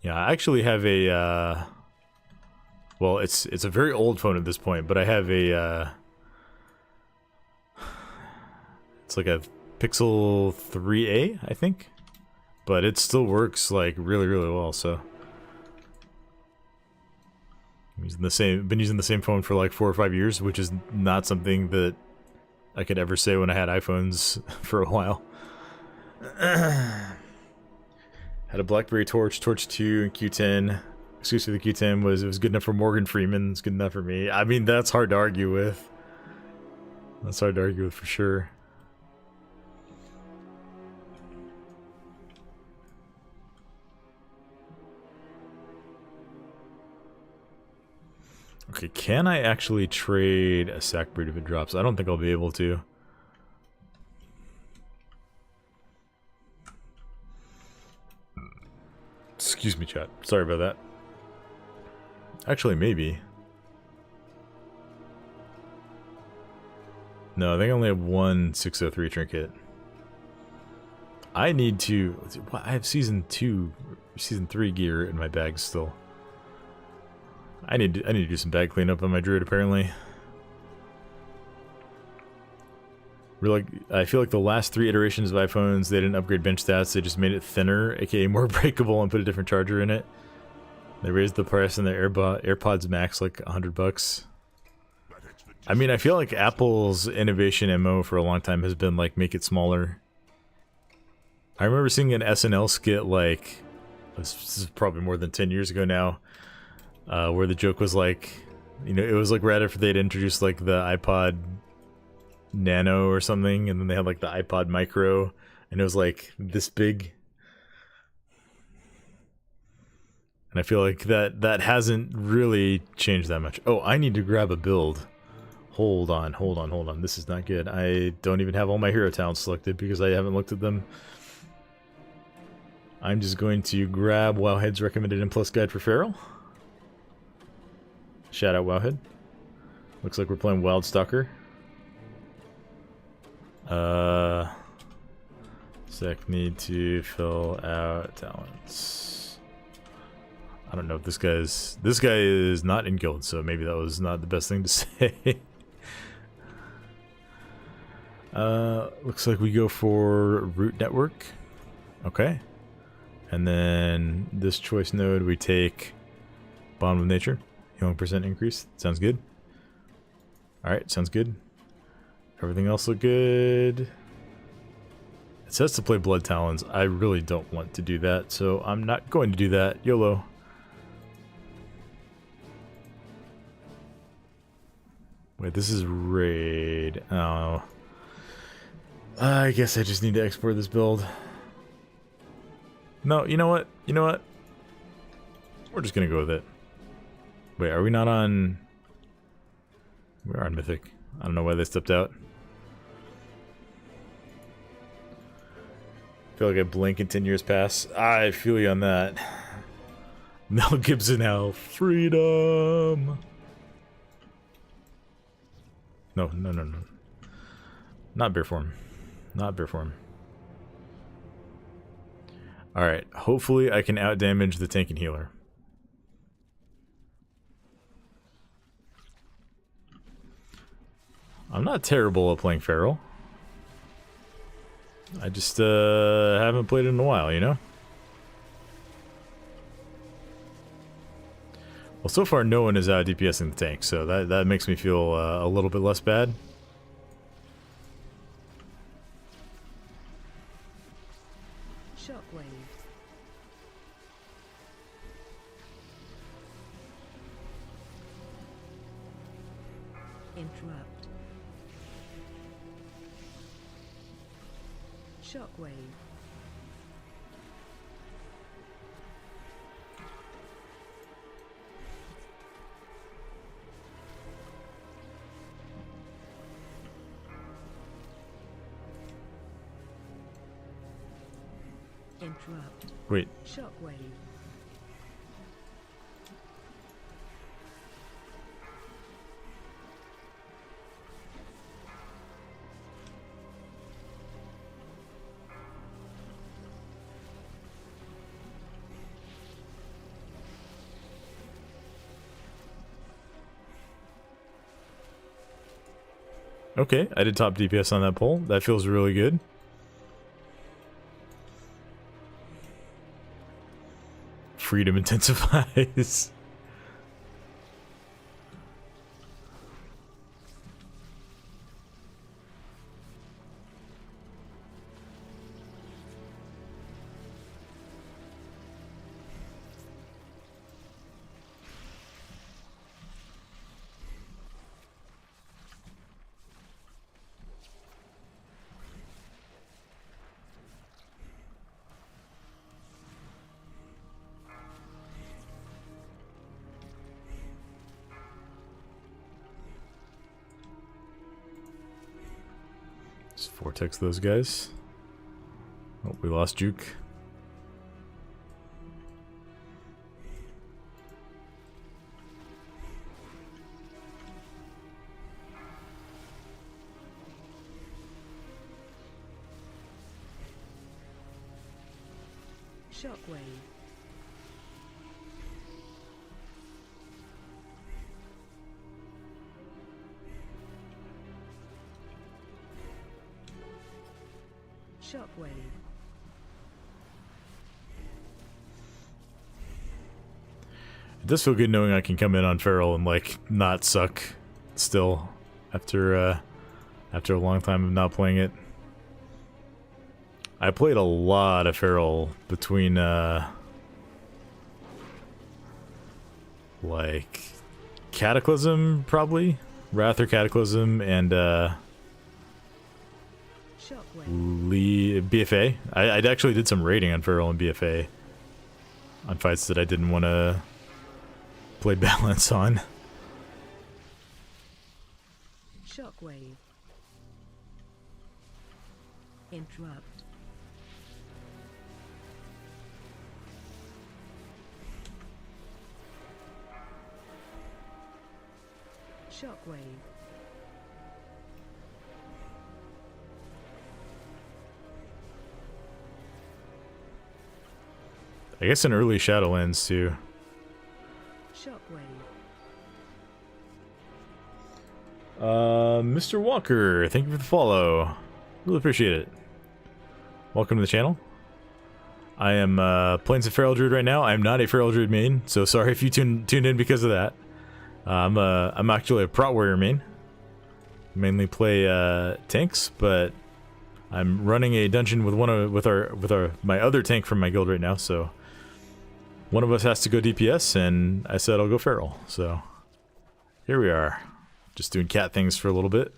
Yeah, I actually have a well, it's a very old phone at this point, but I have a it's like a Pixel 3A, I think, but it still works like really well. So been using the same phone for like 4 or 5 years, which is not something that I could ever say when I had iPhones for a while. Had a BlackBerry Torch 2, and Q10. Excuse me, the Q10 was good enough for Morgan Freeman. It's good enough for me. I mean, that's hard to argue with. That's hard to argue with for sure. Okay, can I actually trade a sack breed if it drops? I don't think I'll be able to. Excuse me, chat. Sorry about that. Actually, maybe. No, I think I only have one 603 trinket. I need to... I have Season 3 gear in my bag still. I need to do some bag cleanup on my druid, apparently. I feel like the last 3 iterations of iPhones, they didn't upgrade bench stats, they just made it thinner, aka more breakable, and put a different charger in it. They raised the price on the AirPods Max like $100. I mean, I feel like Apple's innovation MO for a long time has been like, make it smaller. I remember seeing an SNL skit like, this is probably more than 10 years ago now, where the joke was like, you know, it was like right after they'd introduced like the iPod Nano or something, and then they had like the iPod Micro, and it was like this big. And I feel like that hasn't really changed that much. Oh, I need to grab a build. Hold on. This is not good. I don't even have all my hero talents selected because I haven't looked at them. I'm just going to grab Wowhead's recommended and plus guide for Feral. Shout out Wowhead. Looks like we're playing Wild Stalker. Sec need to fill out talents. I don't know if this guy is not in guild, so maybe that was not the best thing to say. Looks like we go for root network. Okay. And then this choice node we take bond with nature. Healing percent increase. Sounds good. Alright, sounds good. Everything else look good. It says to play Blood Talons. I really don't want to do that, so I'm not going to do that. YOLO. Wait, this is raid. Oh. I guess I just need to export this build. No, you know what? You know what? We're just gonna go with it. Wait, are we not on... We are on Mythic. I don't know why they stepped out. I feel like I blink and 10 years pass. I feel you on that. Mel Gibson now. Freedom! No, no, no, no. Not beer form. Not beer form. Alright, hopefully I can outdamage the tank and healer. I'm not terrible at playing Feral. I just haven't played it in a while, you know? Well, so far no one is out DPSing the tank, so that makes me feel a little bit less bad. Shockwave. Interrupt. Shockwave. Interrupt. Wait, Shockwave. okay, I did top DPS on that pull. That feels really good. Freedom intensifies. Just vortex those guys. Oh, we lost Juke. Shockwave. Shockwave. It does feel good knowing I can come in on Feral and like not suck still after a long time of not playing it. I played a lot of Feral between like Cataclysm probably, Wrath or Cataclysm, and BFA. I actually did some raiding on Feral and BFA on fights that I didn't want to play balance on. Shockwave. Interrupt. Shockwave. I guess an early Shadowlands too. Shockwave. Mr. Walker, thank you for the follow. Really appreciate it. Welcome to the channel. I am playing some Feral Druid right now. I'm not a Feral Druid main, so sorry if you tuned in because of that. I'm actually a Prot Warrior main. Mainly play tanks, but I'm running a dungeon with my other tank from my guild right now, so one of us has to go DPS, and I said I'll go Feral. So here we are. Just doing cat things for a little bit.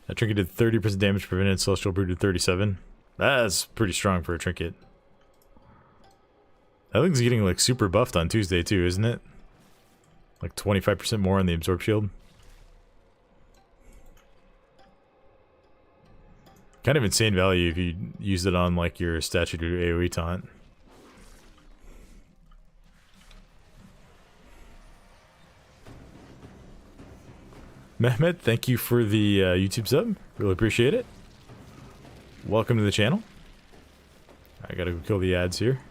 That trinket did 30% damage prevented, Celestial Brew did 37. That's pretty strong for a trinket. That thing's getting like super buffed on Tuesday too, isn't it? Like 25% more on the absorb shield. Kind of insane value if you use it on like your statue to AoE taunt. Mehmet, thank you for the YouTube sub. Really appreciate it. Welcome to the channel. I gotta go kill the ads here.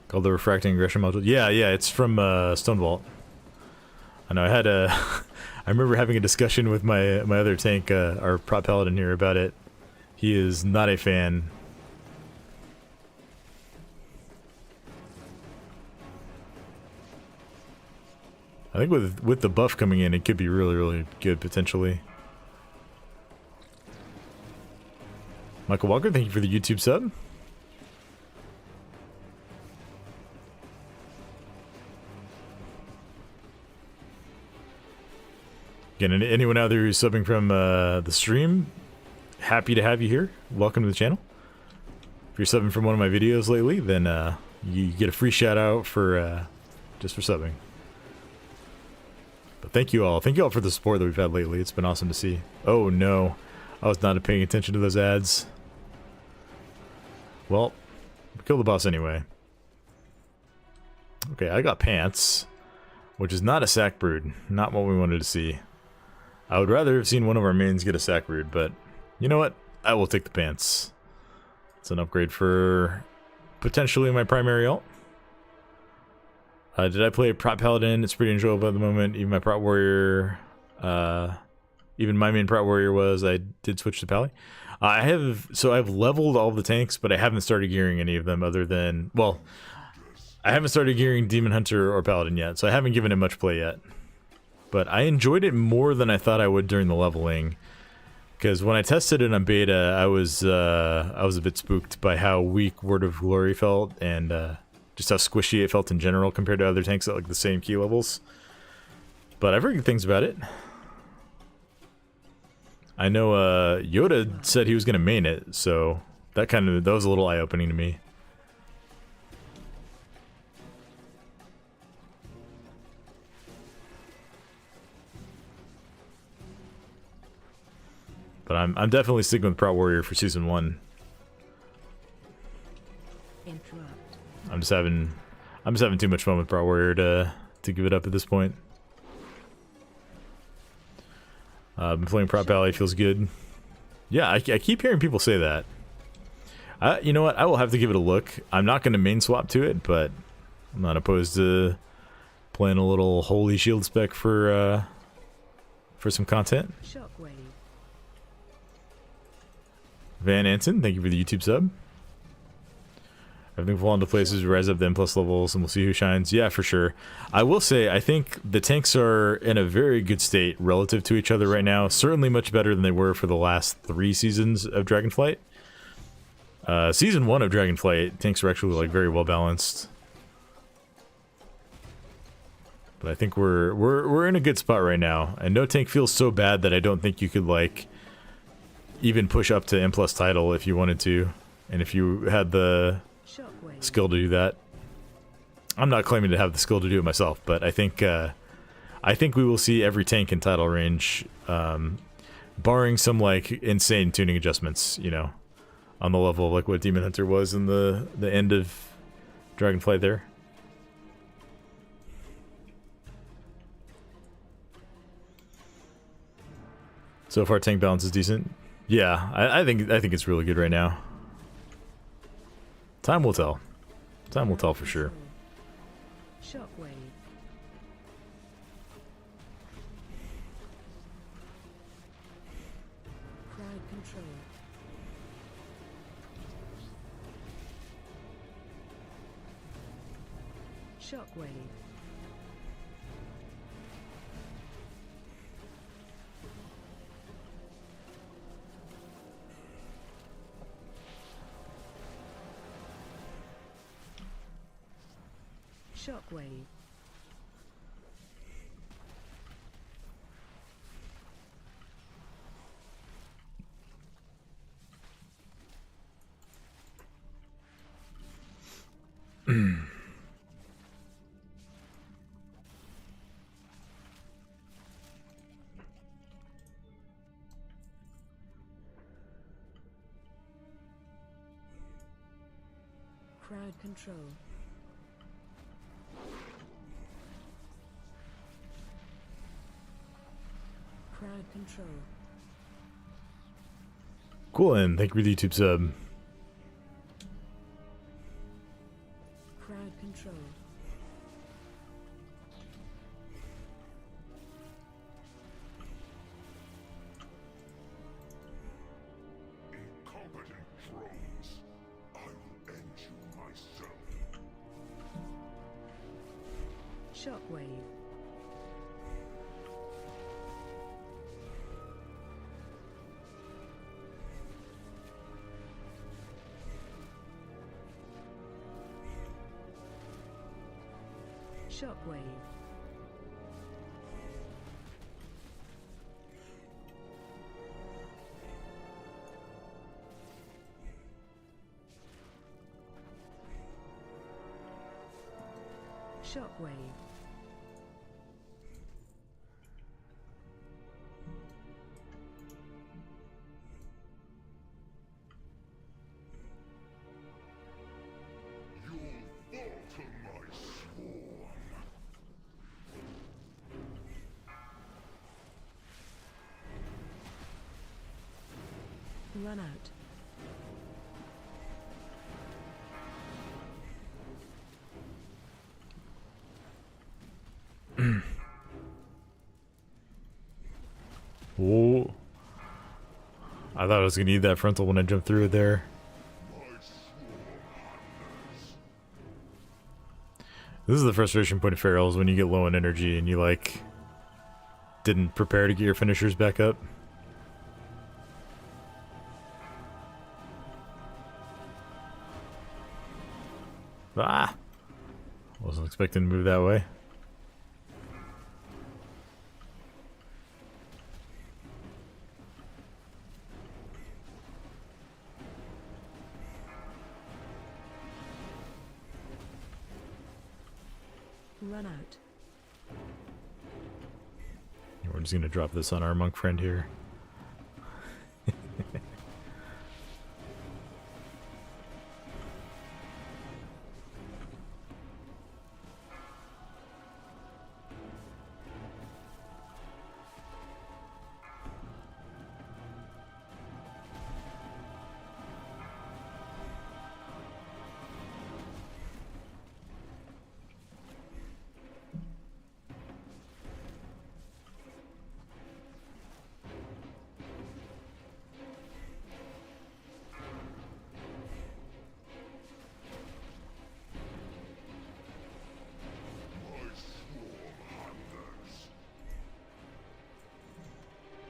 Called the Refracting Aggression module. Yeah, it's from Stonevault. I know I had a... I remember having a discussion with my other tank, our prop paladin here, about it. He is not a fan. I think with the buff coming in, it could be really, really good, potentially. Michael Walker, thank you for the YouTube sub. Again, anyone out there who's subbing from the stream, happy to have you here. Welcome to the channel. If you're subbing from one of my videos lately, then you get a free shout out for just for subbing. But thank you all. Thank you all for the support that we've had lately. It's been awesome to see. Oh no, I was not paying attention to those ads. Well, kill the boss anyway. Okay, I got pants, which is not a sack brood. Not what we wanted to see. I would rather have seen one of our mains get a sack brood, but you know what? I will take the pants. It's an upgrade for potentially my primary ult. Did I play Prop Paladin? It's pretty enjoyable at the moment. Even my Prop Warrior, even my main Prop Warrior was. I did switch to Pally. I've leveled all the tanks, but I haven't started gearing any of them other than, well, I haven't started gearing Demon Hunter or Paladin yet, so I haven't given it much play yet. But I enjoyed it more than I thought I would during the leveling, because when I tested it on beta, I was a bit spooked by how weak Word of Glory felt, and just how squishy it felt in general compared to other tanks at like the same key levels. But I've heard good things about it. I know Yoda said he was going to main it, so that was a little eye-opening to me. But I'm definitely sticking with Proud Warrior for season 1. Interrupt. I'm just having too much fun with Proud Warrior to give it up at this point. Been playing Prop Alley, feels good. Yeah, I keep hearing people say that. You know what? I will have to give it a look. I'm not going to main swap to it, but I'm not opposed to playing a little Holy Shield spec for some content. Shockwave. Van Anson, thank you for the YouTube sub. Everything will fall into places, rise up the M+ levels, and we'll see who shines. Yeah, for sure. I will say, I think the tanks are in a very good state relative to each other right now. Certainly much better than they were for the last 3 seasons of Dragonflight. Season 1 of Dragonflight, tanks were actually like very well balanced. But I think we're in a good spot right now, and no tank feels so bad that I don't think you could like even push up to M+ title if you wanted to, and if you had the Shockwave. skill to do that. I'm not claiming to have the skill to do it myself, but I think we will see every tank in title range, barring some like insane tuning adjustments, you know, on the level of like what Demon Hunter was in the end of Dragonflight there. So far, tank balance is decent. Yeah, I think it's really good right now. Time will tell. Time will tell for sure. Shockwave. Crowd control. Shockwave. Shockwave. Crowd control. Crowd control. Cool, and thank you for the YouTube sub. Crowd control. Incompetent drones. I will end you myself. Shockwave. Shockwave. Shockwave. You'll fall to my swarm. Run out. Whoa. I thought I was gonna need that frontal when I jumped through it there. My swarm hunters. This is the frustration point of Ferals when you get low on energy and you like didn't prepare to get your finishers back up. Ah! Wasn't expecting to move that way. Run out. We're just gonna drop this on our monk friend here.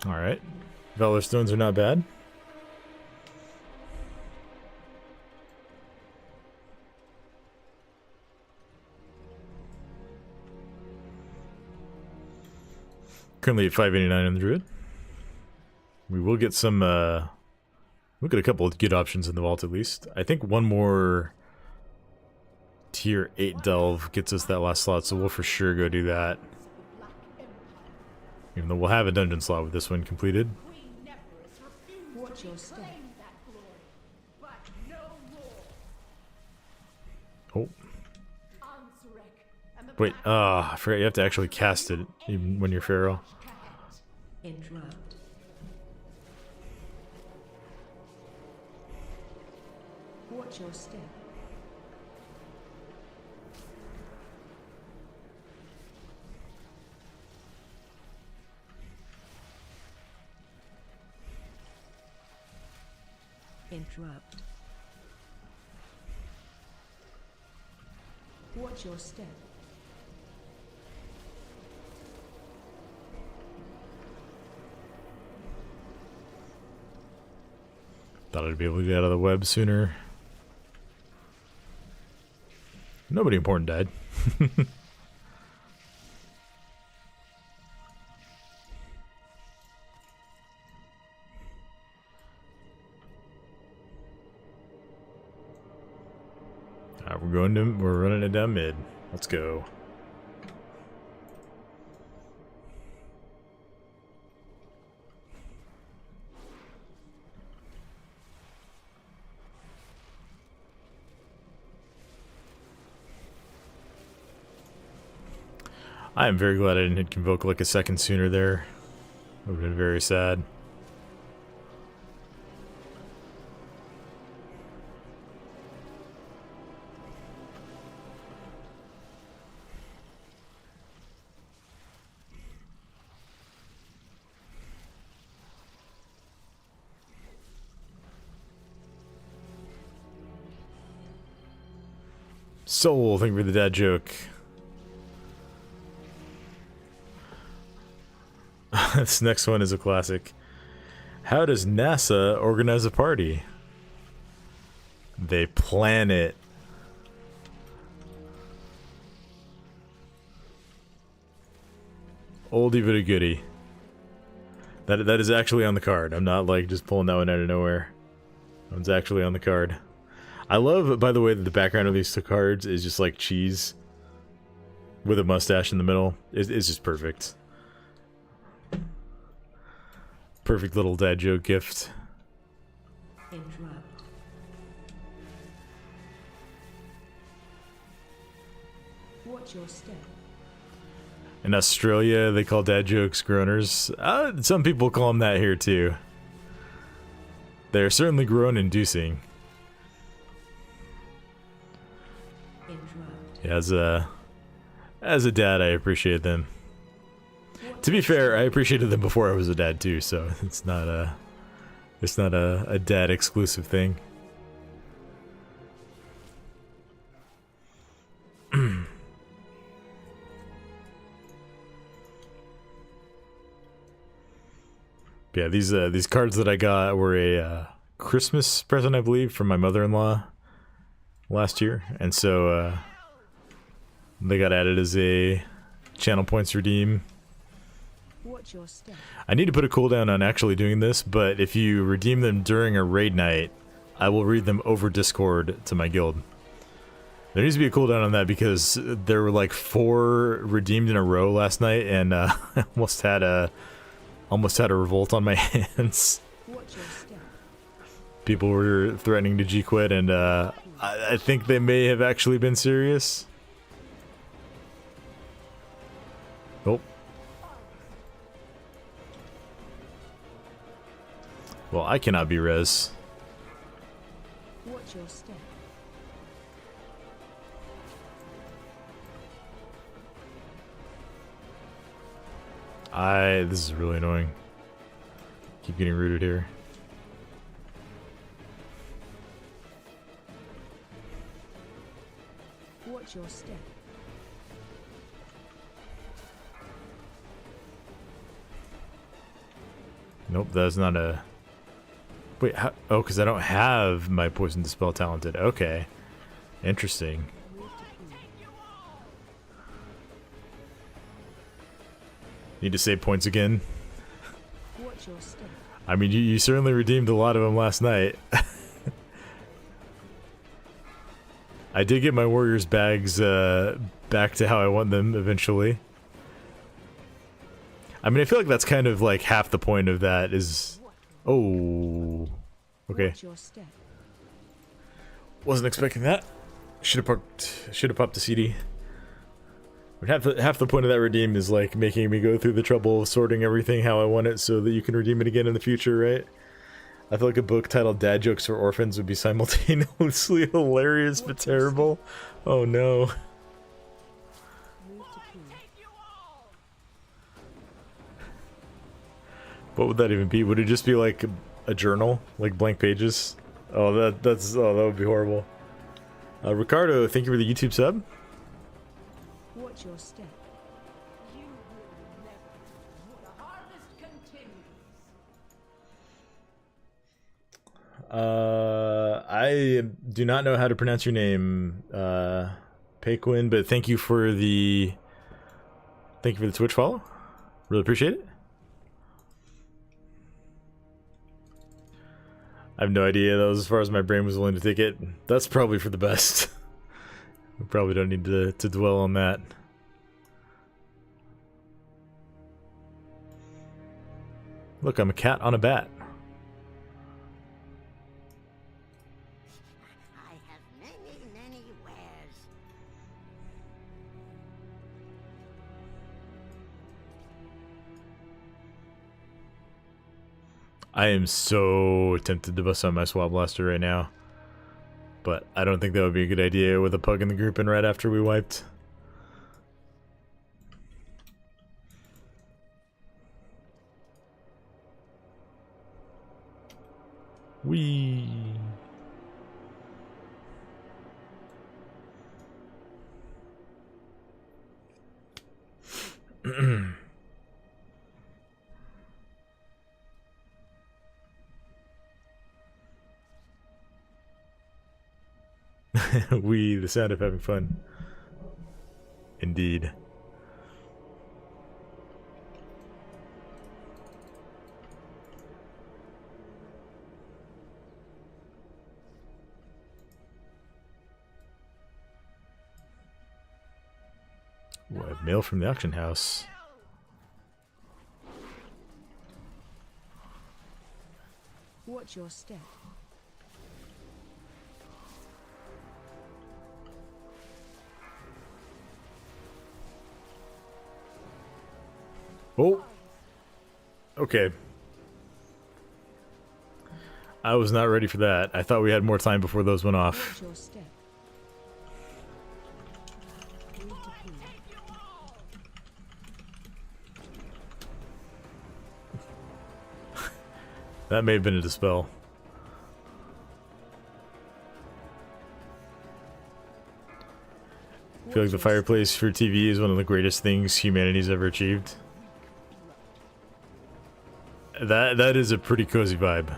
Alright. Valor stones are not bad. Currently at 589 on the druid. We will get some we'll get a couple of good options in the vault at least. I think one more tier 8 delve gets us that last slot, so we'll for sure go do that. Even though we'll have a dungeon slot with this one completed. Watch your step. Oh. Wait, I forgot you have to actually cast it even when you're feral. Interrupt. Watch your step. Interrupt. Watch your step. Thought I'd be able to get out of the web sooner. Nobody important died. Alright, we're running it down mid. Let's go. I am very glad I didn't hit Convoke like a second sooner there. Would have been very sad. Soul, thank you for the dad joke. This next one is a classic. How does NASA organize a party? They plan it. Oldie but a goodie. That is actually on the card. I'm not like just pulling that one out of nowhere. That one's actually on the card. I love, by the way, that the background of these two cards is just like cheese with a mustache in the middle. It's just perfect. Perfect little dad joke gift. Interrupt. Watch your step. In Australia, they call dad jokes groaners. Some people call them that here too. They're certainly groan-inducing. Interrupt. Yeah, as a dad, I appreciate them. To be fair, I appreciated them before I was a dad too, so it's not a dad exclusive thing. Yeah, these cards that I got were a Christmas present, I believe, from my mother-in-law last year, and so they got added as a channel points redeem. Watch your step. I need to put a cooldown on actually doing this, but if you redeem them during a raid night, I will read them over Discord to my guild. There needs to be a cooldown on that because there were like 4 redeemed in a row last night, and I almost had a revolt on my hands. Watch your step. People were threatening to G-quit, and I think they may have actually been serious. Oh. Well, I cannot be res. Watch your step. This is really annoying. Keep getting rooted here. Watch your step. Nope, that's not a... Wait, how... Oh, because I don't have my Poison Dispel talented. Okay. Interesting. Need to save points again. Watch your step. I mean, you certainly redeemed a lot of them last night. I did get my Warriors bags back to how I want them eventually. I mean, I feel like that's kind of like half the point of that is... Oh. Okay. Watch your step. Wasn't expecting that. Should have popped the CD. But half the point of that redeem is like making me go through the trouble of sorting everything how I want it so that you can redeem it again in the future, right? I feel like a book titled Dad Jokes for Orphans would be simultaneously hilarious but terrible. Oh no. Move to key. What would that even be? Would it just be like a journal? Like blank pages? Oh, that would be horrible. Ricardo, thank you for the YouTube sub. Watch your step. You will never. The harvest continues. I do not know how to pronounce your name, Paquin, but thank you for the Twitch follow. Really appreciate it. I have no idea. That was as far as my brain was willing to take it. That's probably for the best. We probably don't need to dwell on that. Look, I'm a cat on a bat. I have many, many wares. I am so tempted to bust out my swab blaster right now. But I don't think that would be a good idea with a pug in the group and right after we wiped. Wee. We, the sound of having fun. Indeed. Ooh, I have mail from the auction house. Watch your step. Oh! Okay. I was not ready for that. I thought we had more time before those went off. Watch your step. Move to P. That may have been a dispel. I feel like the fireplace for TV is one of the greatest things humanity's ever achieved. That is a pretty cozy vibe.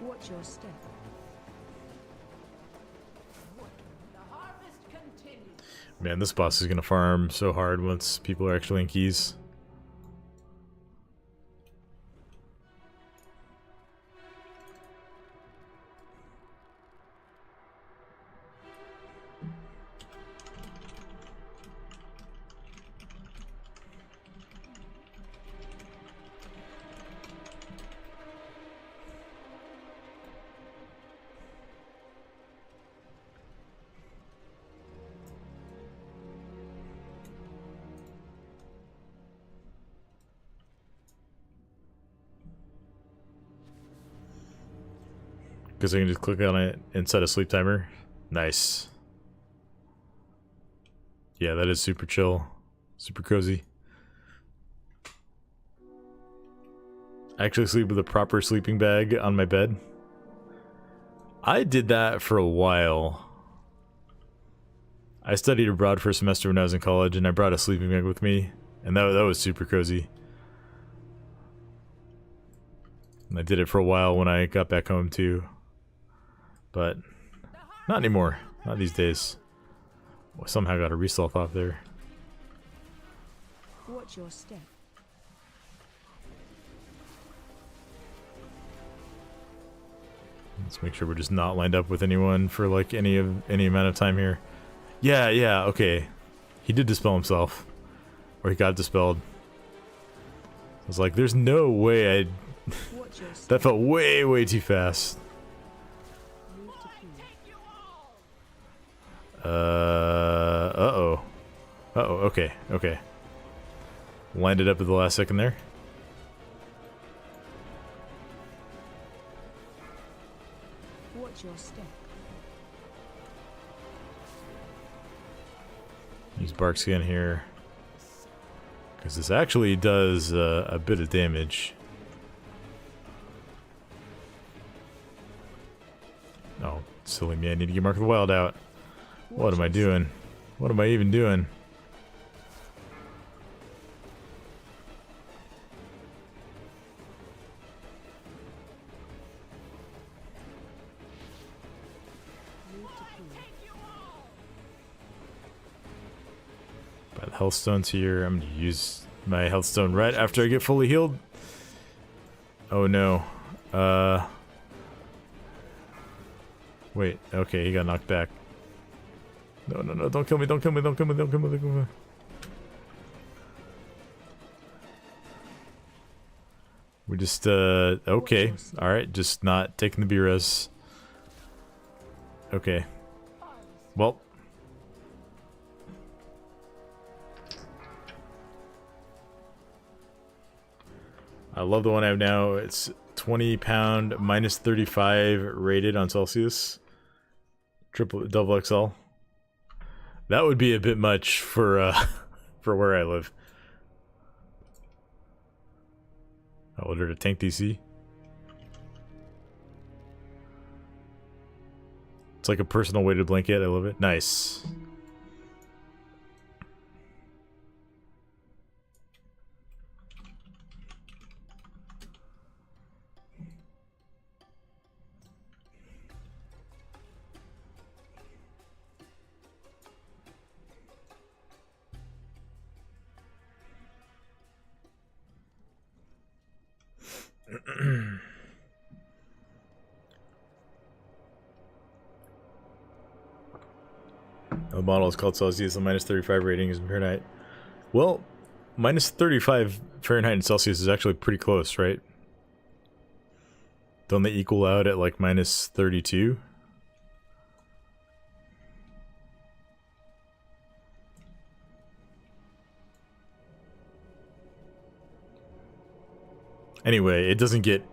Watch your step. Man, this boss is gonna farm so hard once people are actually in keys. Because I can just click on it and set a sleep timer. Nice. Yeah, that is super chill. Super cozy. I actually sleep with a proper sleeping bag on my bed. I did that for a while. I studied abroad for a semester when I was in college, and I brought a sleeping bag with me. And that was super cozy. And I did it for a while when I got back home too. But not anymore. Not these days. Well, somehow got a resolve off there. Watch your step. Let's make sure we're just not lined up with anyone for like any amount of time here. Yeah, okay. He did dispel himself. Or he got dispelled. I was like, there's no way I'd... Watch your step. That felt way too fast. Move to P. Uh-oh. Uh-oh, okay. Lined it up at the last second there. Watch your step. Use bark skin here. Because this actually does a bit of damage. Oh, silly me, I need to get Mark of the Wild out. What am I doing? What am I even doing? Move to pool. Buy the health stones here. I'm gonna use my health stone right after I get fully healed. Oh no. Wait, okay, he got knocked back. No, no, no, don't kill me, don't kill me, don't kill me, don't kill me, don't kill me. We just, okay. Alright, just not taking the B-res. Okay. Well. I love the one I have now. It's 20 pound minus 35 rated on Celsius. Double XL. That would be a bit much for for where I live. I ordered a tank DC. It's like a personal weighted blanket. I love it. Nice. The model is called Celsius. The minus 35 rating is in Fahrenheit. Well, minus 35 Fahrenheit and Celsius is actually pretty close, right? Don't they equal out at like minus 32? Anyway, it doesn't get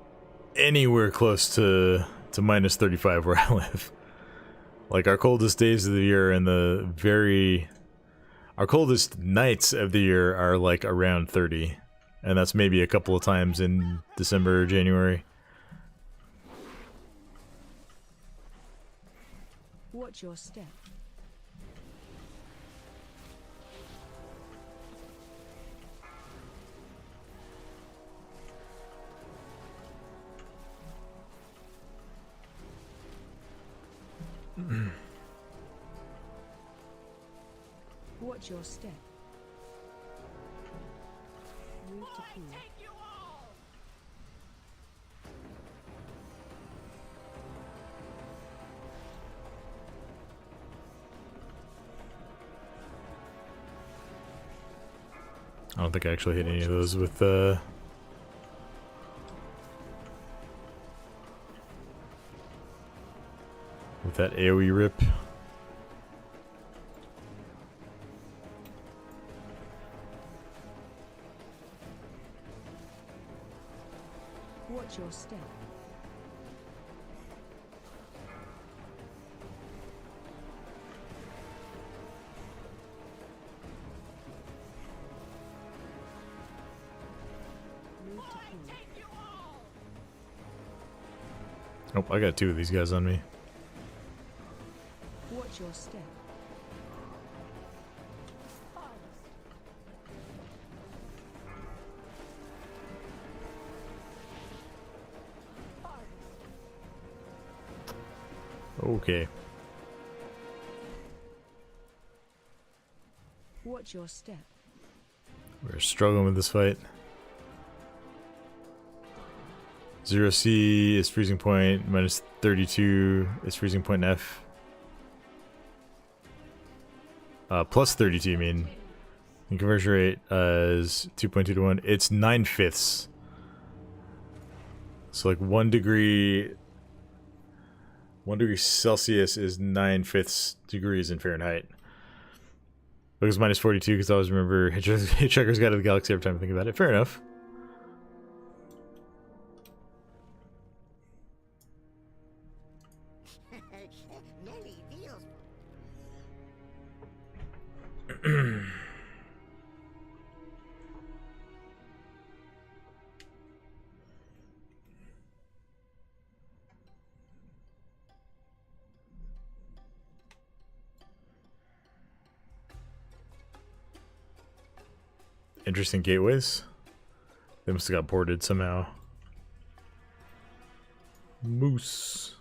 anywhere close to minus 35 where I live. Like, our coldest days of the year and our coldest nights of the year are like around 30. And that's maybe a couple of times in December or January. Watch your step. Watch your step. Move to pool. I don't think I actually hit any of those with that AoE rip. Watch your step. Move to pool. Oh, I got two of these guys on me. Watch your step. Okay. Watch your step. We're struggling with this fight. 0C is freezing point, minus 32 is freezing point F. Plus 32, I mean. The conversion rate is 2.2 to 1. It's 9/5. So like 1 degree Celsius is 9/5 degrees in Fahrenheit. It was minus 42 because I always remember Hitchhiker's Guide to the Galaxy every time I think about it. Fair enough. Many deals. interesting gateways. They must have got ported somehow. Moose.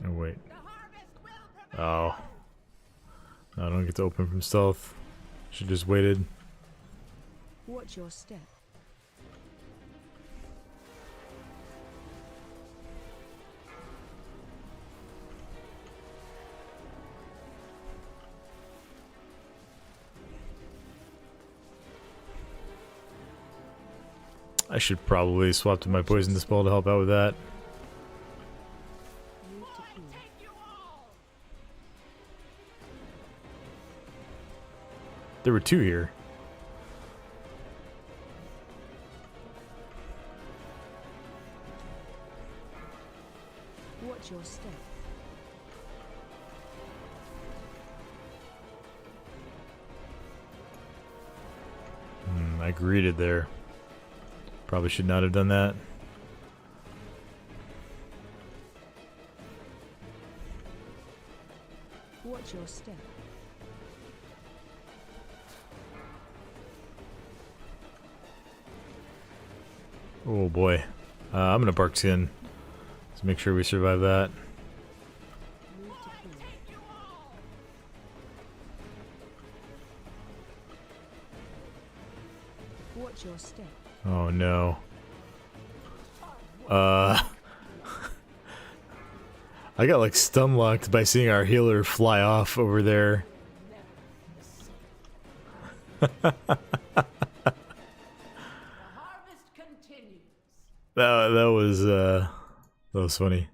Oh wait. Oh. No, I don't get to open from stealth. Should just waited. Watch your step. I should probably swap to my poison spell to help out with that. Move to pool. There were two here. Watch your step. I greeted there. Probably should not have done that. Watch your step. Oh boy. I'm gonna bark skin. Let's make sure we survive that. Move to pool. Watch your step. Oh no. I got like stun locked by seeing our healer fly off over there. That was funny.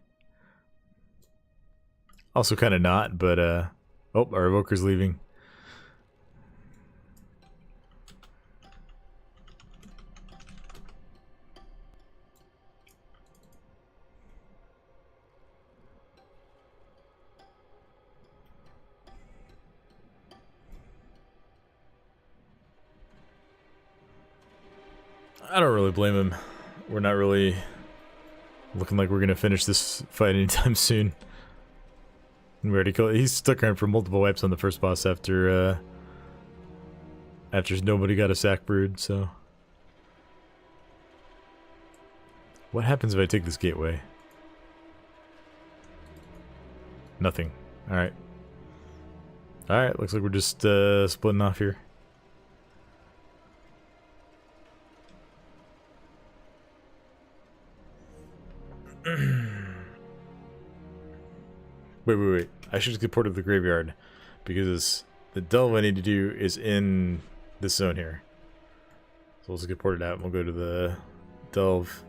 Also kind of not, but oh, our evoker's leaving. I don't really blame him. We're not really looking like we're gonna finish this fight anytime soon. We already killed. He's stuck around for multiple wipes on the first boss after nobody got a sack brood. So, what happens if I take this gateway? Nothing. All right. All right. Looks like we're just splitting off here. Wait. I should just get ported to the graveyard because the delve I need to do is in this zone here. So we'll just get ported out and we'll go to the delve.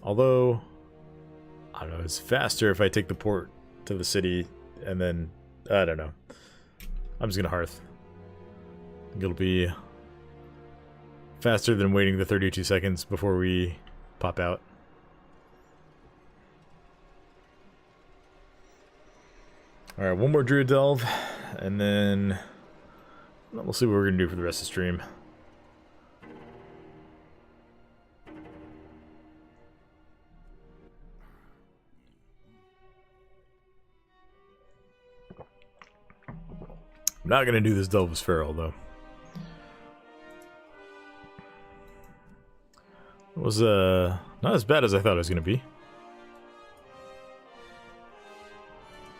Although, I don't know, it's faster if I take the port to the city and then, I don't know. I'm just gonna hearth. I think it'll be faster than waiting the 32 seconds before we pop out. Alright, one more druid delve, and then we'll see what we're gonna do for the rest of the stream. I'm not gonna do this delve as feral though. It was not as bad as I thought it was gonna be.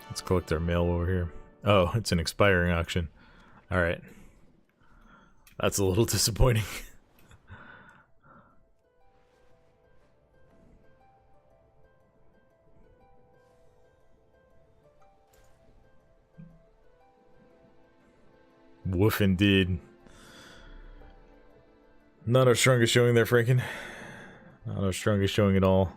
Let's collect our mail over here. Oh, it's an expiring auction. Alright. That's a little disappointing. Woof indeed. Not our strongest showing there, Franken. Not our strongest showing at all.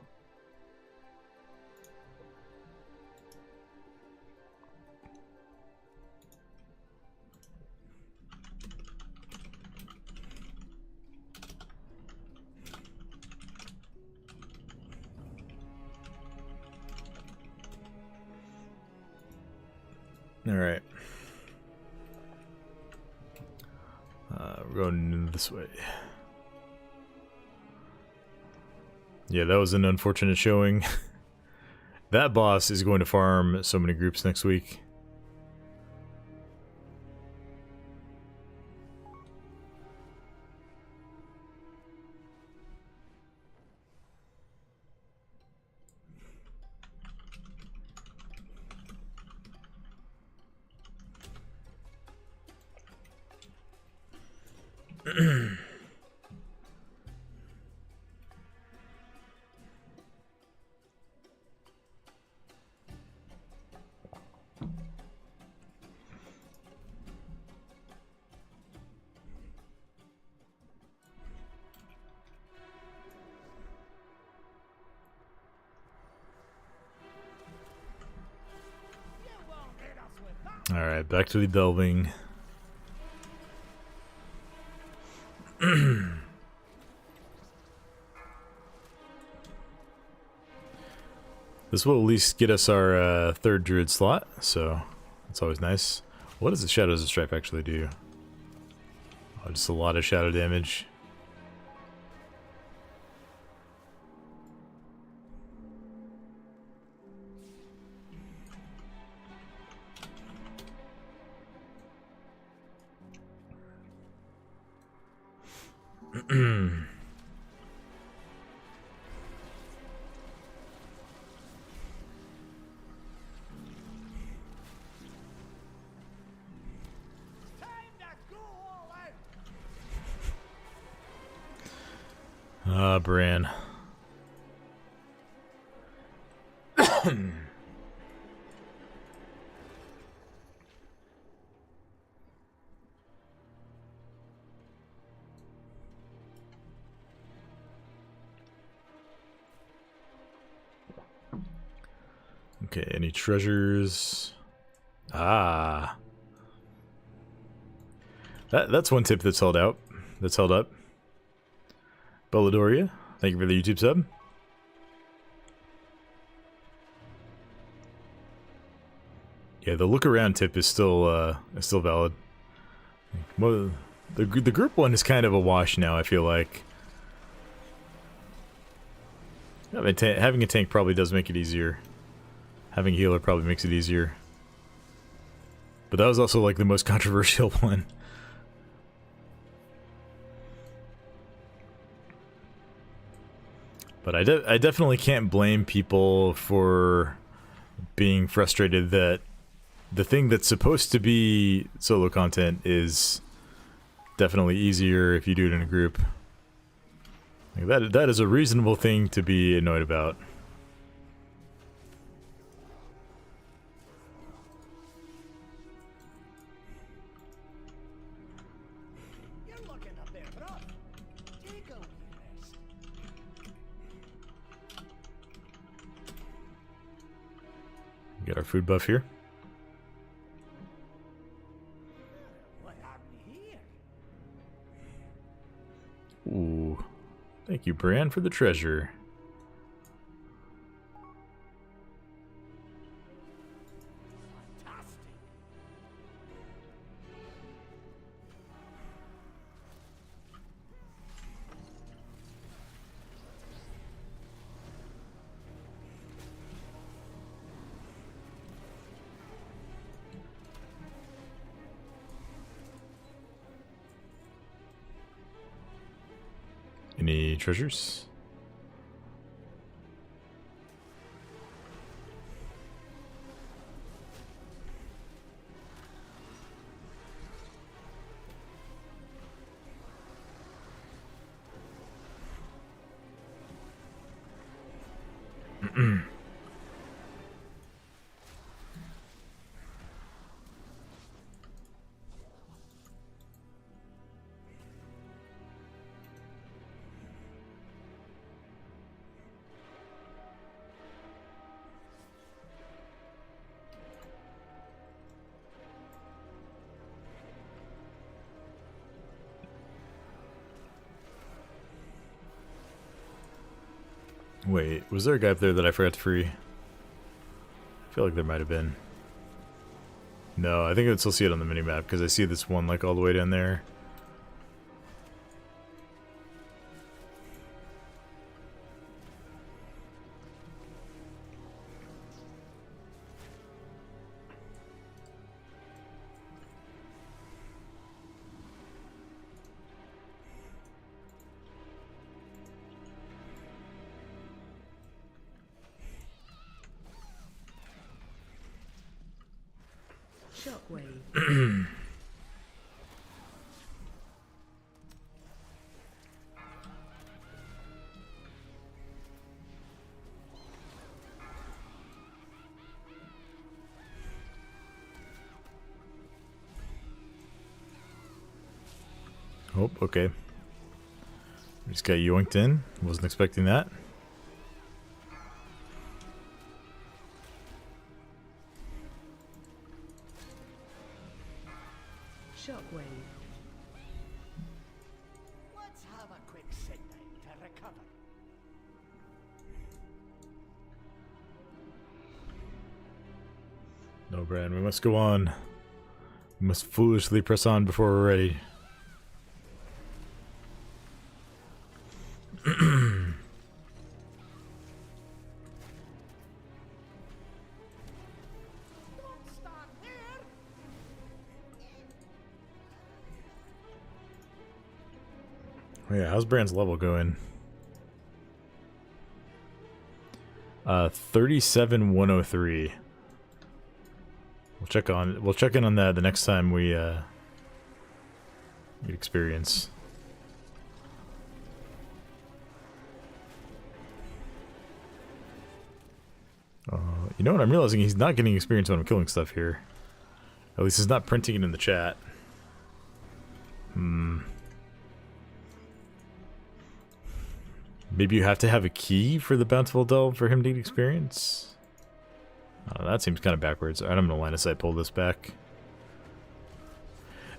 Alright. We're going this way. Yeah, that was an unfortunate showing. That boss is going to farm so many groups next week. Alright, back to the delving. This will at least get us our third druid slot, so that's always nice. What does the Shadows of Strife actually do? Oh, just a lot of shadow damage. Ah, Bran. Okay, any treasures? Ah. That's one tip that's held out. That's held up. Belladoria, thank you for the YouTube sub. Yeah, the look around tip is still valid. Well, the group one is kind of a wash now, I feel like. Having a tank probably does make it easier. Having a healer probably makes it easier. But that was also like the most controversial one. But I definitely can't blame people for being frustrated that the thing that's supposed to be solo content is definitely easier if you do it in a group. Like that is a reasonable thing to be annoyed about. You're looking up there, bro. Take a wee rest. Get our food buff here. What have we here? Ooh. Thank you, Bran, for the treasure. Fantastic. Any treasures? Wait, was there a guy up there that I forgot to free? I feel like there might have been. No, I think I would still see it on the minimap because I see this one like all the way down there. Shockwave. Oh, okay. Just got yoinked in. Wasn't expecting that. Shockwave. Let's have a quick sit down to recover. No, Bran, we must go on. We must foolishly press on before we're ready. Don't stand there. Oh yeah, how's Bran's level going? 37,103. We'll check in on that the next time we get experience. You know what? I'm realizing he's not getting experience when I'm killing stuff here. At least he's not printing it in the chat. Maybe you have to have a key for the Bountiful Delve for him to get experience? Oh, that seems kind of backwards. Alright, I'm going to line of sight pull this back.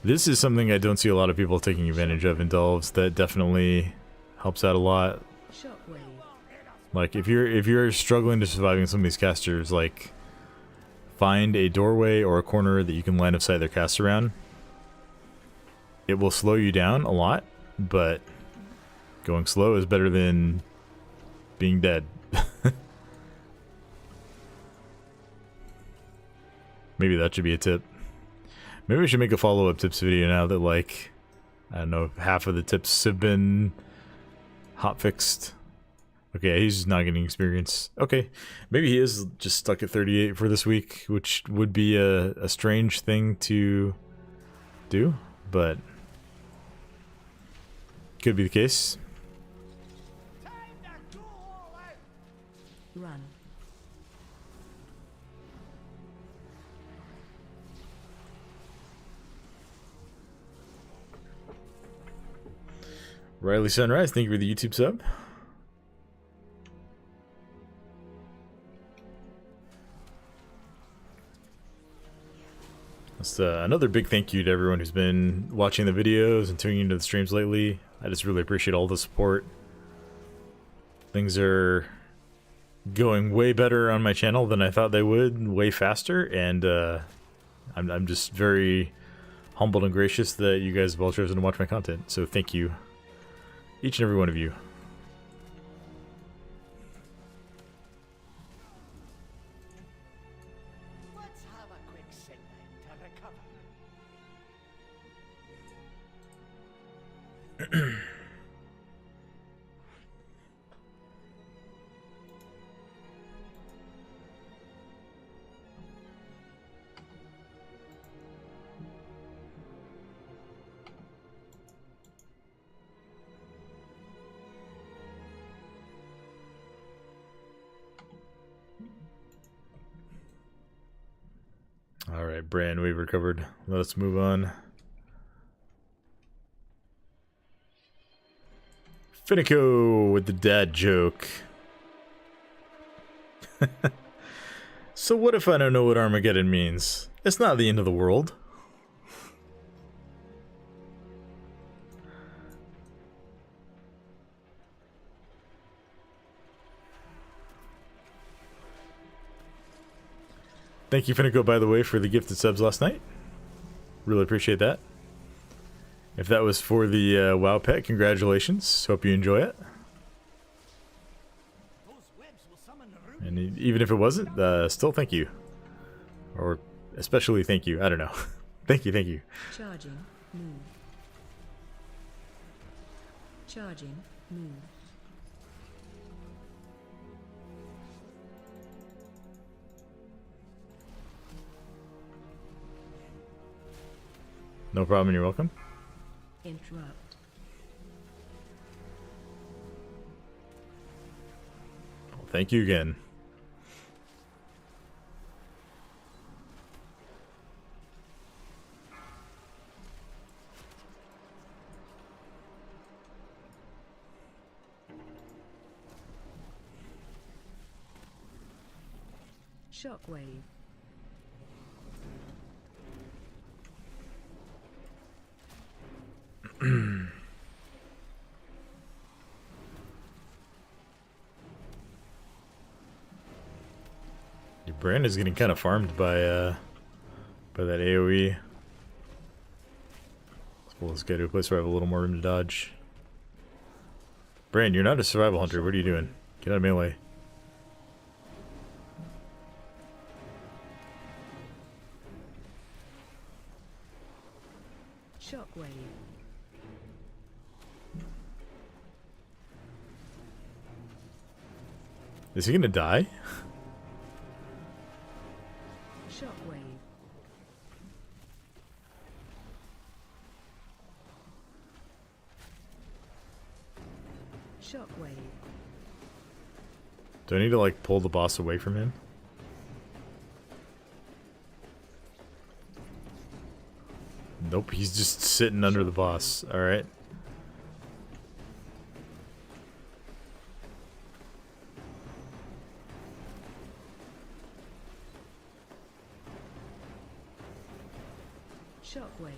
This is something I don't see a lot of people taking advantage of in Delves that definitely helps out a lot. Shockwave. Like, if you're struggling to survive in some of these casters, like, find a doorway or a corner that you can line of sight their cast around. It will slow you down a lot, but going slow is better than being dead. Maybe that should be a tip. Maybe we should make a follow-up tips video now that, like, I don't know, half of the tips have been hotfixed. Okay, he's just not getting experience. Okay, maybe he is just stuck at 38 for this week, which would be a strange thing to do, but could be the case. Time to go all out. Run. Riley Sunrise, thank you for the YouTube sub. That's another big thank you to everyone who's been watching the videos and tuning into the streams lately. I just really appreciate all the support. Things are going way better on my channel than I thought they would, way faster, and I'm just very humbled and gracious that you guys have all chosen to watch my content, so thank you. Each and every one of you. Let's have a quick sit down to recover. Alright, Bran, we've recovered. Let's move on. Finico with the dad joke. So what if I don't know what Armageddon means? It's not the end of the world. Thank you, Finico, by the way, for the gifted subs last night. Really appreciate that. If that was for the WoW pet, congratulations. Hope you enjoy it. Those webs will summon the And even if it wasn't, still thank you. Or especially thank you. I don't know. Thank you, thank you. Charging. Move. Charging. Move. No problem, you're welcome. Interrupt. Well, thank you again. Shockwave. Your brand is getting kind of farmed by that AoE. So let's get to a place where I have a little more room to dodge. Brand, you're not a survival hunter. What are you doing? Get out of melee. Shockwave. Is he gonna die? Shockwave. Shockwave. Do I need to like pull the boss away from him? Nope, he's just sitting under the boss. Alright. Shockwave.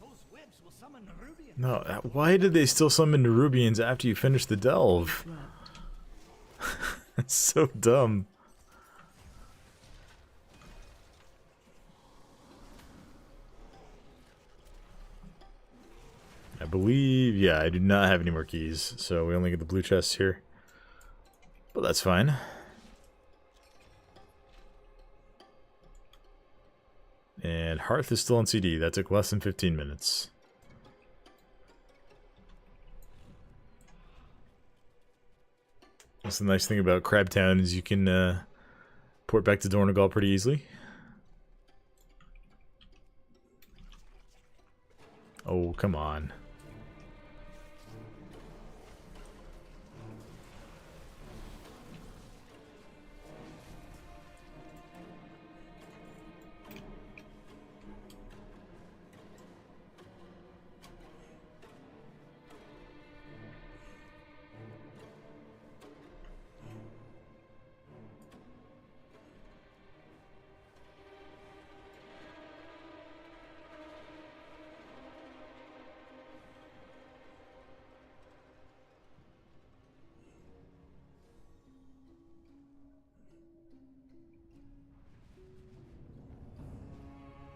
Those webs will summon the Rubian. No, why did they still summon Nerubians after you finish the delve? Interrupt. That's so dumb. I believe, yeah, I do not have any more keys, so we only get the blue chests here. But that's fine. And Hearth is still on CD. That took less than 15 minutes. That's the nice thing about Crabtown is you can port back to Dornegal pretty easily. Oh, come on.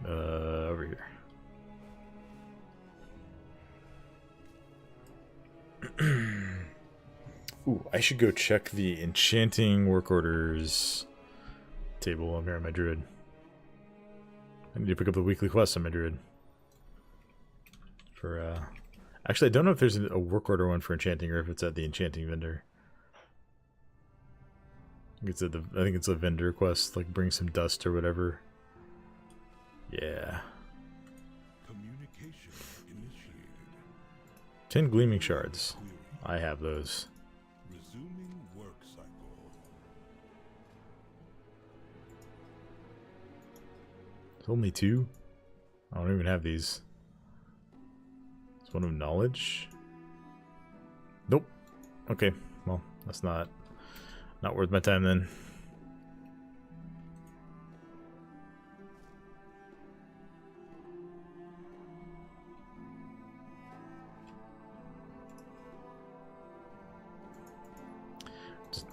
Over here. Ooh, I should go check the enchanting work orders table over here on my druid. I need to pick up the weekly quest on my druid. For actually, I don't know if there's a work order one for enchanting or if it's at the enchanting vendor. I think it's a vendor quest, like bring some dust or whatever. Yeah. Communication initiated. 10 gleaming shards. I have those. Resuming work cycle. It's only 2? I don't even have these. It's one of knowledge? Nope. Okay, well, that's not worth my time then.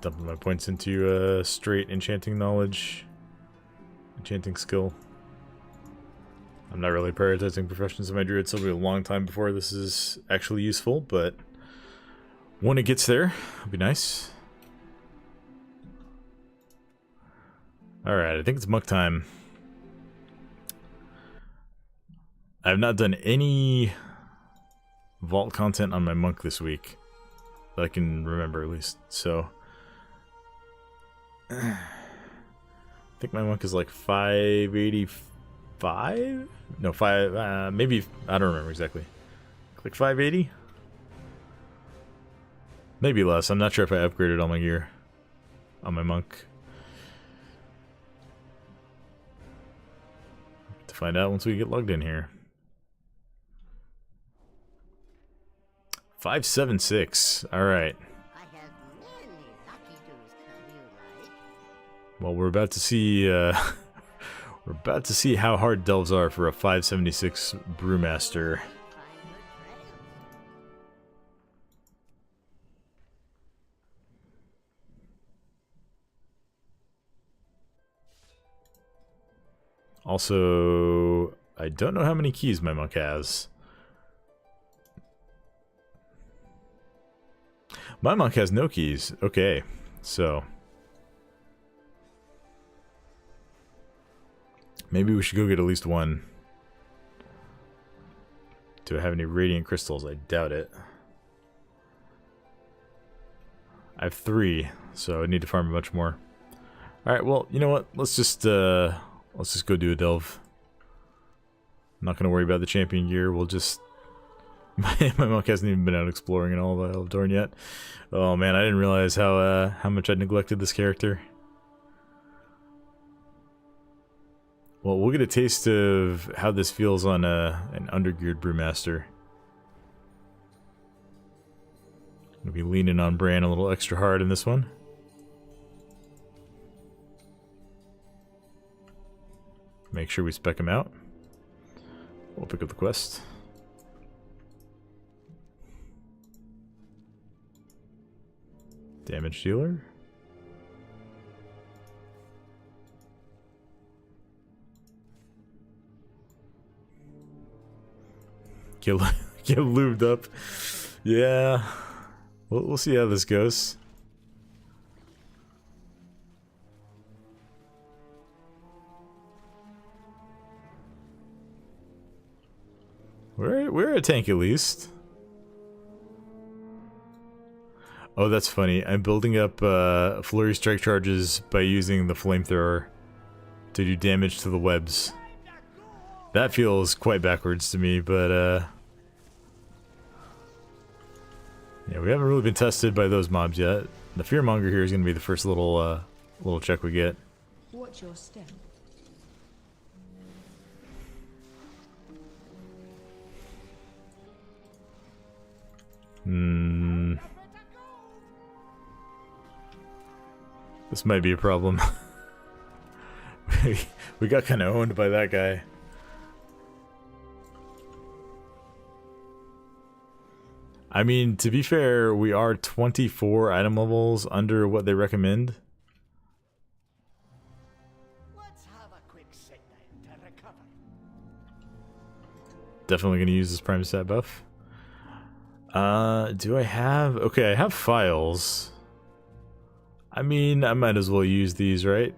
dumping my points into straight enchanting knowledge, enchanting skill. I'm not really prioritizing professions in my druid, so it'll be a long time before this is actually useful, but when it gets there, it'll be nice. Alright, I think it's muck time. I have not done any vault content on my monk this week that I can remember, at least, so I think my monk is like 585? No, maybe, I don't remember exactly. Like 580? Maybe less. I'm not sure if I upgraded all my gear on my monk. To find out once we get logged in here. 576. Alright. I have many lucky doos come you like. Well, we're about to see we're about to see how hard delves are for a 576 brewmaster. Find good friends. Also, I don't know how many keys my monk has. My monk has no keys. Okay, so maybe we should go get at least one. Do I have any radiant crystals? I doubt it. I have 3, so I need to farm a bunch more. Alright, well, you know what? Let's just go do a delve. I'm not gonna worry about the champion gear. We'll just my monk hasn't even been out exploring in all of Eldorn yet. Oh man, I didn't realize how much I neglected this character. Well, we'll get a taste of how this feels on an undergeared brewmaster. We'll be leaning on Bran a little extra hard in this one. Make sure we spec him out. We'll pick up the quest. Damage dealer. Get lubed up. Yeah. We'll see how this goes. We're a tank at least. Oh, that's funny. I'm building up flurry strike charges by using the flamethrower to do damage to the webs. That feels quite backwards to me, but yeah, we haven't really been tested by those mobs yet. The fearmonger here is going to be the first little check we get. Watch your step. This might be a problem. We got kind of owned by that guy. I mean, to be fair, we are 24 item levels under what they recommend. Let's have a quick sit down to recover. Definitely going to use this prime stat buff. Do I have... Okay, I have files. I mean, I might as well use these, right?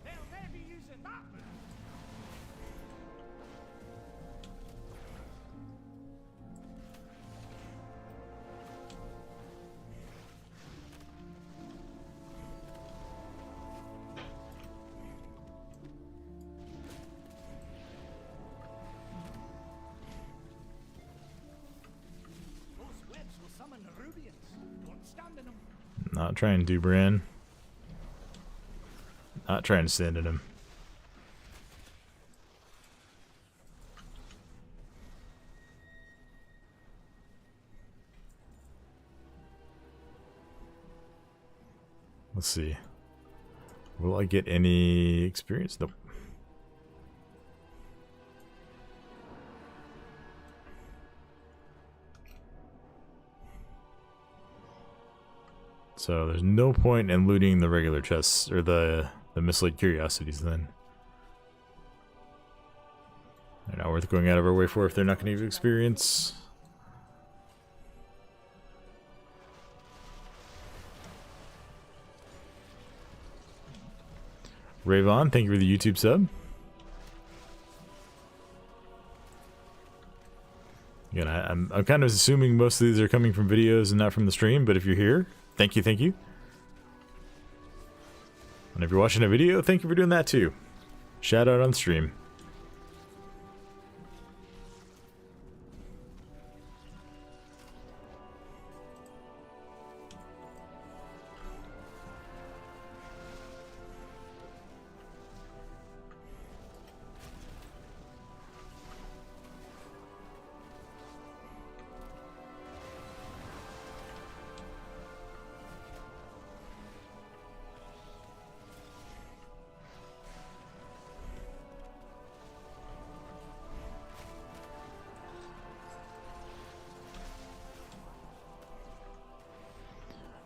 They'll never be using that one. Those webs will summon the Rubians. Don't stand in them. Not trying to, Bran. Not trying to stand in him. Let's see. Will I get any experience? Nope. So there's no point in looting the regular chests or the mislaid curiosities then. They're not worth going out of our way for if they're not going to give you experience. Rayvon, thank you for the YouTube sub. Again, I'm kind of assuming most of these are coming from videos and not from the stream, but if you're here, thank you, thank you. And if you're watching a video, thank you for doing that too. Shout out on stream.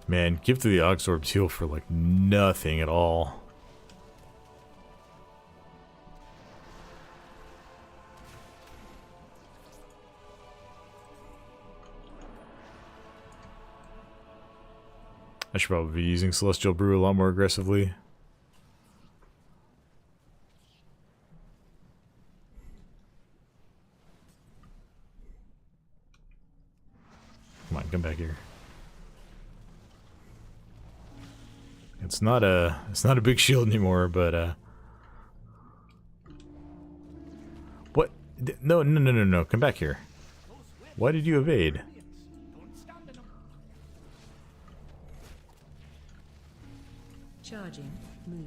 Man, Gift of the Ogsorbs heal for like nothing at all. I should probably be using Celestial Brew a lot more aggressively. Come on, come back here. It's not a big shield anymore, but what? No, come back here. Why did you evade? Charging. Move.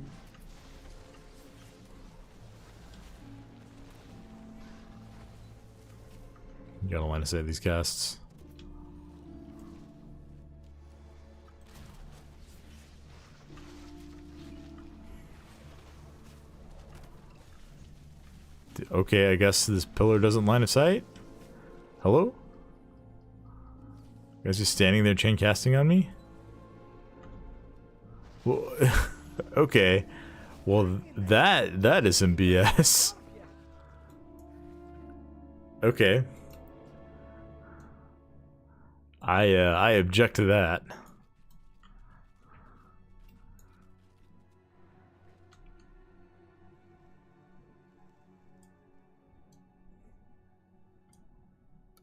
You gotta line of sight these casts. Okay, I guess this pillar doesn't line of sight? Hello? You guys just standing there chain casting on me? Well, okay. Well, that is some BS. Okay. I object to that.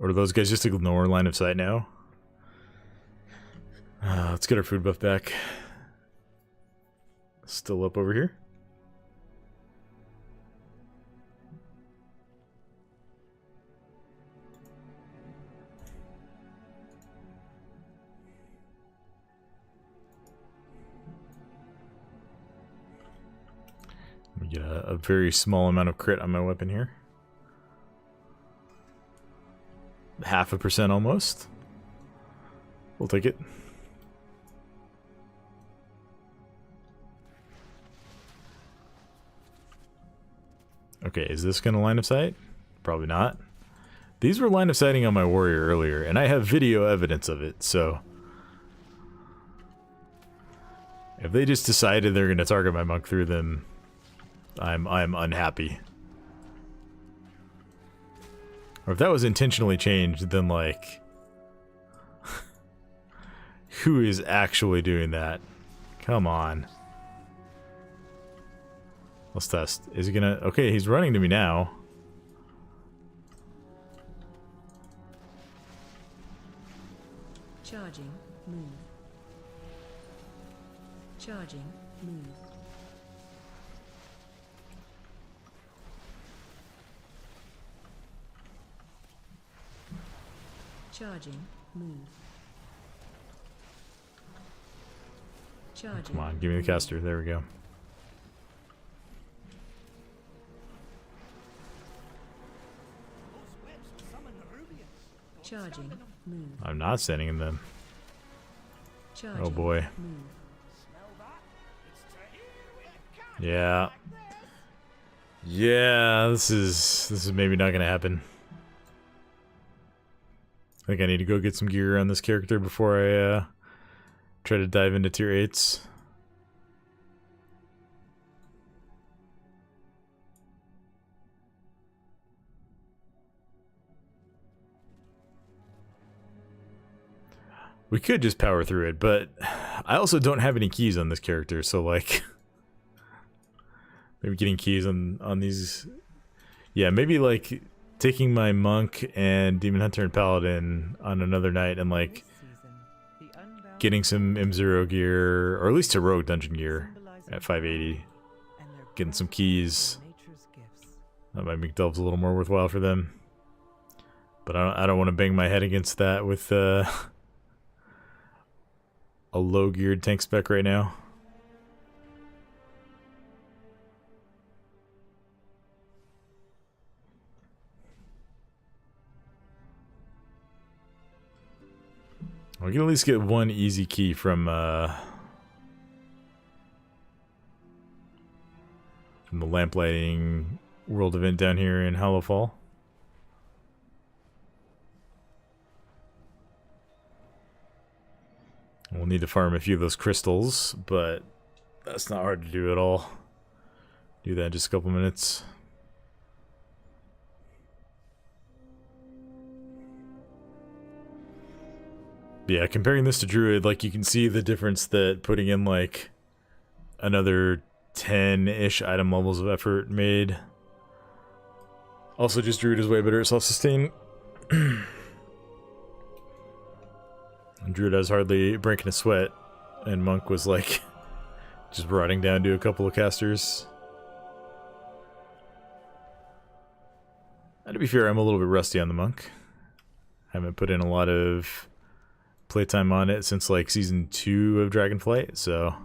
Or do those guys just ignore line of sight now? Let's get our food buff back. Still up over here. Let me get a very small amount of crit on my weapon here. 0.5% almost. We'll take it. Okay, is this gonna line of sight? Probably not. These were line of sighting on my warrior earlier, and I have video evidence of it, so if they just decided they're gonna target my monk through them, I'm unhappy. Or if that was intentionally changed, then like who is actually doing that? Come on. Let's test. Is he gonna... Okay, he's running to me now. Charging. Move. Charging. Move. Charging. Move. Charging. Come on, give me the caster. There we go. Charging. Move. I'm not sending him then. Charging. Oh boy. Move. Yeah. Yeah, this is maybe not gonna happen. I think I need to go get some gear on this character before I try to dive into tier 8s. We could just power through it, but I also don't have any keys on this character, so like maybe getting keys on these. Yeah, maybe like taking my monk and demon hunter and paladin on another night and like getting some M0 gear, or at least heroic dungeon gear at 580. Getting some keys. That might make delves a little more worthwhile for them. But I don't want to bang my head against that with a low geared tank spec right now. We can at least get one easy key from the lamplighting world event down here in Hollowell. We'll need to farm a few of those crystals, but that's not hard to do at all. Do that in just a couple minutes. Yeah, comparing this to Druid, like you can see the difference that putting in like another 10-ish item levels of effort made. Also, just Druid is way better at self-sustain. Druid has hardly breaking a sweat, and Monk was like just rotting down to a couple of casters. And to be fair, I'm a little bit rusty on the Monk. Haven't put in a lot of playtime on it since like season 2 of Dragonflight, so I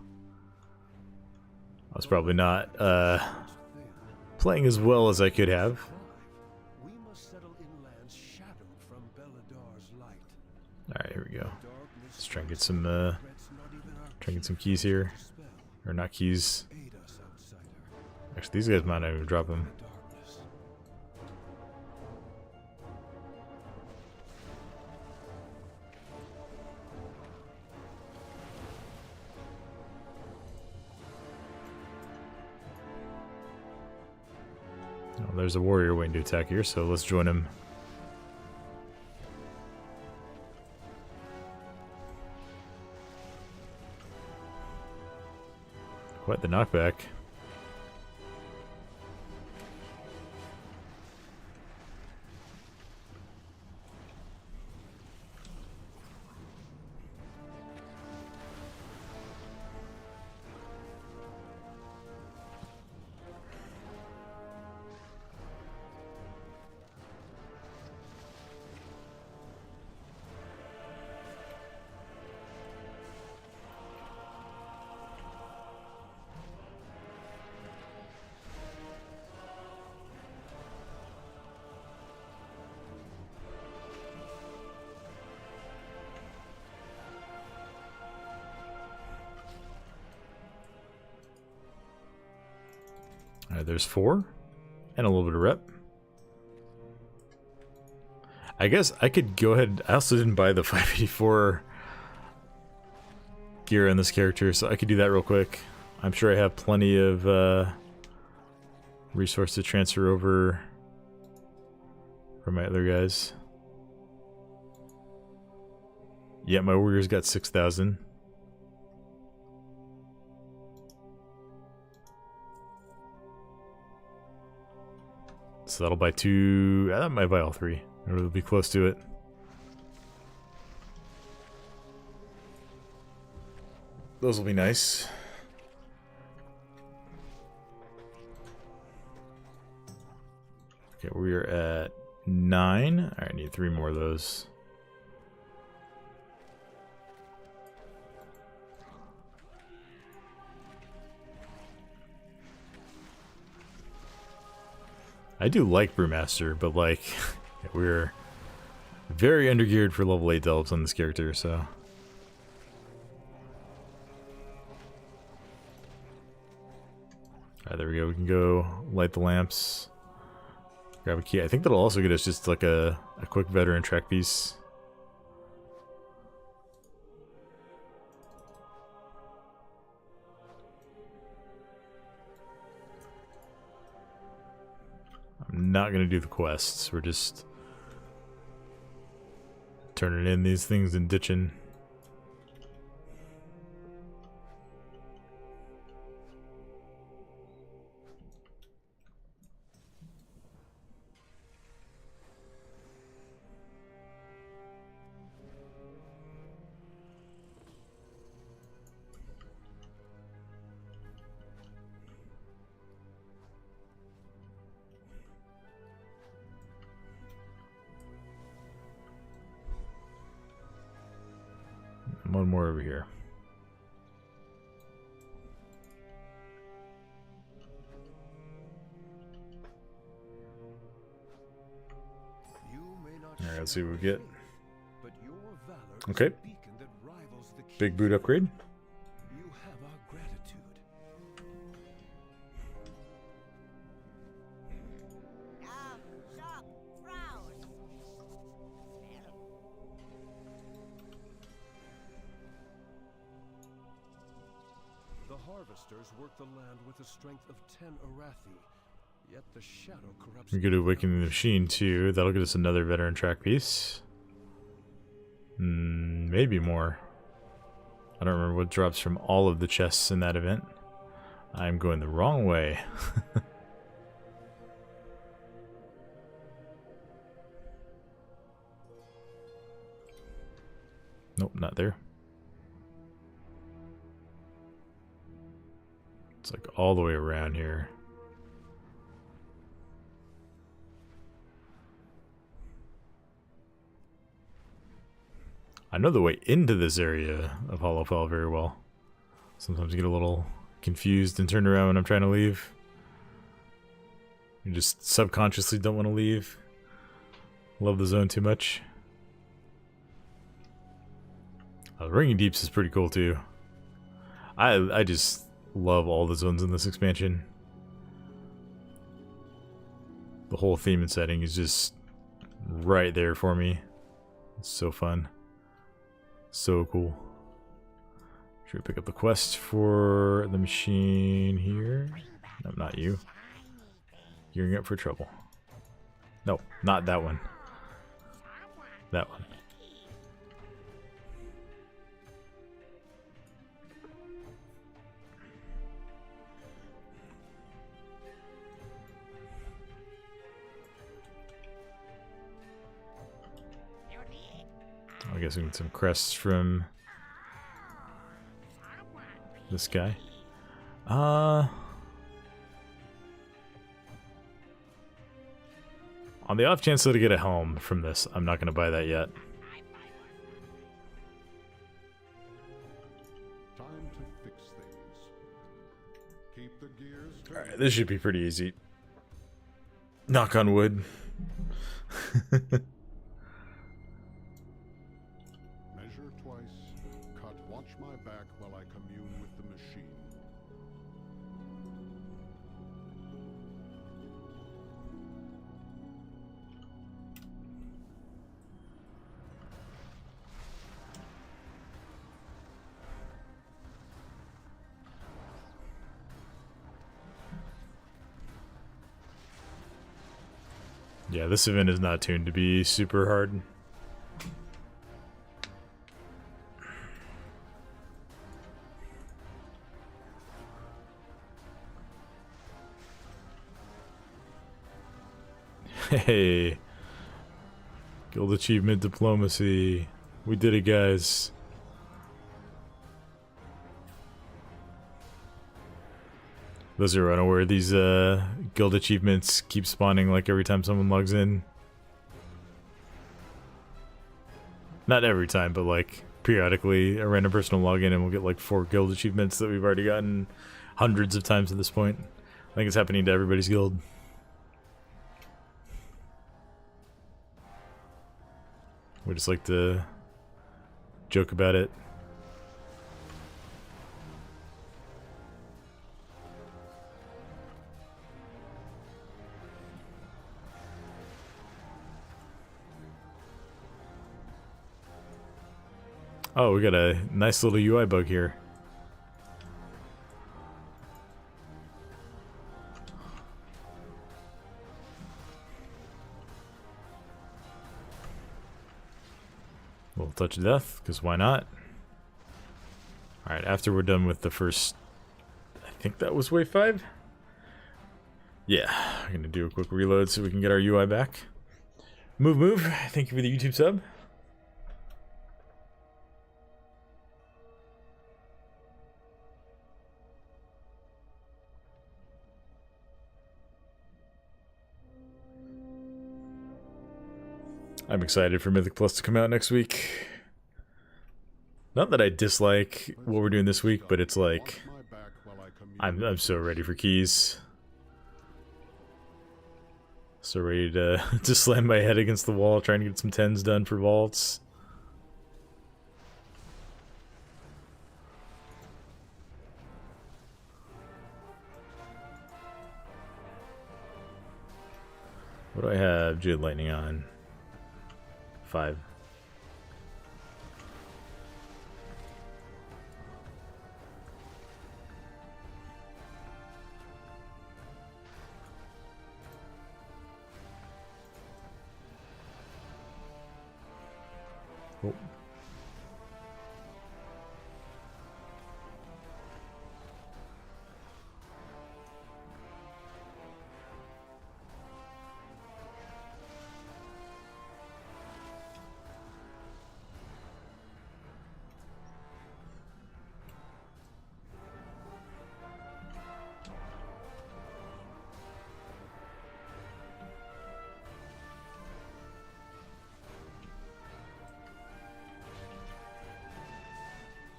was probably not playing as well as I could have. We must settle inlands shadowed from Beladar's light. Alright, here we go. Let's try and get some keys here. Or not keys. Actually, these guys might not even drop them. Oh, there's a warrior waiting to attack here, so let's join him. Quite the knockback. Alright, there's 4. And a little bit of rep. I guess I could go ahead. I also didn't buy the 584 gear in this character, so I could do that real quick. I'm sure I have plenty of resource to transfer over from my other guys. Yeah, my warrior's got 6,000. So that'll buy 2. That might buy all 3. It'll be close to it. Those will be nice. Okay, we are at 9. Alright, I need 3 more of those. I do like Brewmaster, but like we're very undergeared for level 8 delves on this character, so. Alright, there we go. We can go light the lamps. Grab a key. I think that'll also get us just like a quick veteran track piece. not going to do the quests. We're just turning in these things and ditching. One more over here. Alright, let's see what we get. Okay. Big boot upgrade. You have our gratitude. Stop, frown. The harvesters work the land with a strength of 10 Arathi, yet the shadow corrupts. We go to Awakening the Machine too. That'll get us another veteran track piece. Maybe more. I don't remember what drops from all of the chests in that event. I'm going the wrong way. Nope, not there. It's like all the way around here. I know the way into this area of Hollowell very well. Sometimes I get a little confused and turn around when I'm trying to leave. You just subconsciously don't want to leave. Love the zone too much. Ringing Deeps is pretty cool too. I just love all the zones in this expansion. The whole theme and setting is just right there for me. It's so fun. So cool. Should we pick up the quest for the machine here? No, not you. Gearing up for trouble. No, not that one. That one. I guess we get some crests from this guy. On the off chance that I get a helm from this, I'm not going to buy that yet. Time to fix things. Keep the gears turning. Alright, this should be pretty easy. Knock on wood. Measure twice. Cut. Watch my back while I commune with the machine. Yeah, this event is not tuned to be super hard. Hey, Guild Achievement Diplomacy. We did it, guys. Those who are unaware, these guild achievements keep spawning like every time someone logs in. Not every time, but like periodically a random person will log in and we'll get like 4 guild achievements that we've already gotten hundreds of times at this point. I think it's happening to everybody's guild. We just like to joke about it. Oh, we got a nice little UI bug here. touch of death, because why not? Alright, after we're done with the first... I think that was wave 5? Yeah, I'm going to do a quick reload so we can get our UI back. Move, thank you for the YouTube sub. I'm excited for Mythic Plus to come out next week. Not that I dislike what we're doing this week, but it's like I'm so ready for keys. So ready to to slam my head against the wall trying to get some 10s done for vaults. What do I have Jade Lightning on? 5. Oh.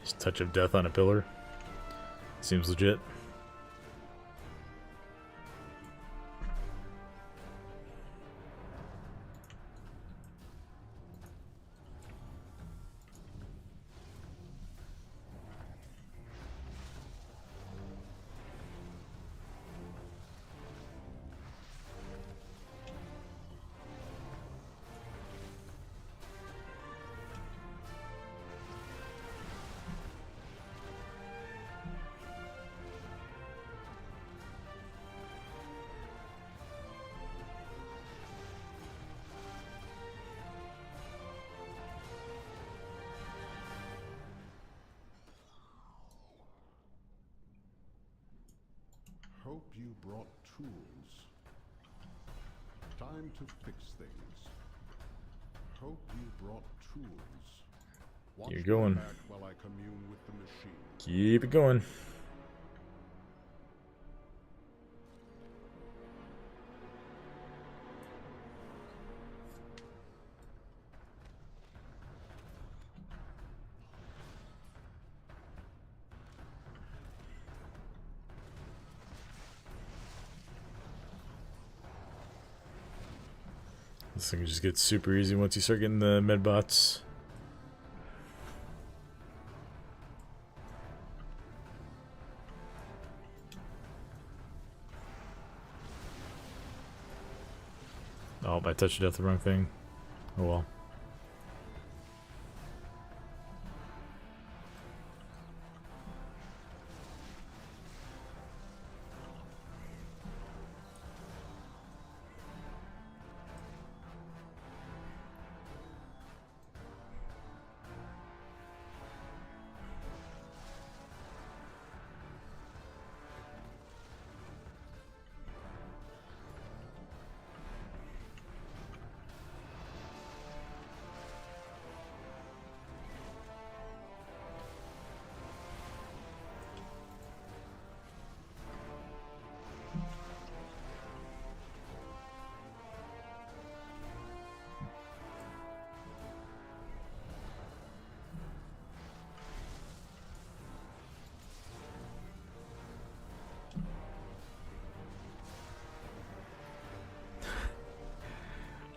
Just touch of death on a pillar. Seems legit. Hope you brought tools. Time to fix things. Hope you brought tools. Watch You're going. my back while I commune with the machine. Keep it going. This thing just gets super easy once you start getting the med bots. Oh, I touched death the wrong thing. Oh well.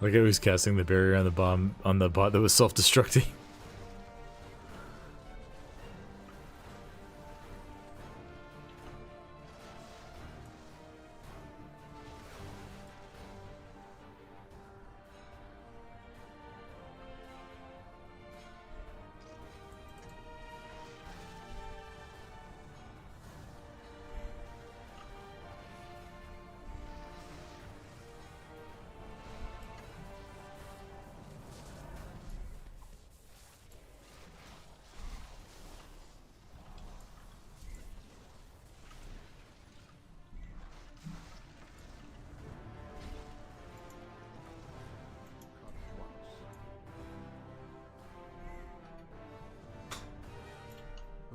Like I was casting the barrier on the bomb on the bot that was self-destructing.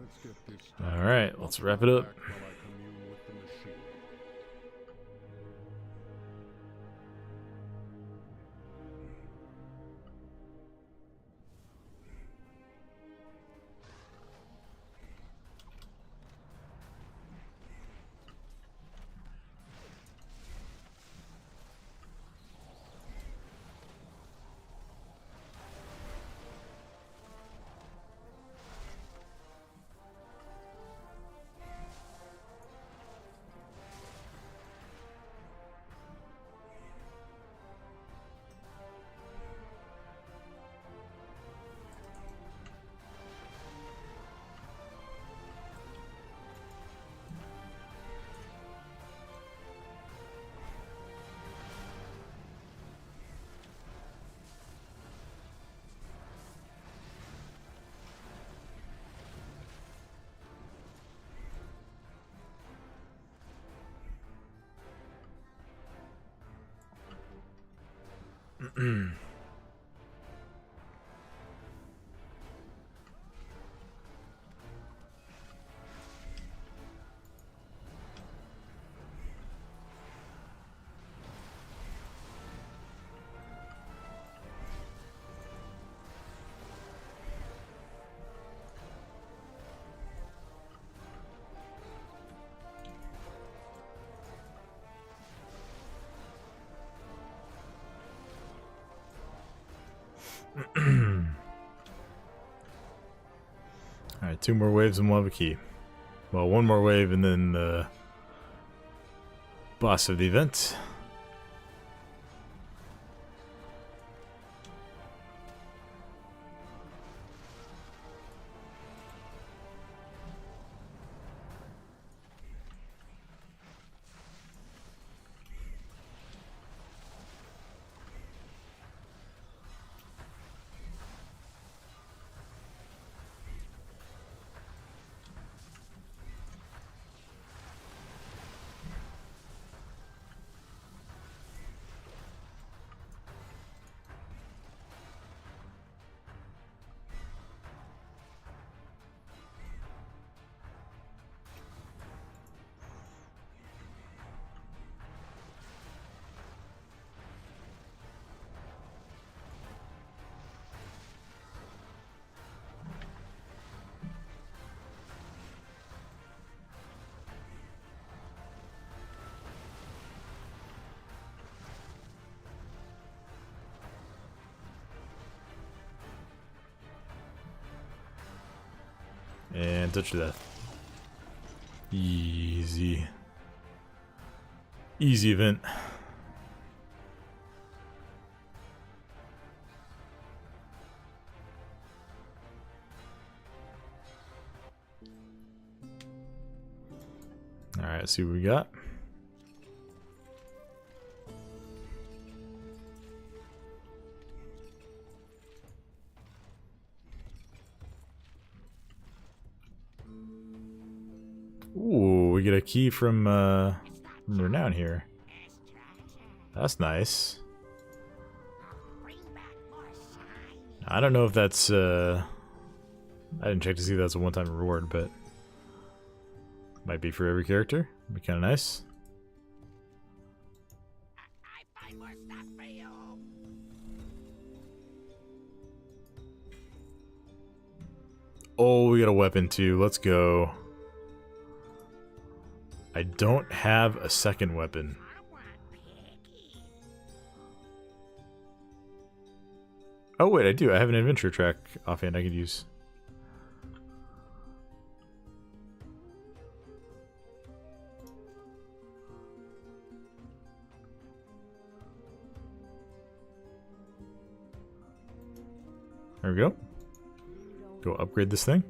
Let's get this done. Alright, let's wrap it up. Back while I commune with the machine. Alright, 2 more waves and we'll have a key. Well, 1 more wave and then the boss of the event. And touch to death. Easy. Easy event. Alright, let's see what we got. Ooh, we get a key from Renown here. That's nice. I don't know if that's I didn't check to see if that's a one-time reward, but might be for every character. Be kind of nice. Oh, we got a weapon too. Let's go. I don't have a second weapon. Oh wait, I do. I have an adventure track offhand I could use. There we go. Go upgrade this thing.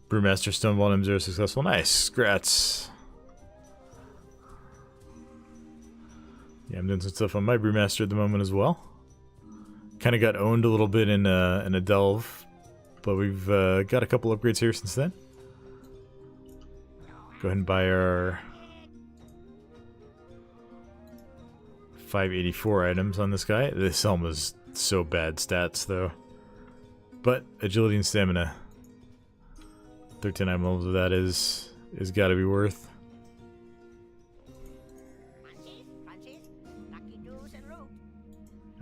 Brewmaster Stone Volume 0 successful. Nice. Grats. Yeah, I'm doing some stuff on my Brewmaster at the moment as well. Kind of got owned a little bit in a delve, but we've got a couple upgrades here since then. Go ahead and buy our 584 items on this guy. This helm is so bad stats though. But agility and stamina. 13 levels of that is got to be worth. Crunchies, lucky doos and root.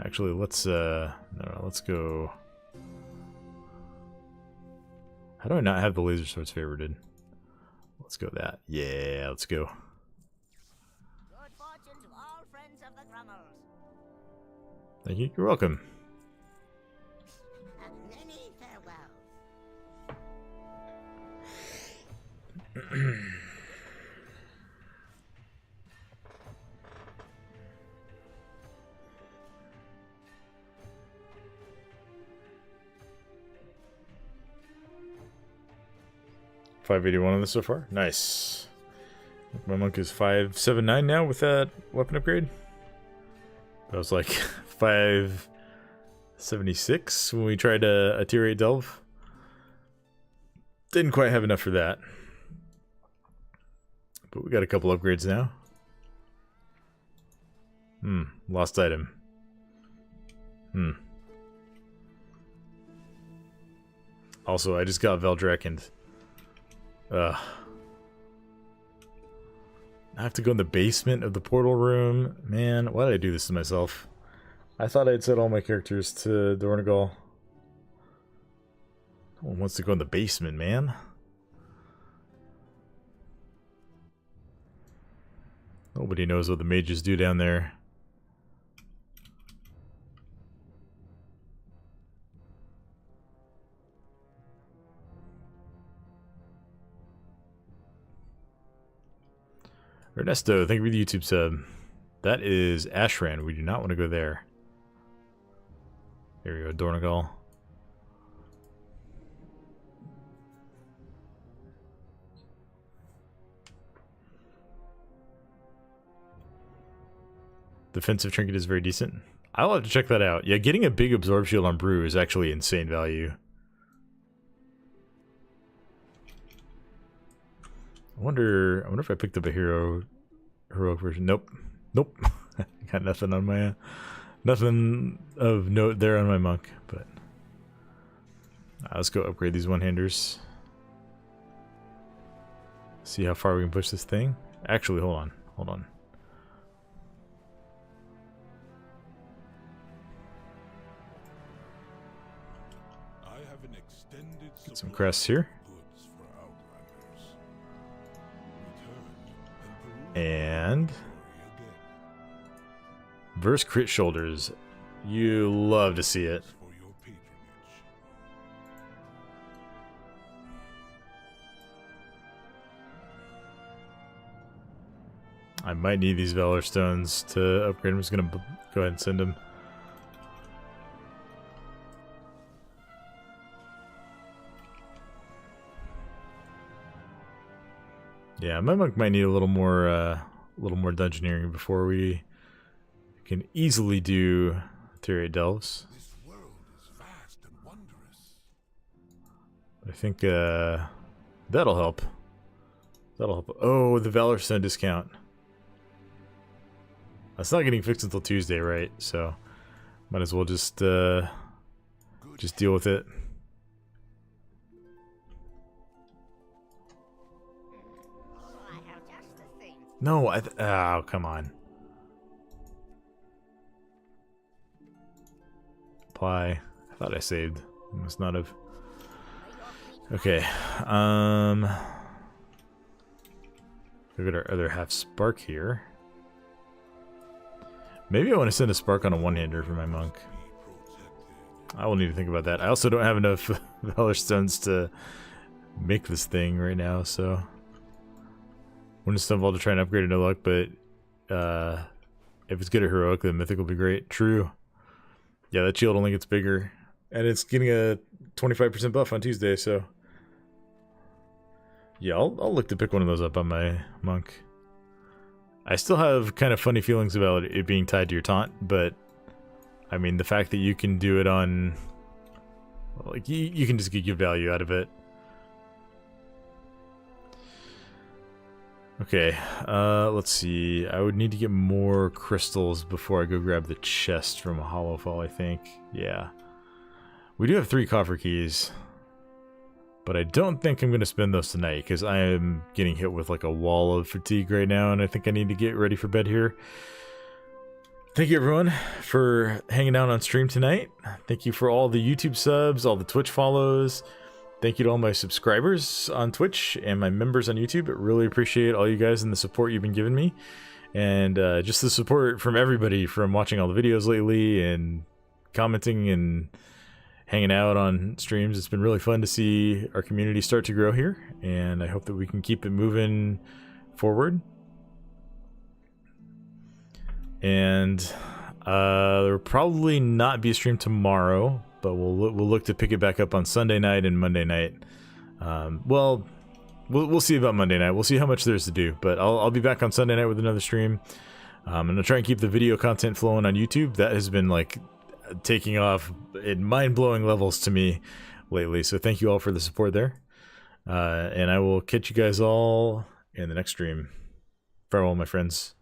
Actually, let's no, let's go. How do I not have the laser swords favorited? Let's go that. Yeah, let's go. Good fortune to all friends of the Grummels. Thank you. You're welcome. Many farewells. 581 on this so far. Nice. My monk is 579 now with that weapon upgrade. That was like 576 when we tried a tier 8 delve. Didn't quite have enough for that. But we got a couple upgrades now. Lost item. Also, I just got Veldrek and I have to go in the basement of the portal room. Man, why did I do this to myself? I thought I'd set all my characters to Dornagal. No one wants to go in the basement, man. Nobody knows what the mages do down there. Ernesto, thank you for the YouTube sub. That is Ashran. We do not want to go there. Here we go, Dornagal. Defensive trinket is very decent. I'll have to check that out. Yeah, getting a big absorb shield on Brew is actually insane value. I wonder if I picked up a heroic version. Nope. Got nothing on my nothing of note there on my monk, but let's go upgrade these one-handers. See how far we can push this thing. Actually, hold on. I have an extended Get some crests here. goods for outlanders. Return And again. verse crit shoulders. You love to see it. For your patronage. I might need these Valor Stones to upgrade. I'm just gonna go ahead and send them. Yeah, my monk might need a little more dungeoneering before we can easily do tier 8 delves. This world is vast and wondrous. I think that'll help. That'll help. Oh, the Valor Stone discount. That's not getting fixed until Tuesday, right? So might as well just deal with it. Oh, I have just the thing. No, oh, come on. Apply. I thought I saved. I must not have. Okay. Look at our other half spark here. Maybe I want to send a spark on a one-hander for my monk. I will need to think about that. I also don't have enough Valor Stones to make this thing right now, so wouldn't stumble to try and upgrade it to luck, but if it's good at heroic, then mythic will be great. True. Yeah, that shield only gets bigger, and it's getting a 25% buff on Tuesday, so yeah, I'll look to pick one of those up on my monk. I still have kind of funny feelings about it being tied to your taunt, but I mean, the fact that you can do it on, like, you can just get good value out of it. Okay, let's see. I would need to get more crystals before I go grab the chest from Hollowell, I think. Yeah. We do have 3 coffer keys, but I don't think I'm going to spend those tonight because I am getting hit with like a wall of fatigue right now, and I think I need to get ready for bed here. Thank you everyone for hanging out on stream tonight. Thank you for all the YouTube subs, all the Twitch follows. Thank you to all my subscribers on Twitch and my members on YouTube. I really appreciate all you guys and the support you've been giving me. And just the support from everybody from watching all the videos lately and commenting and hanging out on streams. It's been really fun to see our community start to grow here, and I hope that we can keep it moving forward. And there will probably not be a stream tomorrow, but we'll look to pick it back up on Sunday night and Monday night. Well, we'll see about Monday night. We'll see how much there's to do, but I'll be back on Sunday night with another stream. I'm gonna try and keep the video content flowing on YouTube. That has been like taking off at mind-blowing levels to me lately, so thank you all for the support there. And I will catch you guys all in the next stream. Farewell, my friends.